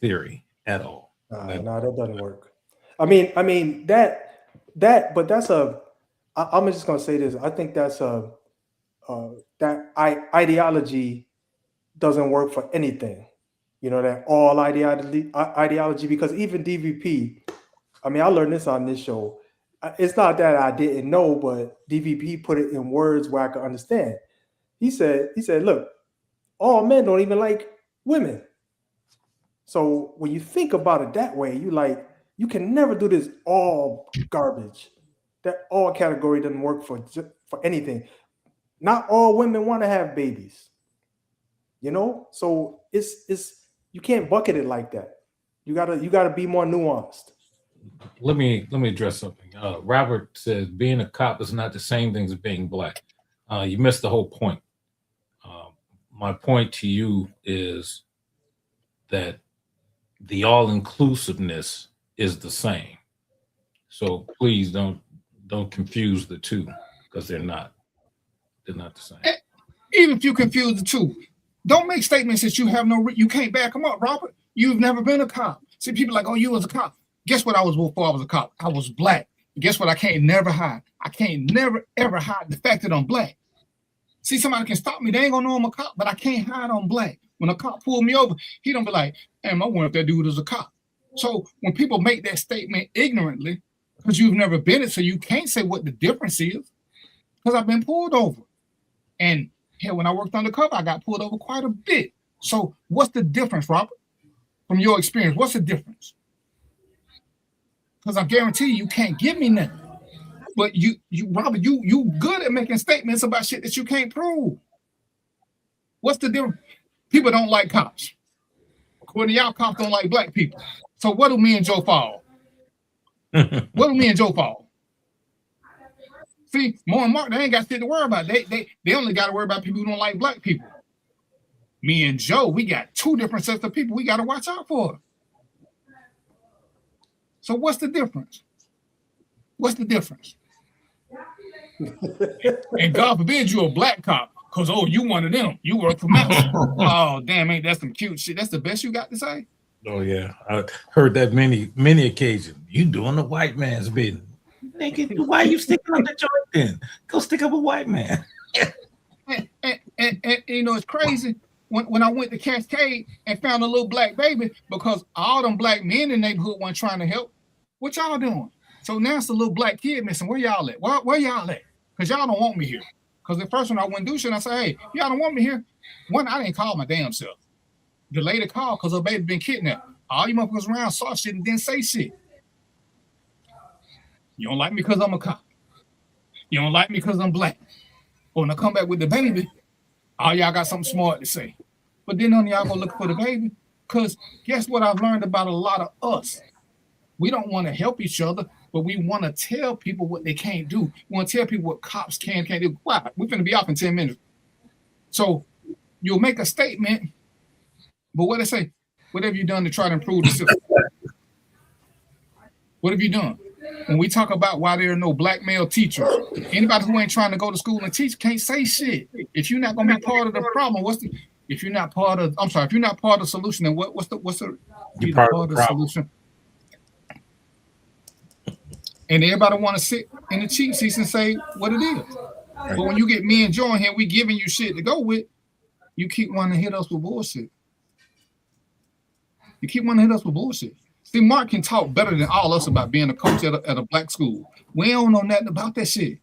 theory at all. No, that doesn't work. I mean that, but that's I'm just gonna say this. I think that's that ideology doesn't work for anything. That all ideology, because even DVP, I learned this on this show. It's not that I didn't know, but DVP put it in words where I could understand. He said, look, all men don't even like women. So when you think about it that way, you can never do this all garbage. That all category doesn't work for anything. Not all women want to have babies. So it's you can't bucket it like that. You gotta be more nuanced. Let me address something. Robert says being a cop is not the same thing as being black. You missed the whole point. My point to you is that the all-inclusiveness is the same. So please don't confuse the two, because they're not. They're not the same. Even if you confuse the two, don't make statements that you have you can't back them up, Robert. You've never been a cop. See, people like, oh, you was a cop. Guess what I was before I was a cop? I was black. Guess what I can't never hide? I can't never, ever hide the fact that I'm black. See, somebody can stop me. They ain't gonna know I'm a cop, but I can't hide I'm black. When a cop pull me over, he don't be like, damn, I wonder if that dude is a cop. So when people make that statement ignorantly, because you've never been it, so you can't say what the difference is, because I've been pulled over. And hell, when I worked undercover, I got pulled over quite a bit. So what's the difference, Robert? From your experience, what's the difference? Because I guarantee you can't give me nothing. But Robert, you good at making statements about shit that you can't prove. What's the difference? People don't like cops. According to y'all, cops don't like black people. So what do me and Joe fall? What do me and Joe fall? See, Mo and Mark, they ain't got shit to worry about. They only got to worry about people who don't like black people. Me and Joe, we got two different sets of people we got to watch out for. So what's the difference? What's the difference? And God forbid you're a black cop, because, oh, you one of them. You work for Mouse. Oh, damn, ain't that some cute shit? That's the best you got to say? Oh, yeah. I heard that many occasions. You doing the white man's business. Nigga, why you sticking up the joint then? Go stick up a white man. and you know, it's crazy. When I went to Cascade and found a little black baby, because all them black men in the neighborhood weren't trying to help, what y'all doing? So now it's a little black kid missing. Where y'all at? Where y'all at? Because y'all don't want me here. Because the first one I went do shit, I said, hey, y'all don't want me here. One, I didn't call my damn self. The lady called because her baby been kidnapped. All you motherfuckers around saw shit and didn't say shit. You don't like me because I'm a cop. You don't like me because I'm black. But when I come back with the baby, all y'all got something smart to say. But then none of y'all gonna look for the baby. Because guess what I've learned about a lot of us? We don't want to help each other, but we want to tell people what they can't do. We want to tell people what cops can't do. Wow, we're going to be off in 10 minutes. So you'll make a statement, but what they say, what have you done to try to improve the system? What have you done? When we talk about why there are no black male teachers, anybody who ain't trying to go to school and teach can't say shit. If you're not going to be part of the problem, if you're not part of the solution, then what's the you're part of the solution? And everybody want to sit in the cheap seats and say what it is. But when you get me and Joe in here, we giving you shit to go with, you keep wanting to hit us with bullshit. You keep wanting to hit us with bullshit. See, Mark can talk better than all us about being a coach at a black school. We don't know nothing about that shit.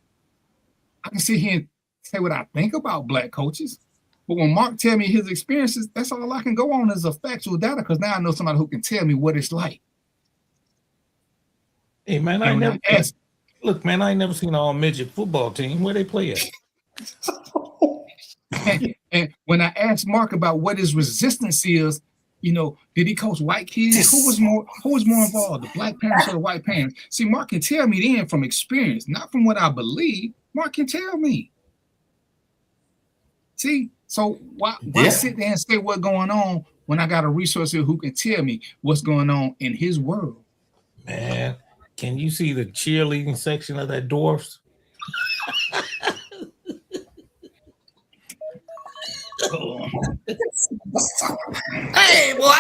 I can sit here and say what I think about black coaches. But when Mark tell me his experiences, that's all I can go on is a factual data, because now I know somebody who can tell me what it's like. Hey, man, I ain't never seen an all midget football team. Where they play at? and when I asked Mark about what his resistance is, you know, did he coach white kids? Who was more involved, the black parents or the white parents? See, Mark can tell me then from experience, not from what I believe. Mark can tell me. See, so why sit there and say what's going on when I got a resource here who can tell me what's going on in his world? Man, can you see the cheerleading section of that dwarfs? Hey, boy.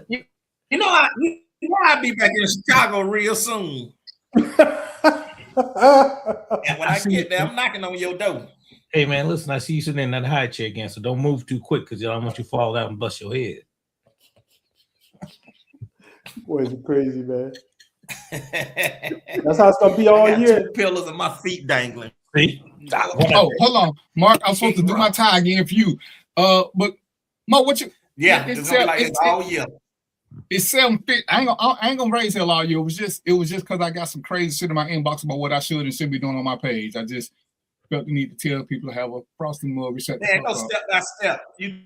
You know I'll be back in Chicago real soon. And when I get there, I'm knocking on your door. Hey, man, listen, I see you sitting in that high chair again, so don't move too quick, because I don't want you to fall out and bust your head. Boys are crazy, man. That's how it's gonna be all year. 2 pillars and my feet dangling. Oh, hold on, Mark. I'm supposed to do my tie again for you. But Mo, Yeah, it's gonna be like this all year. It's 750. I ain't gonna raise hell all year. It was just because I got some crazy shit in my inbox about what I should and shouldn't be doing on my page. I just felt the need to tell people to have a frosty mug. Man, go step by step. You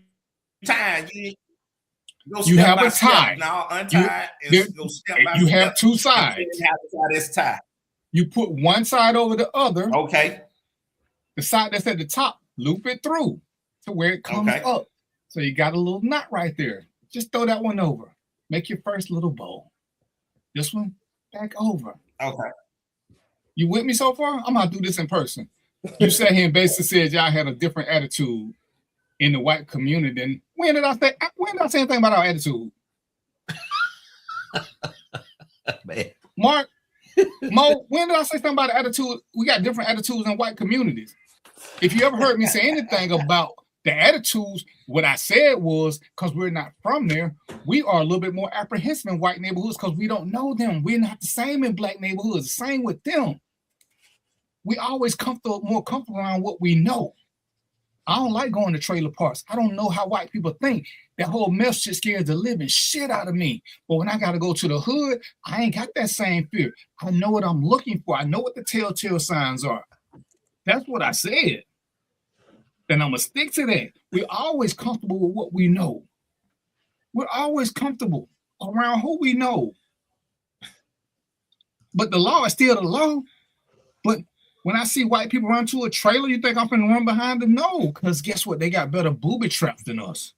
tie. You have a tie. Now untie. Go step by you step. Have two sides. You have to tie this tie. You put one side over the other. Okay. The side that's at the top, loop it through to where it comes up. So you got a little knot right there. Just throw that one over. Make your first little bow. This one, back over. Okay. You with me so far? I'm gonna do this in person. You sat here and basically said y'all had a different attitude in the white community. And when did I say anything about our attitude? Man. Mark, Mo, when did I say something about the attitude? We got different attitudes in white communities. If you ever heard me say anything about the attitudes, what I said was, because we're not from there, we are a little bit more apprehensive in white neighborhoods because we don't know them. We're not the same in black neighborhoods. The same with them. We always more comfortable around what we know. I don't like going to trailer parks. I don't know how white people think. That whole mess shit scares the living shit out of me. But when I got to go to the hood, I ain't got that same fear. I know what I'm looking for. I know what the telltale signs are. That's what I said. And I'm going to stick to that. We're always comfortable with what we know. We're always comfortable around who we know. But the law is still the law. But when I see white people run to a trailer, you think I'm going to run behind them? No, because guess what? They got better booby traps than us.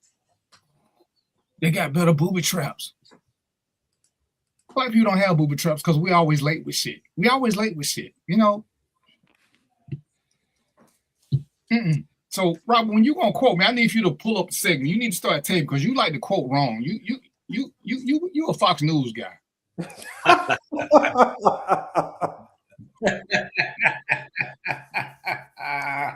They got better booby traps. White people don't have booby traps because we always late with shit. We always late with shit, you know? So, Robert, when you gonna quote me, I need you to pull up the segment. You need to start taping because you like to quote wrong. You a Fox News guy.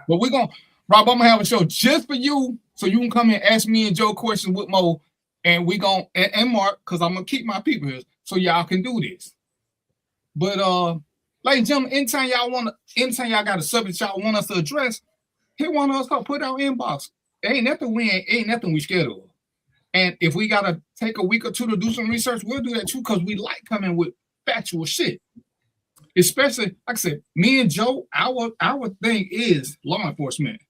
But we're gonna, Rob, I'm gonna have a show just for you, so you can come and ask me and Joe questions with Mo, and we gonna and Mark, because I'm gonna keep my people here, so y'all can do this. But ladies and gentlemen, anytime y'all got a subject y'all want us to address, hit one of us up, put our inbox. Ain't nothing we scared of. And if we gotta take a week or two to do some research, we'll do that too, because we like coming with factual shit. Especially, like I said, me and Joe, our thing is law enforcement.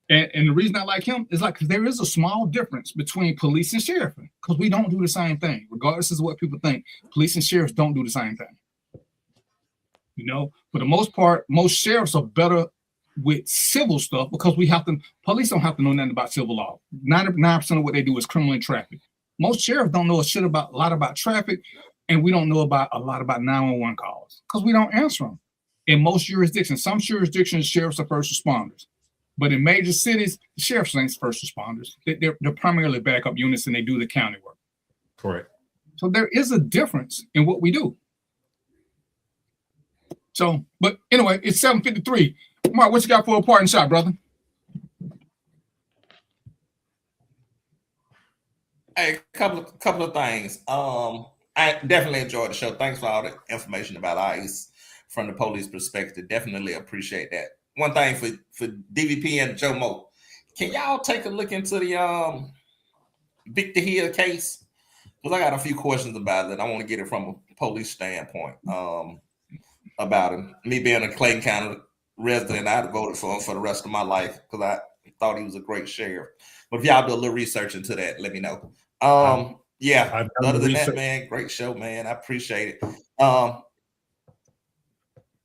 And the reason I like him is because there is a small difference between police and sheriff, because we don't do the same thing. Regardless of what people think, police and sheriffs don't do the same thing. You know, for the most part, most sheriffs are better with civil stuff because police don't have to know nothing about civil law. 99% of what they do is criminal and traffic. Most sheriffs don't know a lot about traffic, and we don't know a lot about 911 calls because we don't answer them. In most jurisdictions, some jurisdictions, sheriffs are first responders. But in major cities, the sheriffs ain't first responders. They're primarily backup units, and they do the county work. Correct. So there is a difference in what we do. So, but anyway, it's 7:53. Mark, what you got for a parting shot, brother? Hey, couple of things. I definitely enjoyed the show. Thanks for all the information about ICE from the police perspective. Definitely appreciate that. One thing for DVP and Joe Mo, can y'all take a look into the Victor Hill case? Because I got a few questions about it. I want to get it from a police standpoint about him. Me being a Clayton County resident, I'd have voted for him for the rest of my life because I thought he was a great sheriff. But if y'all do a little research into that, let me know. Yeah, other than that, man, great show, man. I appreciate it.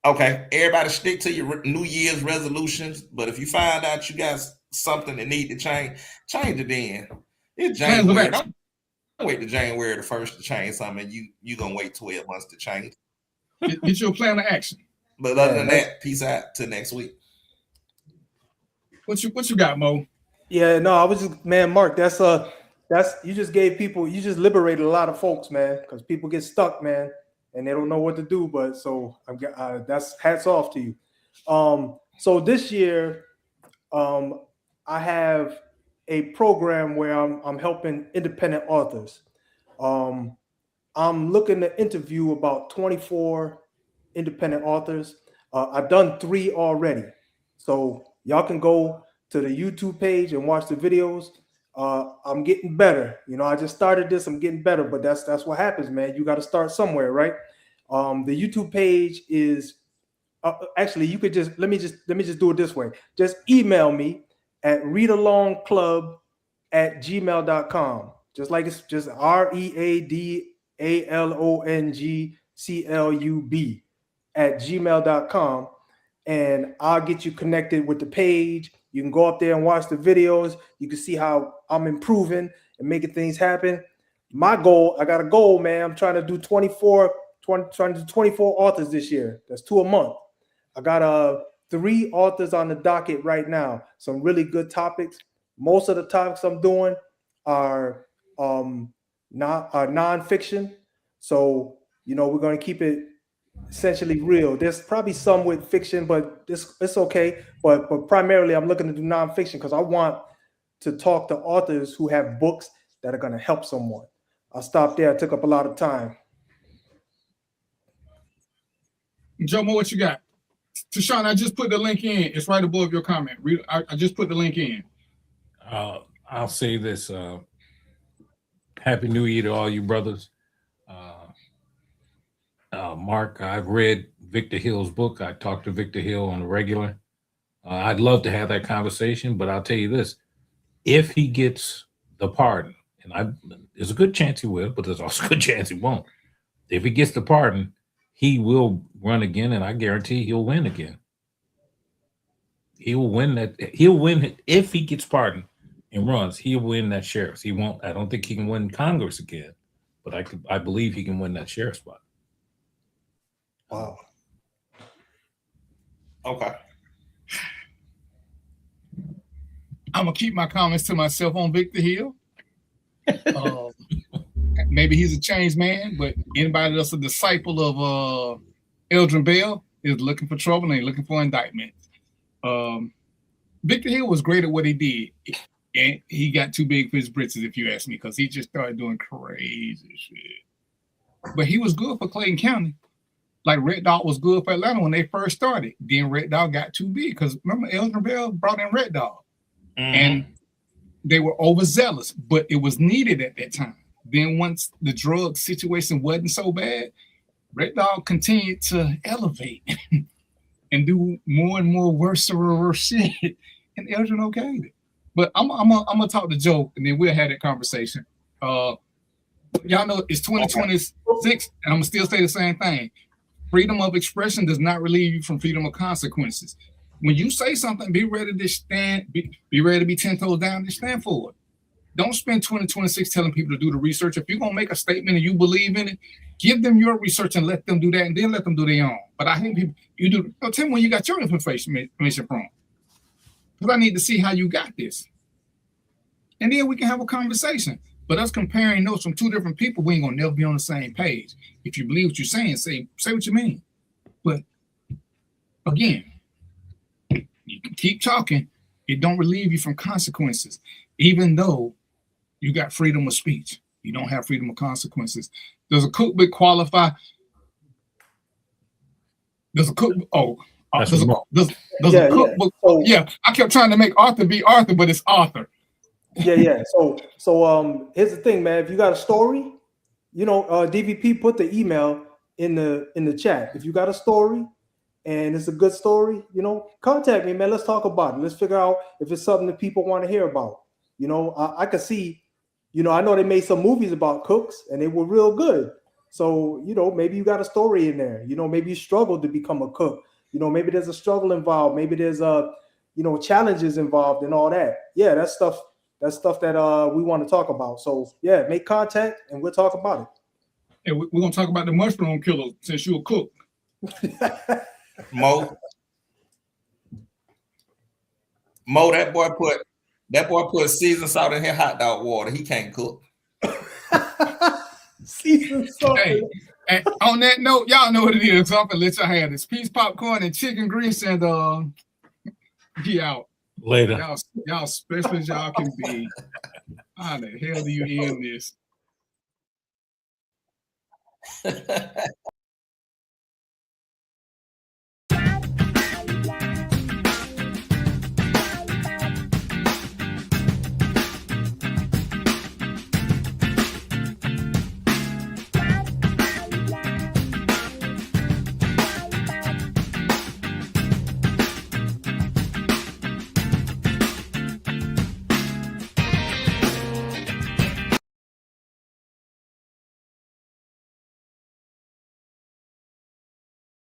Okay, everybody stick to your New Year's resolutions, but if you find out you got something that need to change it then. It's January. Don't wait to January the 1st to change something. You gonna wait 12 months to change. Get your plan of action. But other than that, peace out till next week. What you got, Mo? Yeah, no, I was just, man, Mark, that's you just liberated a lot of folks, man, because people get stuck, man, and they don't know what to do. But so that's hats off to you. So this year, I have a program where I'm helping independent authors. I'm looking to interview about 24 independent authors. I've done 3 already. So y'all can go to the YouTube page and watch the videos. I'm getting better. You know, I just started this. I'm getting better, but that's what happens, man. You got to start somewhere, right? The YouTube page is actually, you could just let me just do it this way. Just email me at readalongclub@gmail.com. Just like it's just readalongclub@gmail.com, and I'll get you connected with the page. You can go up there and watch the videos. You can see how I'm improving and making things happen. My goal, I got a goal, man. I'm trying to do 24 authors this year. That's 2 a month. I got 3 authors on the docket right now. Some really good topics. Most of the topics I'm doing are nonfiction. So, you know, we're going to keep it essentially real. There's probably some with fiction, but it's okay. But primarily, I'm looking to do nonfiction because I want to talk to authors who have books that are going to help someone. I'll stop there. I took up a lot of time. Jomo, what you got? Tashawn, I just put the link in. It's right above your comment. I just put the link in. I'll say this. Happy New Year to all you brothers. Mark, I've read Victor Hill's book. I talked to Victor Hill on the regular. I'd love to have that conversation, but I'll tell you this. If he gets the pardon, and there's a good chance he will, but there's also a good chance he won't. If he gets the pardon, he will run again, and I guarantee he'll win again. He will win that. He'll win if he gets pardoned and runs. He'll win that sheriff's. He won't. I don't think he can win Congress again, but I believe he can win that sheriff spot. Wow. Okay. I'm gonna keep my comments to myself on Victor Hill. Maybe he's a changed man, but anybody that's a disciple of Eldrin Bell is looking for trouble and ain't looking for indictment. Victor Hill was great at what he did, and he got too big for his britches, if you ask me, because he just started doing crazy shit. But he was good for Clayton County. Like Red Dog was good for Atlanta when they first started. Then Red Dog got too big because remember Eldrin Bell brought in Red Dog. And they were overzealous, but it was needed at that time. Then once the drug situation wasn't so bad, Red Dog continued to elevate and do more and more worse shit. And Eldrin okayed it. But I'm gonna talk to Joe, and then we'll have that conversation. Y'all know it's 2026, and I'm gonna still say the same thing. Freedom of expression does not relieve you from freedom of consequences. When you say something, be ready to stand, be ready to be 10 toes down and stand for it. Don't spend 2026 telling people to do the research. If you're going to make a statement and you believe in it, give them your research and let them do that, and then let them do their own. But I hate people, tell me when you got your information from. Because I need to see how you got this. And then we can have a conversation. But us comparing notes from 2 different people, we ain't going to never be on the same page. If you believe what you're saying, say what you mean. But again, you can keep talking. It don't relieve you from consequences. Even though you got freedom of speech, you don't have freedom of consequences. Does a cookbook qualify? Does a cookbook? Does a cookbook? So, yeah, I kept trying to make Arthur be Arthur, but it's Arthur. Yeah. So here's the thing, man. If you got a story, you know, DVP put the email in the chat. If you got a story and it's a good story, you know, contact me, man. Let's talk about it. Let's figure out if it's something that people want to hear about. You know, I could see, you know, I know they made some movies about cooks and they were real good. So, you know, maybe you got a story in there. You know, maybe you struggled to become a cook. You know, maybe there's a struggle involved. Maybe there's challenges involved and all that. Yeah, that's stuff that we want to talk about. So yeah, make contact and we'll talk about it. Hey, we're gonna talk about the mushroom killer since you're a cook. Mo, that boy put seasoned salt in his hot dog water. He can't cook. Seasoned salt. Hey, and on that note, y'all know what it is. So I'm gonna let y'all have this piece popcorn and chicken grease and be out. Later. Y'all special as y'all can be. How the hell do you end this?